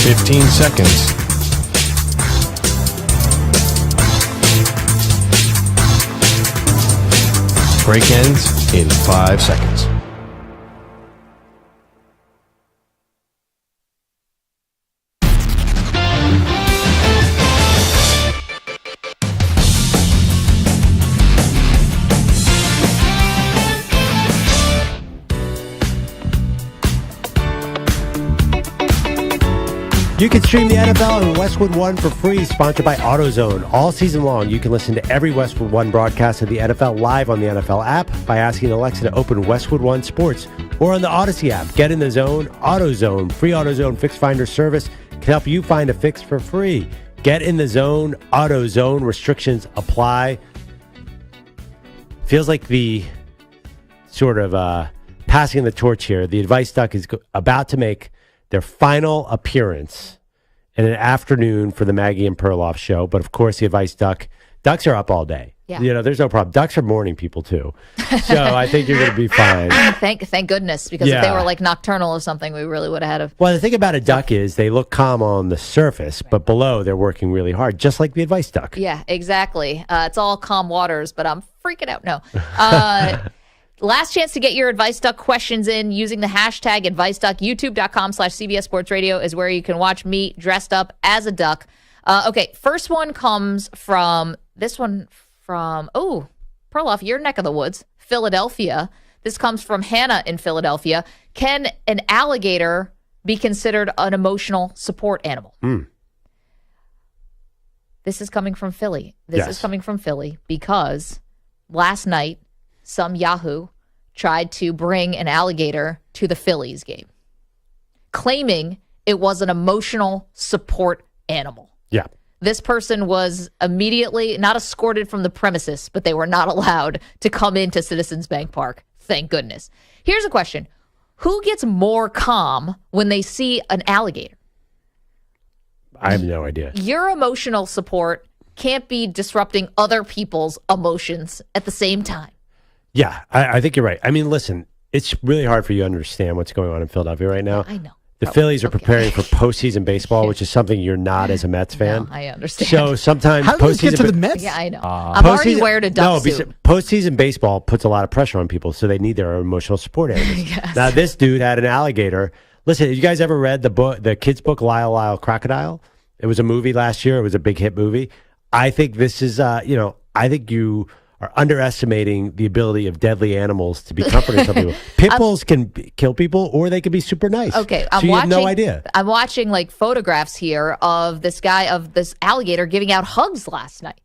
15 seconds. Break ends in 5 seconds. You can stream the NFL on Westwood One for free, sponsored by AutoZone. All season long, you can listen to every Westwood One broadcast of the NFL live on the NFL app by asking Alexa to open Westwood One Sports or on the Odyssey app. Get in the zone, AutoZone. Free AutoZone Fix Finder service can help you find a fix for free. Get in the zone, AutoZone. Restrictions apply. Feels like the sort of passing the torch here. The Advice Duck is about to make their final appearance in an afternoon for the Maggie and Perloff show. But, of course, the Advice Ducks are up all day. Yeah. You know, there's no problem. Ducks are morning people, too. So I think you're going to be fine. Thank goodness, because if they were like nocturnal or something, we really would have had a... Well, the thing about a duck is they look calm on the surface, but below they're working really hard, just like the Advice Duck. Yeah, exactly. It's all calm waters, but I'm freaking out. No. Last chance to get your Advice Duck questions in using the hashtag AdviceDuck. YouTube.com/CBS Sports Radio is where you can watch me dressed up as a duck. Okay, first one comes from Perloff, your neck of the woods, Philadelphia. This comes from Hannah in Philadelphia. Can an alligator be considered an emotional support animal? This is coming from Philly. This is coming from Philly because last night, some Yahoo tried to bring an alligator to the Phillies game, claiming it was an emotional support animal. Yeah. This person was immediately not escorted from the premises, but they were not allowed to come into Citizens Bank Park. Thank goodness. Here's a question. Who gets more calm when they see an alligator? I have no idea. Your emotional support can't be disrupting other people's emotions at the same time. Yeah, I think you're right. I mean, listen, it's really hard for you to understand what's going on in Philadelphia right now. I know. The Phillies are preparing for postseason baseball, which is something you're not as a Mets fan. No, I understand. So sometimes how do we get to the Mets? Yeah, I know. I'm already wearing a duck suit. Postseason baseball puts a lot of pressure on people, so they need their emotional support animals. Yes. Now, this dude had an alligator. Listen, you guys ever read the kids' book Lyle Lyle Crocodile? It was a movie last year. It was a big hit movie. I think this is, I think you are underestimating the ability of deadly animals to be comforting some people. Pit bulls can kill people, or they can be super nice. Okay, so you have no idea. I'm watching like photographs here of this alligator giving out hugs last night.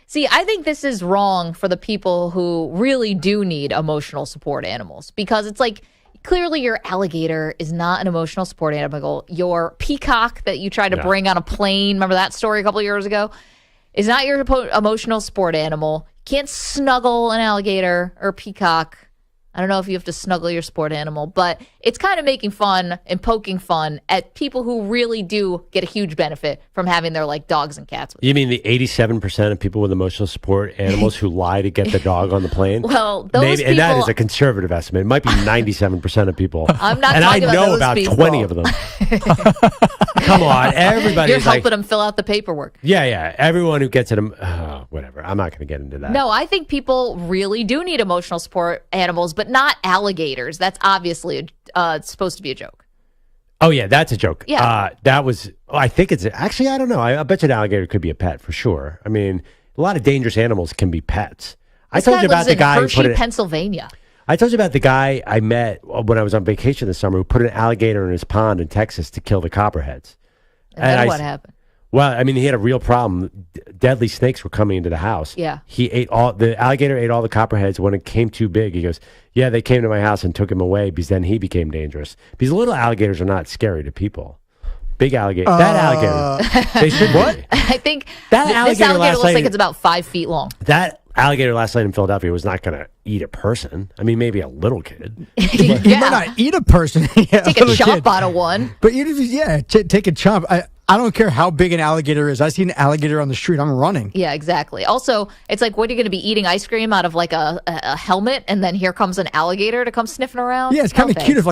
See, I think this is wrong for the people who really do need emotional support animals, because it's like, clearly your alligator is not an emotional support animal. Your peacock that you tried to bring on a plane, remember that story a couple of years ago, is not your emotional support animal. You can't snuggle an alligator or peacock. I don't know if you have to snuggle your sport animal, but it's kind of making fun and poking fun at people who really do get a huge benefit from having their like dogs and cats with them. You mean the 87% of people with emotional support animals who lie to get the dog on the plane? Well, those people, and that is a conservative estimate. It might be 97% of people. I'm not and talking I know those about people. 20 of them. Come on, everybody. You're helping them fill out the paperwork. Yeah. Everyone who gets it, whatever. I'm not going to get into that. No, I think people really do need emotional support animals, but not alligators. That's obviously supposed to be a joke. Oh, yeah, that's a joke. Yeah. That was, I think it's, actually, I don't know. I bet you an alligator could be a pet for sure. I mean, a lot of dangerous animals can be pets. I told you about the guy who put it in Pennsylvania. I told you about the guy I met when I was on vacation this summer who put an alligator in his pond in Texas to kill the copperheads. And then what happened? Well, I mean, he had a real problem. Deadly snakes were coming into the house. Yeah. The alligator ate all the copperheads. When it came too big, he goes, yeah, they came to my house and took him away because then he became dangerous. Because little alligators are not scary to people. Big alligator. That alligator. They should what? I think that this alligator looks like it's about 5 feet long. That alligator last night in Philadelphia was not going to eat a person. I mean, maybe a little kid. He might not eat a person. Take a chomp out of one. But take a chomp. I don't care how big an alligator is. I see an alligator on the street, I'm running. Yeah, exactly. Also, it's like, what are you going to be eating ice cream out of like a helmet, and then here comes an alligator to come sniffing around? Yeah, it's kind of cute if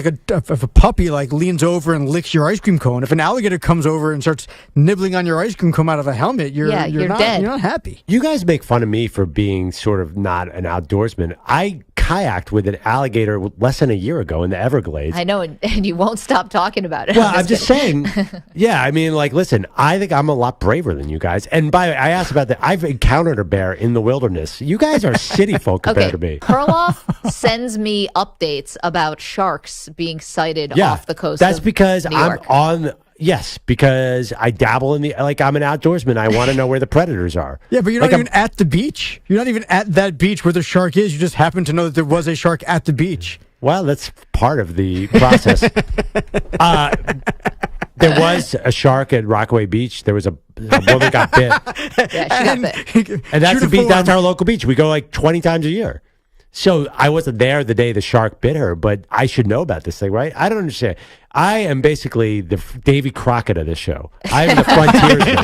if a puppy like leans over and licks your ice cream cone. If an alligator comes over and starts nibbling on your ice cream cone out of a helmet, you're dead. You're not happy. You guys make fun of me for being sort of not an outdoorsman. I kayaked with an alligator less than a year ago in the Everglades. I know, and you won't stop talking about it. Well, I'm just saying. Yeah, I mean, like, listen, I think I'm a lot braver than you guys. And by the way, I asked about that. I've encountered a bear in the wilderness. You guys are city folk compared to me. Perloff sends me updates about sharks being sighted off the coast. That's of because New I'm York. on. Yes, because I dabble in I'm an outdoorsman. I want to know where the predators are. Yeah, but you're not even at the beach. You're not even at that beach where the shark is. You just happen to know that there was a shark at the beach. Well, that's part of the process. There was a shark at Rockaway Beach. There was a woman got bit. Yeah, she got bit. And that's the beach. That's our local beach. We go like 20 times a year. So I wasn't there the day the shark bit her, but I should know about this thing, right? I don't understand. I am basically the Davy Crockett of this show. I'm the frontiersman.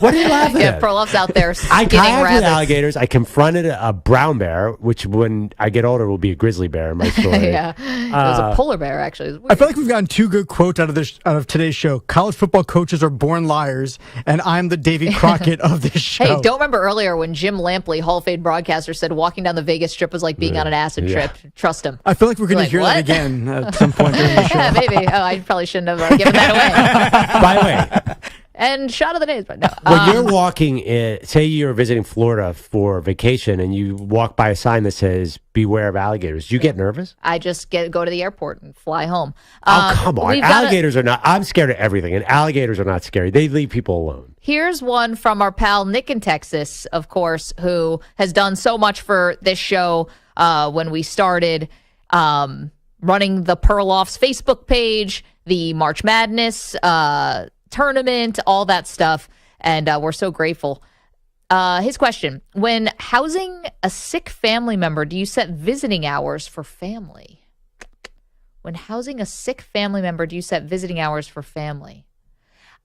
What are you laughing Yeah, at? Perloff's out there I skinning kayaked with rabbits. alligators. I confronted a brown bear, which when I get older will be a grizzly bear in my story. Yeah, it was a polar bear, actually. It was weird. I feel like we've gotten two good quotes out of today's show. College football coaches are born liars, and I'm the Davy Crockett of this show. Hey, don't remember earlier when Jim Lampley, Hall of Fame broadcaster, said walking down the Vegas Strip was like being on an acid trip. Trust him. I feel like we're going to hear what? that again at some point during the show. Yeah, maybe. Oh, I probably shouldn't have given that away. By the way, And shot of the days, but no. when you're walking in, say you're visiting Florida for vacation and you walk by a sign that says "Beware of alligators," do you get nervous? I just go to the airport and fly home. Oh, come on. We've got Alligators are not. I'm scared of everything, and alligators are not scary. They leave people alone. Here's one from our pal Nick in Texas, of course, who has done so much for this show when we started running the Perloff's Facebook page, the March Madness tournament, all that stuff. And we're so grateful. His question: when housing a sick family member, do you set visiting hours for family? When housing a sick family member, do you set visiting hours for family?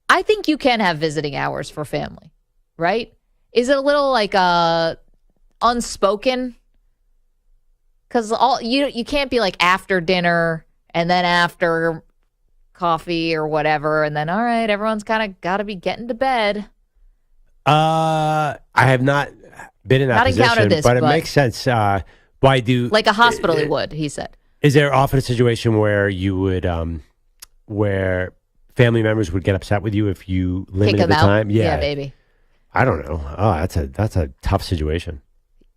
I think you can have visiting hours for family, right? Is it a little like unspoken? Because you can't be like after dinner and then after coffee or whatever, and then all right, everyone's kind of got to be getting to bed. I have not been in that Not position, encountered this, but it but- makes sense. Why do Like a hospital, he would. He said. Is there often a situation where you would, where family members would get upset with you if you Kick limited them the out? time? Yeah, baby. I don't know. Oh, that's a tough situation.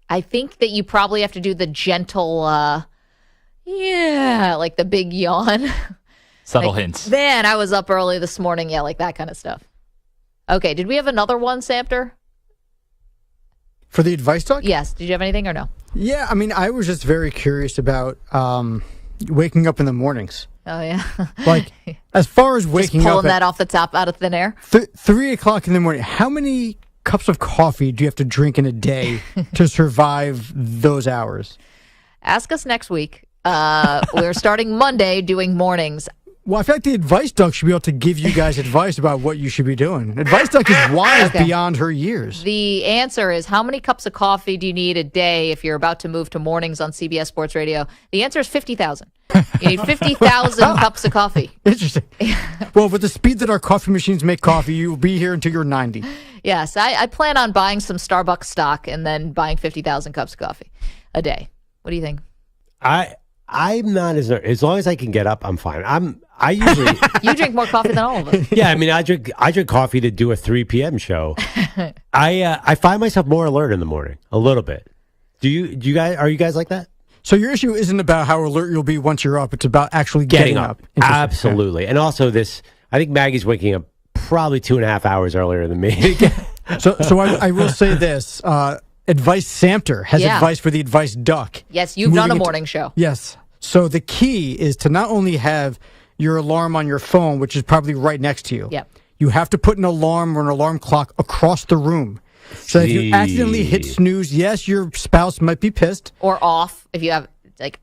I think that you probably have to do the gentle, like the big yawn. Subtle Like, hints. Man, I was up early this morning. Yeah, like that kind of stuff. Okay, did we have another one, Samter? For the advice talk? Yes. Did you have anything or no? Yeah, I mean, I was just very curious about waking up in the mornings. Oh, yeah. Like, as far as waking Just up pulling at that off the top out of thin air. 3 o'clock in the morning, how many cups of coffee do you have to drink in a day to survive those hours? Ask us next week. We're starting Monday doing mornings. Well, I feel like the Advice Duck should be able to give you guys advice about what you should be doing. Advice Duck is wise beyond her years. The answer is, how many cups of coffee do you need a day if you're about to move to mornings on CBS Sports Radio? The answer is 50,000. You need 50,000 cups of coffee. Interesting. Well, with the speed that our coffee machines make coffee, you will be here until you're 90. Yes, I plan on buying some Starbucks stock and then buying 50,000 cups of coffee a day. What do you think? I'm not as long as I can get up, I'm fine. I usually You drink more coffee than all of us. yeah. I mean, I drink coffee to do a 3 p.m. show. I find myself more alert in the morning a little bit. Do you guys? Are you guys like that? So your issue isn't about how alert you'll be once you're up. It's about actually getting up. Absolutely. And also I think Maggie's waking up probably 2.5 hours earlier than me. So I will say this. Advice Samter has advice for the Advice Duck. Yes, you've done a morning show. Yes. So the key is to not only have your alarm on your phone, which is probably right next to you. Yep. You have to put an alarm or an alarm clock across the room. So if you accidentally hit snooze, yes, your spouse might be pissed. Or off if you have like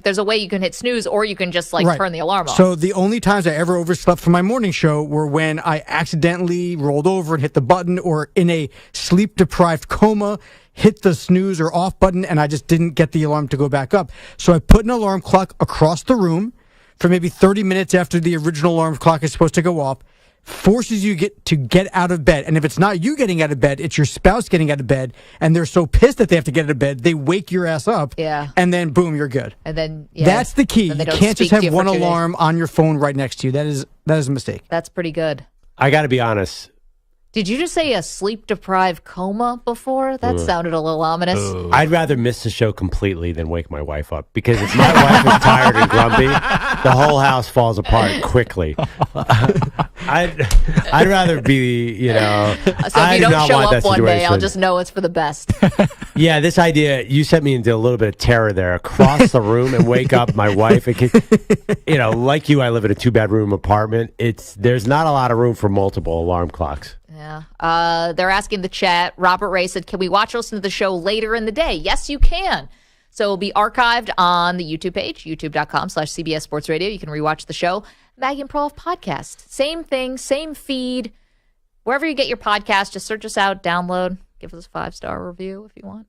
there's a way you can hit snooze, or you can just like turn the alarm off. So the only times I ever overslept for my morning show were when I accidentally rolled over and hit the button, or in a sleep-deprived coma, hit the snooze or off button, and I just didn't get the alarm to go back up. So I put an alarm clock across the room for maybe 30 minutes after the original alarm clock is supposed to go off, forces you to get out of bed. And if it's not you getting out of bed, it's your spouse getting out of bed, and they're so pissed that they have to get out of bed, they wake your ass up, and then boom, you're good. And then that's the key. You can't just have one alarm on your phone right next to you. That is a mistake. That's pretty good. I got to be honest. Did you just say a sleep-deprived coma before? That sounded a little ominous. I'd rather miss the show completely than wake my wife up, because if my wife is tired and grumpy, the whole house falls apart quickly. I'd rather be, So if you don't show up one day, I'll just know it's for the best. Yeah, this idea, you sent me into a little bit of terror there. Across the room and wake up my wife. Like you, I live in a 2-bedroom apartment. There's not a lot of room for multiple alarm clocks. Yeah. They're asking the chat. Robert Ray said, can we watch or listen to the show later in the day? Yes, you can. So it'll be archived on the YouTube page, youtube.com/CBS Sports Radio. You can rewatch the show. Maggie and Perloff podcast. Same thing, same feed. Wherever you get your podcast, just search us out, download, give us a 5-star review if you want.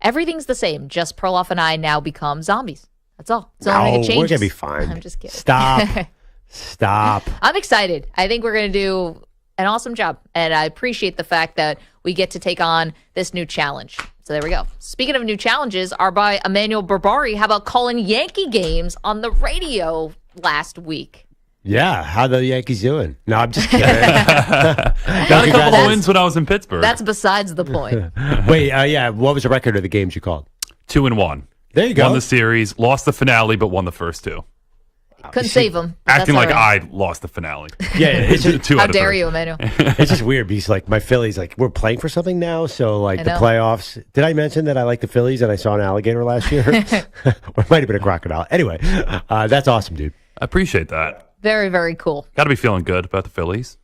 Everything's the same. Just Perloff and I now become zombies. That's all. It's the only thing that changes. We're going to be fine. I'm just kidding. Stop. I'm excited. I think we're going to do an awesome job. And I appreciate the fact that we get to take on this new challenge. So there we go. Speaking of new challenges, our by Emmanuel Barbari, how about calling Yankee games on the radio last week? Yeah, how the Yankees doing? No, I'm just kidding. Got a couple of wins when I was in Pittsburgh. That's besides the point. Wait, what was the record of the games you called? 2-1. There you go. Won the series, lost the finale, but won the first 2. Couldn't save him. Acting like I lost the finale. Yeah, it's just, 2 How out of dare 3. you, Emmanuel? It's just weird because my Phillies, we're playing for something now. So the playoffs. Did I mention that I like the Phillies and I saw an alligator last year? Or it might have been a crocodile. Anyway, that's awesome, dude. I appreciate that. Very, very cool. Got to be feeling good about the Phillies.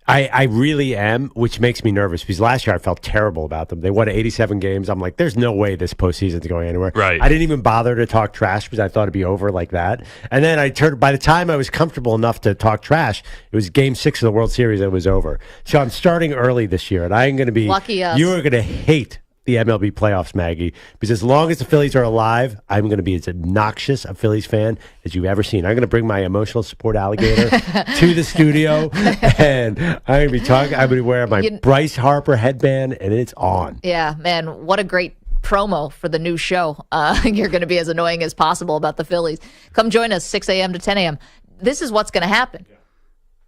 I really am, which makes me nervous because last year I felt terrible about them. They won 87 games. I'm like, there's no way this postseason's going anywhere. Right. I didn't even bother to talk trash because I thought it'd be over like that. And then by the time I was comfortable enough to talk trash, it was Game 6 of the World Series and it was over. So I'm starting early this year, and I'm going to be lucky us. You are going to hate the MLB playoffs, Maggie, because as long as the Phillies are alive, I'm going to be as obnoxious a Phillies fan as you've ever seen. I'm going to bring my emotional support alligator to the studio, and I'm going to be talking. I'm going to wear my Bryce Harper headband, and it's on. Yeah, man, what a great promo for the new show. You're going to be as annoying as possible about the Phillies. Come join us 6 a.m. to 10 a.m. This is what's going to happen.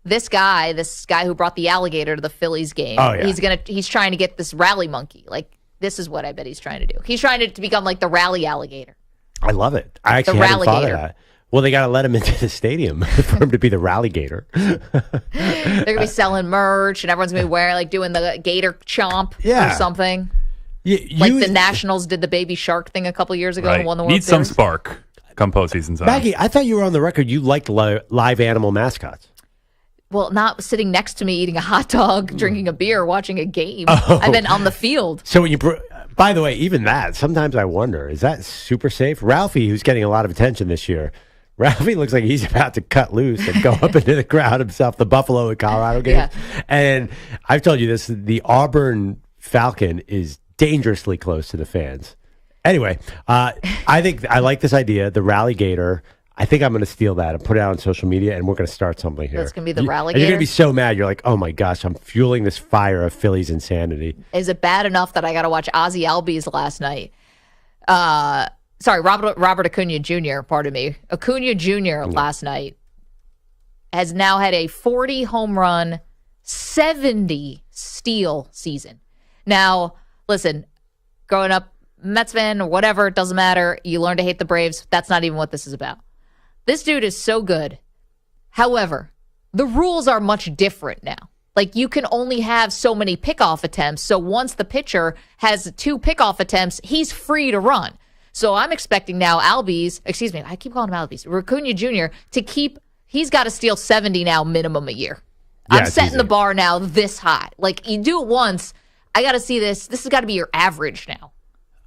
This guy who brought the alligator to the Phillies game, he's trying to get this rally monkey. This is what I bet he's trying to do. He's trying to become like the rally alligator. I love it. I actually hadn't thought of that. Well, they got to let him into the stadium for him to be the rally gator. They're going to be selling merch, and everyone's going to be wearing, doing the gator chomp or something. The Nationals did the baby shark thing a couple years ago and won the World Series. Need some spark come postseason time. Maggie, I thought you were on the record you liked live animal mascots. Well, not sitting next to me eating a hot dog, drinking a beer, watching a game. I've been on the field. So when by the way, even that, sometimes I wonder, is that super safe? Ralphie, who's getting a lot of attention this year, Ralphie looks like he's about to cut loose and go up into the crowd himself, the Buffalo and Colorado game. Yeah. And I've told you this, the Auburn Falcon is dangerously close to the fans. Anyway, I think I like this idea, the Rally Gator. I think I'm going to steal that and put it out on social media, and we're going to start something here. That's going to be the Rally Gator. You're going to be Gator? so mad. You're like, oh my gosh, I'm fueling this fire of Phillies insanity. Is it bad enough that I got to watch Ozzie Albies last night? Sorry, Robert Acuna Jr., pardon me. Acuna Jr. last night has now had a 40 home run, 70 steal season. Now, listen, growing up Mets fan or whatever, it doesn't matter. You learn to hate the Braves. That's not even what this is about. This dude is so good. However, the rules are much different now. You can only have so many pickoff attempts. So once the pitcher has 2 pickoff attempts, he's free to run. So I'm expecting now I keep calling him Albies, Acuna Jr. He's got to steal 70 now minimum a year. Yeah, I'm setting the bar now this high. You do it once, I got to see this. This has got to be your average now.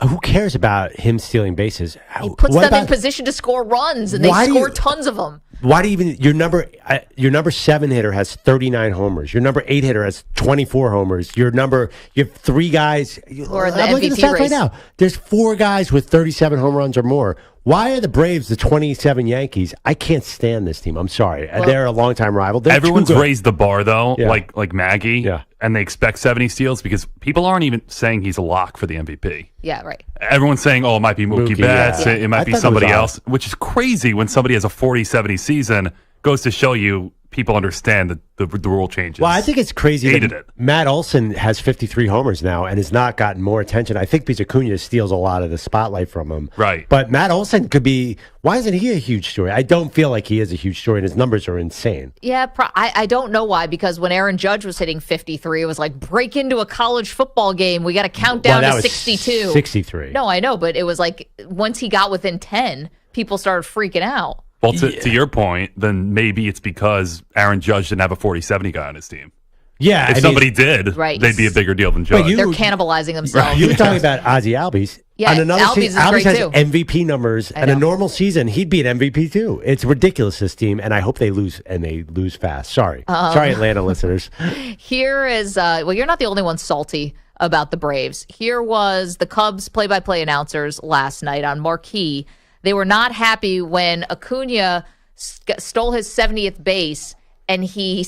Who cares about him stealing bases? He puts them in position to score runs, and they score tons of them. Why do you even your number 7 hitter has 39 homers? Your number 8 hitter has 24 homers. You have 3 guys. Or the I'm looking at the MVP stats race. right now. There's 4 guys with 37 home runs or more. Why are the Braves the 27 Yankees? I can't stand this team. I'm sorry. They're a longtime rival. Everyone's raised the bar though, like Maggie. Yeah. And they expect 70 steals because people aren't even saying he's a lock for the MVP. Yeah, right. Everyone's saying, it might be Mookie Betts. Yeah. It might be somebody else, which is crazy when somebody has a 40-70 season. Goes to show you people understand that the rule changes. Well, I think it's crazy Hated that it. Matt Olson has 53 homers now and has not gotten more attention. I think because Acuna steals a lot of the spotlight from him. Right. But Matt Olson could be, why isn't he a huge story? I don't feel like he is a huge story, and his numbers are insane. Yeah, I don't know why, because when Aaron Judge was hitting 53, it was like, break into a college football game. We got to count down to 62. 63. No, I know, but it was like once he got within 10, people started freaking out. Well, to your point, then maybe it's because Aaron Judge didn't have a 40-70 guy on his team. Yeah. If somebody did, Right. they'd be a bigger deal than Judge. They're cannibalizing themselves. You were talking about Ozzie Albies. Yeah, On another Albies season, is Albies great has too. MVP numbers, and a normal season, he'd be an MVP too. It's ridiculous, this team, and I hope they lose, and they lose fast. Sorry, Atlanta listeners. Here is, you're not the only one salty about the Braves. Here was the Cubs play-by-play announcers last night on Marquee. They were not happy when Acuna stole his 70th base, and he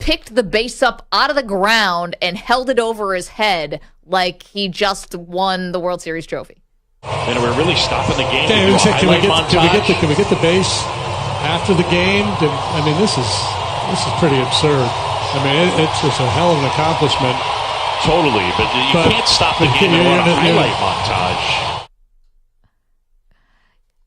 picked the base up out of the ground and held it over his head like he just won the World Series trophy. And we're really stopping the game. Can we get the base after the game? I mean, this is pretty absurd. I mean, it's just a hell of an accomplishment. Totally, but you can't stop the game and run a highlight montage.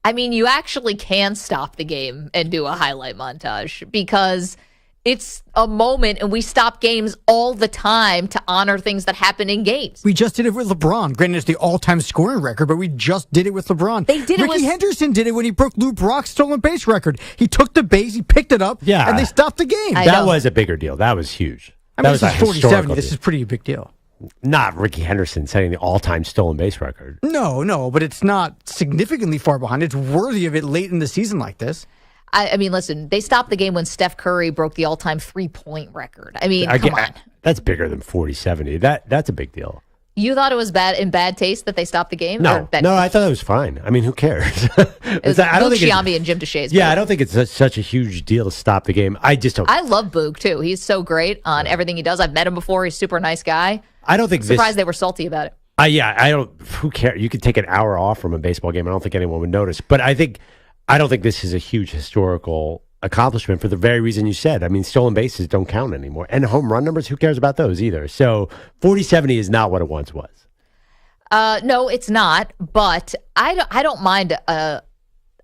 I mean, you actually can stop the game and do a highlight montage because it's a moment, and we stop games all the time to honor things that happen in games. We just did it with LeBron. Granted, it's the all-time scoring record, but we just did it with LeBron. They did Ricky Henderson did it when he broke Lou Brock's stolen base record. He took the base, he picked it up, and they stopped the game. That was a bigger deal. That was huge. I mean, That was this a is 40-70. historical This deal. is pretty big deal. Not Ricky Henderson setting the all-time stolen base record. No, but it's not significantly far behind. It's worthy of it late in the season like this. I mean, listen, they stopped the game when Steph Curry broke the all-time three-point record. I mean, come on. That's bigger than 40-70. That's a big deal. You thought it was in bad taste that they stopped the game? No, I thought it was fine. I mean, who cares? It was I don't Luke think Giambi and Jim DeShays. I don't think it's such a huge deal to stop the game. I just don't. I love Boog, too. He's so great on everything he does. I've met him before. He's a super nice guy. I don't think surprised they were salty about it. I don't. Who cares? You could take an hour off from a baseball game. I don't think anyone would notice. But I don't think this is a huge historical accomplishment for the very reason you said. I mean, stolen bases don't count anymore, and home run numbers. Who cares about those either? So 40-70 is not what it once was. No, it's not. But I don't mind. I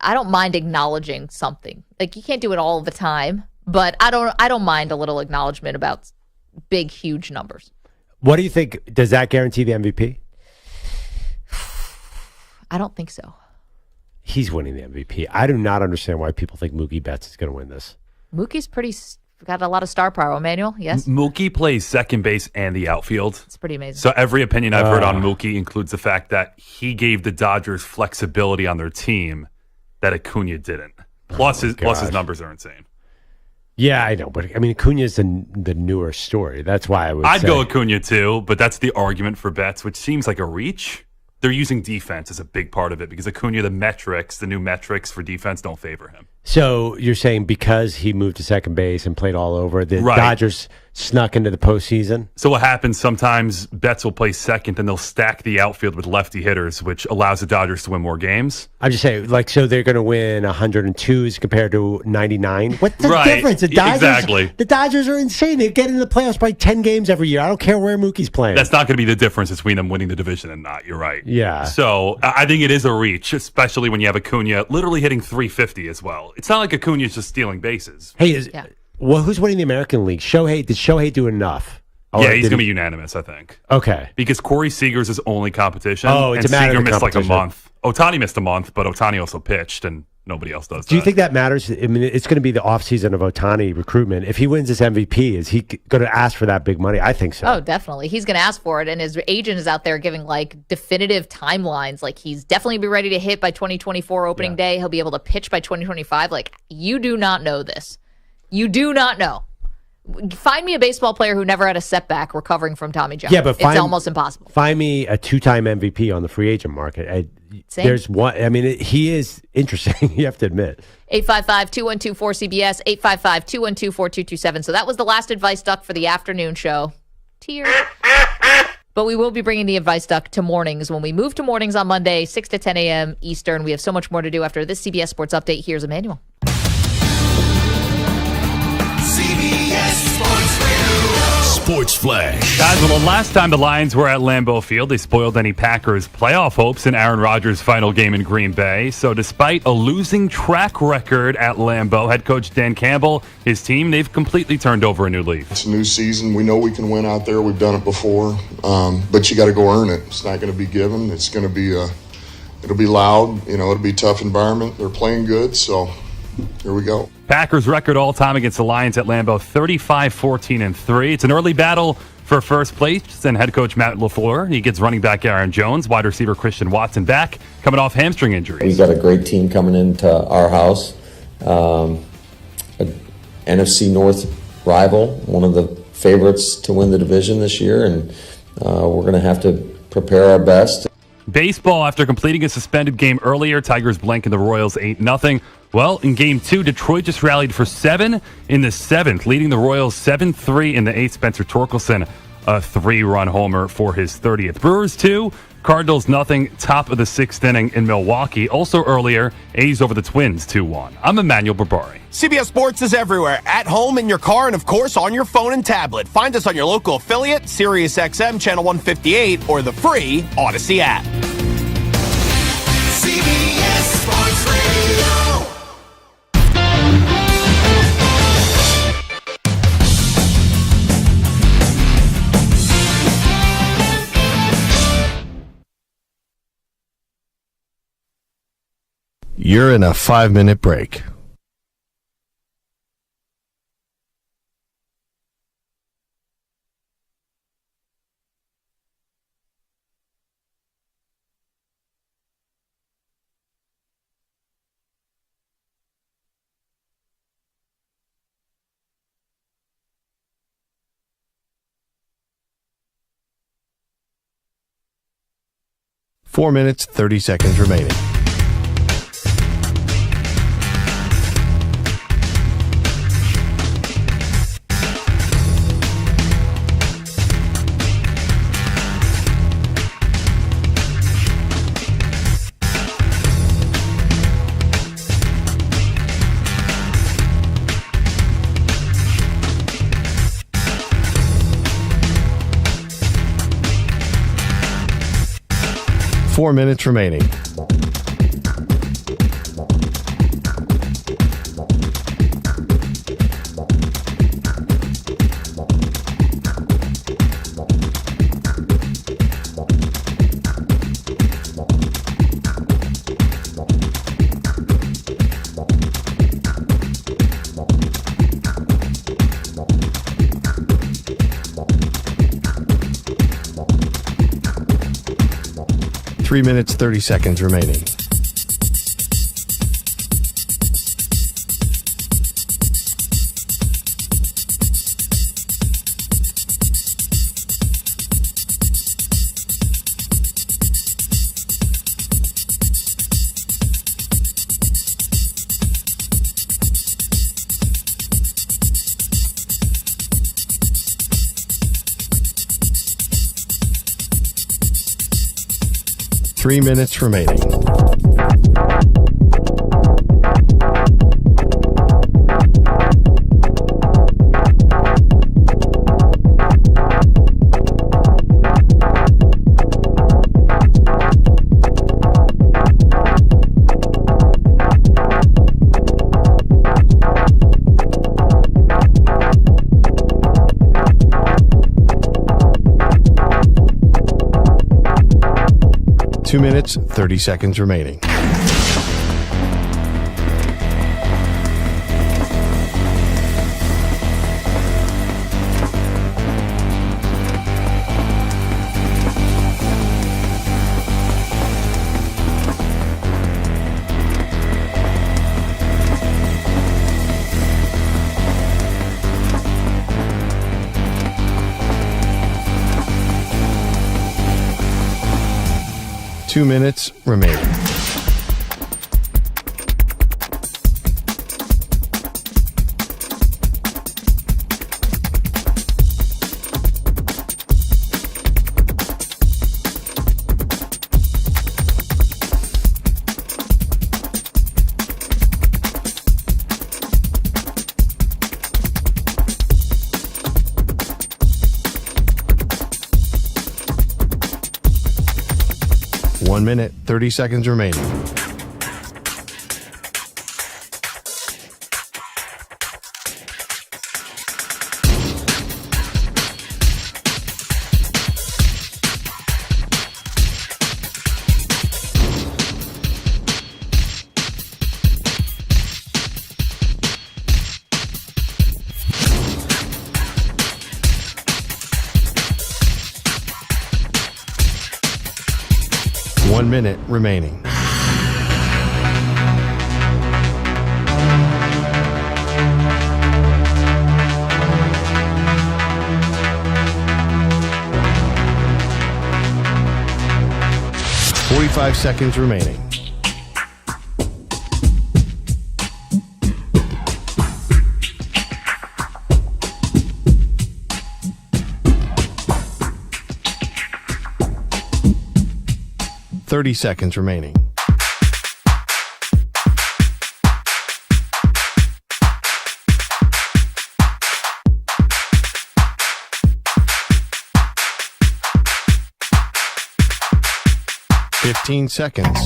don't mind acknowledging something. Like, you can't do it all the time, but I don't mind a little acknowledgement about big, huge numbers. What do you think? Does that guarantee the MVP? I don't think so. He's winning the MVP. I do not understand why people think Mookie Betts is going to win this. Mookie's got a lot of star power. Emmanuel, yes? Mookie plays second base and the outfield. It's pretty amazing. So every opinion I've heard on Mookie includes the fact that he gave the Dodgers flexibility on their team that Acuna didn't. Plus his numbers are insane. Yeah, I know, but I mean, Acuna's the newer story. That's why I'd go Acuna too, but that's the argument for Betts, which seems like a reach. They're using defense as a big part of it because Acuna, the new metrics for defense don't favor him. So you're saying because he moved to second base and played all over, the Right. Dodgers snuck into the postseason? So what happens sometimes, Betts will play second and they'll stack the outfield with lefty hitters, which allows the Dodgers to win more games. I'm just saying, so they're going to win 102s compared to 99. What's the Right. difference? The Dodgers, Exactly. The Dodgers are insane. They get in the playoffs by 10 games every year. I don't care where Mookie's playing. That's not going to be the difference between them winning the division and not. You're right. Yeah. So I think it is a reach, especially when you have Acuna literally hitting 350 as well. It's not like Acuna's just stealing bases. Hey, well, who's winning the American League? Did Shohei do enough? Yeah, he's going to be unanimous, I think. Okay. Because Corey Seager's his only competition. Oh, it's and a matter Seager of missed like a competition. month. Ohtani missed a month, but Ohtani also pitched, and Nobody else does. Do you think that matters? I mean, it's going to be the offseason of Ohtani recruitment. If he wins this MVP, is he going to ask for that big money? I think so. Oh, definitely. He's going to ask for it, and his agent is out there giving like definitive timelines. Like he's definitely be ready to hit by 2024 opening day. He'll be able to pitch by 2025. Like you do not know this. You do not know. Find me a baseball player who never had a setback recovering from Tommy John. Yeah, but it's almost impossible. Find me a 2-time MVP on the free agent market. There's one. I mean, he is interesting. You have to admit. 855-212-4CBS, 855-212-4227. So that was the last Advice Duck for the afternoon show. Tears. But we will be bringing the Advice Duck to mornings when we move to mornings on Monday, 6 to 10 a.m. Eastern. We have so much more to do after this CBS Sports Update. Here's Emmanuel. CBS Sports Radio. Sports Flash. Guys, well, the last time the Lions were at Lambeau Field, they spoiled any Packers' playoff hopes in Aaron Rodgers' final game in Green Bay. So despite a losing track record at Lambeau, head coach Dan Campbell, his team, they've completely turned over a new leaf. It's a new season. We know we can win out there. We've done it before. But you got to go earn it. It's not going to be given. It's going to be it'll be loud. It'll be a tough environment. They're playing good, so here we go. Packers record all-time against the Lions at Lambeau, 35-14-3. It's an early battle for first place, and head coach Matt LaFleur, he gets running back Aaron Jones, wide receiver Christian Watson back, coming off hamstring injuries. We've got a great team coming into our house. NFC North rival, one of the favorites to win the division this year, and we're going to have to prepare our best. Baseball, after completing a suspended game earlier, Tigers blanking the Royals 8-0. Well, in Game 2, Detroit just rallied for 7 in the 7th, leading the Royals 7-3 in the 8th. Spencer Torkelson, a 3-run homer for his 30th. Brewers 2, Cardinals 0, top of the 6th inning in Milwaukee. Also earlier, A's over the Twins 2-1. I'm Emmanuel Barbari. CBS Sports is everywhere, at home, in your car, and of course on your phone and tablet. Find us on your local affiliate, Sirius XM Channel 158, or the free Odyssey app. CBS Sports Radio. You're in a 5-minute break. Four minutes, 30 seconds remaining. Four minutes remaining. Three minutes, 30 seconds remaining. Three minutes remaining. Minutes, 30 seconds remaining. 2 minutes remaining. One minute, 30 seconds remaining. One minute remaining. Five seconds remaining. Thirty seconds remaining. Fifteen seconds.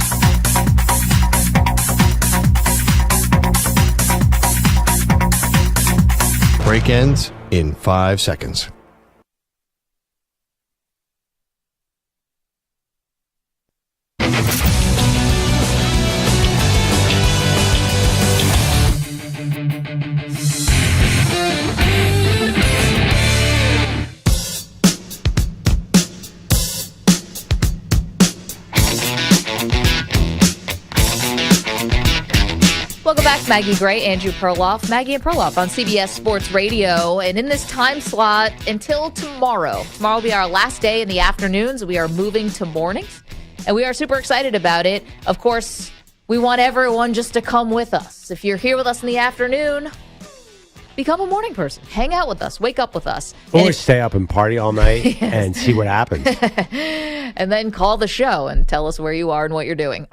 Break ends in 5 seconds. Welcome back, Maggie Gray, Andrew Perloff, Maggie and Perloff on CBS Sports Radio. And in this time slot until tomorrow. Tomorrow will be our last day in the afternoons. We are moving to mornings, and we are super excited about it. Of course, we want everyone just to come with us. If you're here with us in the afternoon, become a morning person. Hang out with us. Wake up with us. Or stay up and party all night and see what happens. And then call the show and tell us where you are and what you're doing.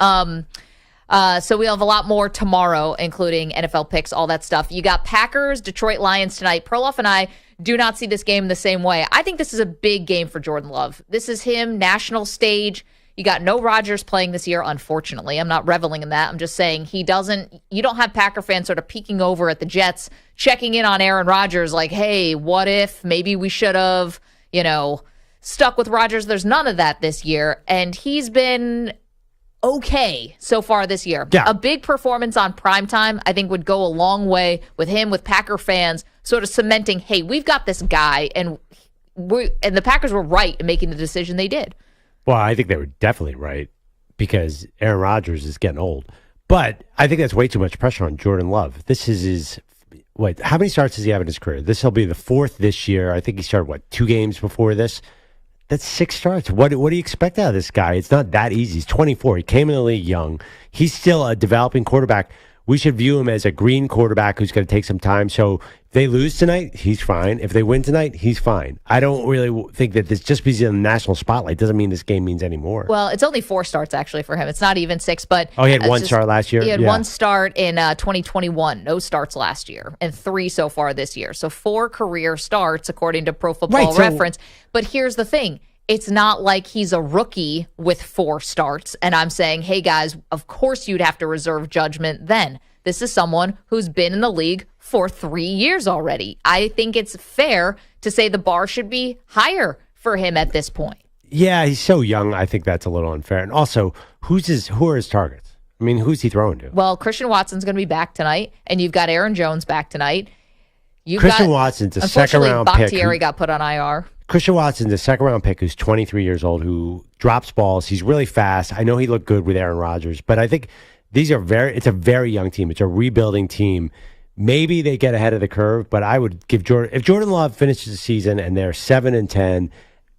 So we'll have a lot more tomorrow, including NFL picks, all that stuff. You got Packers, Detroit Lions tonight. Perloff and I do not see this game the same way. I think this is a big game for Jordan Love. This is him, national stage. You got no Rodgers playing this year, unfortunately. I'm not reveling in that. I'm just saying you don't have Packer fans sort of peeking over at the Jets, checking in on Aaron Rodgers like, hey, what if maybe we should have, stuck with Rodgers. There's none of that this year. And he's been okay so far this year. Yeah. A big performance on primetime, I think, would go a long way with him, with Packer fans, sort of cementing, hey, we've got this guy, and the Packers were right in making the decision they did. Well, I think they were definitely right because Aaron Rodgers is getting old. But I think that's way too much pressure on Jordan Love. This is his, how many starts does he have in his career? This will be the fourth this year. I think he started, 2 games before this? That's 6 starts. What do you expect out of this guy? It's not that easy. He's 24. He came in the league young. He's still a developing quarterback. We should view him as a green quarterback who's going to take some time. So if they lose tonight, he's fine. If they win tonight, he's fine. I don't really think that this, just because he's in the national spotlight, doesn't mean this game means any more. Well, it's only 4 starts, actually, for him. It's not even 6. But he had 1 start last year? He had 1 start in 2021. No starts last year. And 3 so far this year. So 4 career starts, according to Pro Football Reference. But here's the thing. It's not like he's a rookie with 4 starts. And I'm saying, hey, guys, of course you'd have to reserve judgment then. This is someone who's been in the league for 3 years already. I think it's fair to say the bar should be higher for him at this point. Yeah, he's so young. I think that's a little unfair. And also, who are his targets? I mean, who's he throwing to? Well, Christian Watson's going to be back tonight, and you've got Aaron Jones back tonight. Christian Watson's a second-round pick. Bakhtiari got put on IR. Christian Watson's a second-round pick who's 23 years old, who drops balls. He's really fast. I know he looked good with Aaron Rodgers, but I think it's a very young team. It's a rebuilding team. Maybe they get ahead of the curve, but I would give if Jordan Love finishes the season and they're 7-10,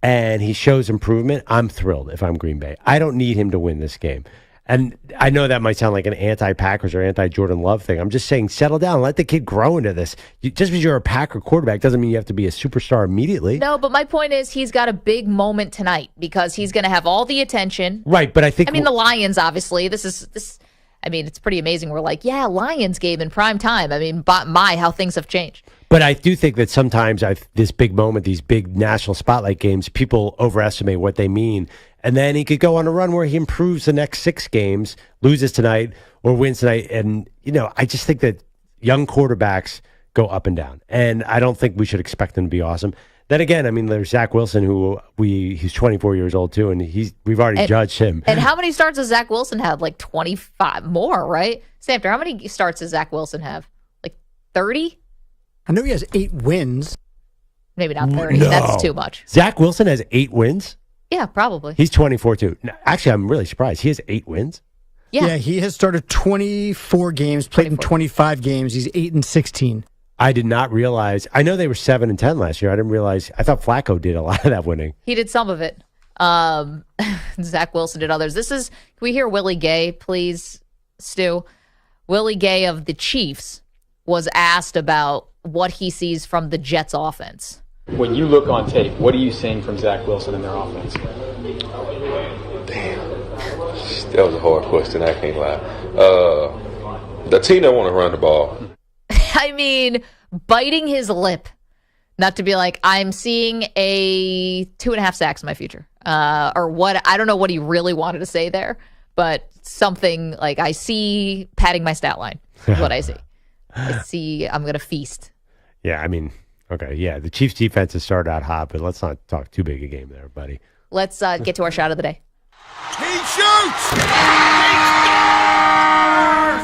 and he shows improvement, I'm thrilled if I'm Green Bay. I don't need him to win this game. And I know that might sound like an anti-Packers or anti-Jordan Love thing. I'm just saying settle down. Let the kid grow into this. Just because you're a Packer quarterback doesn't mean you have to be a superstar immediately. No, but my point is he's got a big moment tonight because he's going to have all the attention. Right, but I think... the Lions, obviously. It's pretty amazing. We're like, yeah, Lions game in prime time. How things have changed. But I do think that sometimes this big moment, these big national spotlight games, people overestimate what they mean. And then he could go on a run where he improves the next 6 games, loses tonight or wins tonight. And, I just think that young quarterbacks go up and down. And I don't think we should expect them to be awesome. Then again, there's Zach Wilson, who he's 24 years old too, and we've already judged him. And how many starts does Zach Wilson have? Like 25 more, right? Samter, how many starts does Zach Wilson have? Like 30? I know he has 8 wins. Maybe not 30. No. That's too much. Zach Wilson has 8 wins? Yeah, probably. He's 24 too. Actually, I'm really surprised. He has 8 wins? Yeah, he has started 24 games, played in 25 games. He's 8-16. I did not realize. I know they were 7-10 last year. I didn't realize. I thought Flacco did a lot of that winning. He did some of it. Zach Wilson did others. Can we hear Willie Gay, please, Stu? Willie Gay of the Chiefs was asked about what he sees from the Jets offense. When you look on tape, what are you seeing from Zach Wilson and their offense? Damn. That was a hard question, I can't lie. The team that want to run the ball. Biting his lip. Not to be like, I'm seeing a 2.5 sacks in my future. Or what, I don't know what he really wanted to say there, but something like, I see padding my stat line is what I see. I see I'm going to feast. Yeah, okay, yeah, the Chiefs defense has started out hot, but let's not talk too big a game there, buddy. Let's get to our shot of the day. He shoots!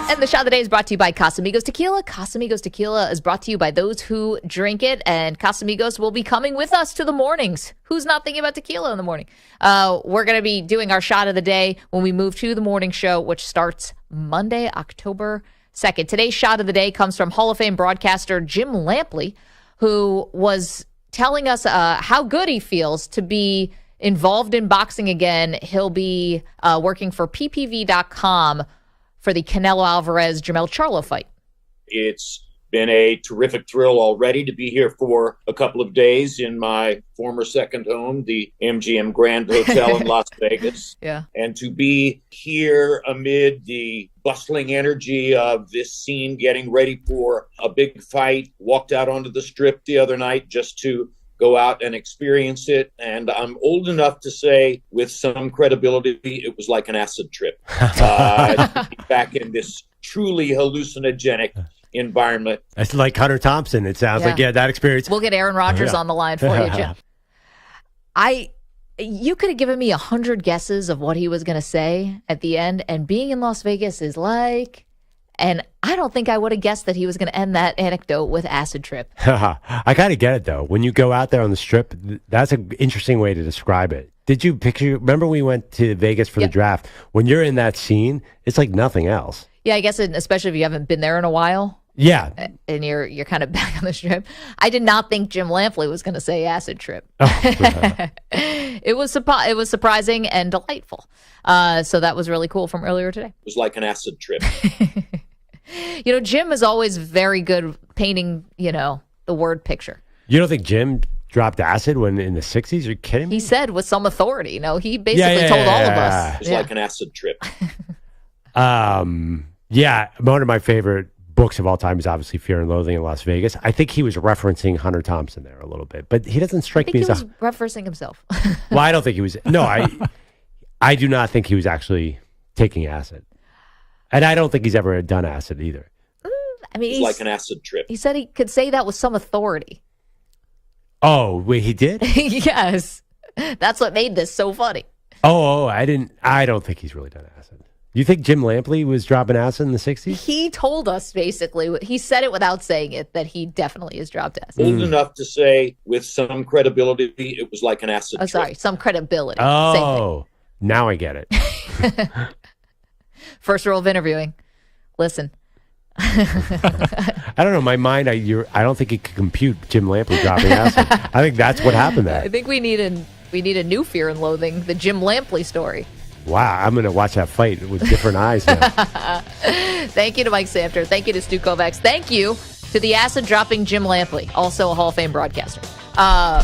And the shot of the day is brought to you by Casamigos Tequila. Casamigos Tequila is brought to you by those who drink it, and Casamigos will be coming with us to the mornings. Who's not thinking about tequila in the morning? We're going to be doing our shot of the day when we move to the morning show, which starts Monday, October 2nd. Today's shot of the day comes from Hall of Fame broadcaster Jim Lampley, who was telling us how good he feels to be involved in boxing again. He'll be working for ppv.com for the Canelo Alvarez-Jermell Charlo fight. It's been a terrific thrill already to be here for a couple of days in my former second home, the MGM Grand Hotel in Las Vegas. Yeah. And to be here amid the bustling energy of this scene getting ready for a big fight. Walked out onto the Strip the other night just to go out and experience it. And I'm old enough to say with some credibility, it was like an acid trip. Back in this truly hallucinogenic environment. It's like Hunter Thompson. It sounds like, that experience. We'll get Aaron Rodgers on the line for you, Jim. You could have given me 100 guesses of what he was going to say at the end, and being in Las Vegas is like... And I don't think I would have guessed that he was going to end that anecdote with acid trip. I kind of get it, though. When you go out there on the Strip, that's an interesting way to describe it. Did you remember we went to Vegas for the draft? When you're in that scene, it's like nothing else. Yeah, I guess, especially if you haven't been there in a while. Yeah. And you're kind of back on the Strip. I did not think Jim Lampley was going to say acid trip. It was surprising and delightful. So that was really cool from earlier today. It was like an acid trip. Jim is always very good painting, the word picture. You don't think Jim dropped acid when in the 60s? Are you kidding me? He said with some authority. No, he basically told all of us. It was like an acid trip. Yeah, one of my favorite books of all time is obviously Fear and Loathing in Las Vegas. I think he was referencing Hunter Thompson there a little bit, but he doesn't strike me as... I think he was referencing himself. Well, I don't think he was... No, I do not think he was actually taking acid. And I don't think he's ever done acid either. It's like an acid trip. He said he could say that with some authority. Oh, wait, he did? Yes. That's what made this so funny. Oh, I don't think he's really done acid. You think Jim Lampley was dropping acid in the 60s? He told us basically, he said it without saying it, that he definitely has dropped acid. Old enough to say with some credibility, it was like an acid trip. Sorry, some credibility. Oh, now I get it. First rule of interviewing. Listen. I don't know. My mind, I don't think it could compute Jim Lampley dropping acid. I think that's what happened there. I think we need an We need a new Fear and Loathing, the Jim Lampley story. Wow, I'm going to watch that fight with different eyes now. Thank you to Mike Samter. Thank you to Stu Kovacs. Thank you to the acid-dropping Jim Lampley, also a Hall of Fame broadcaster.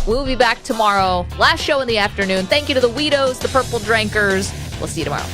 We'll be back tomorrow. Last show in the afternoon. Thank you to the Weedos, the Purple Drankers. We'll see you tomorrow.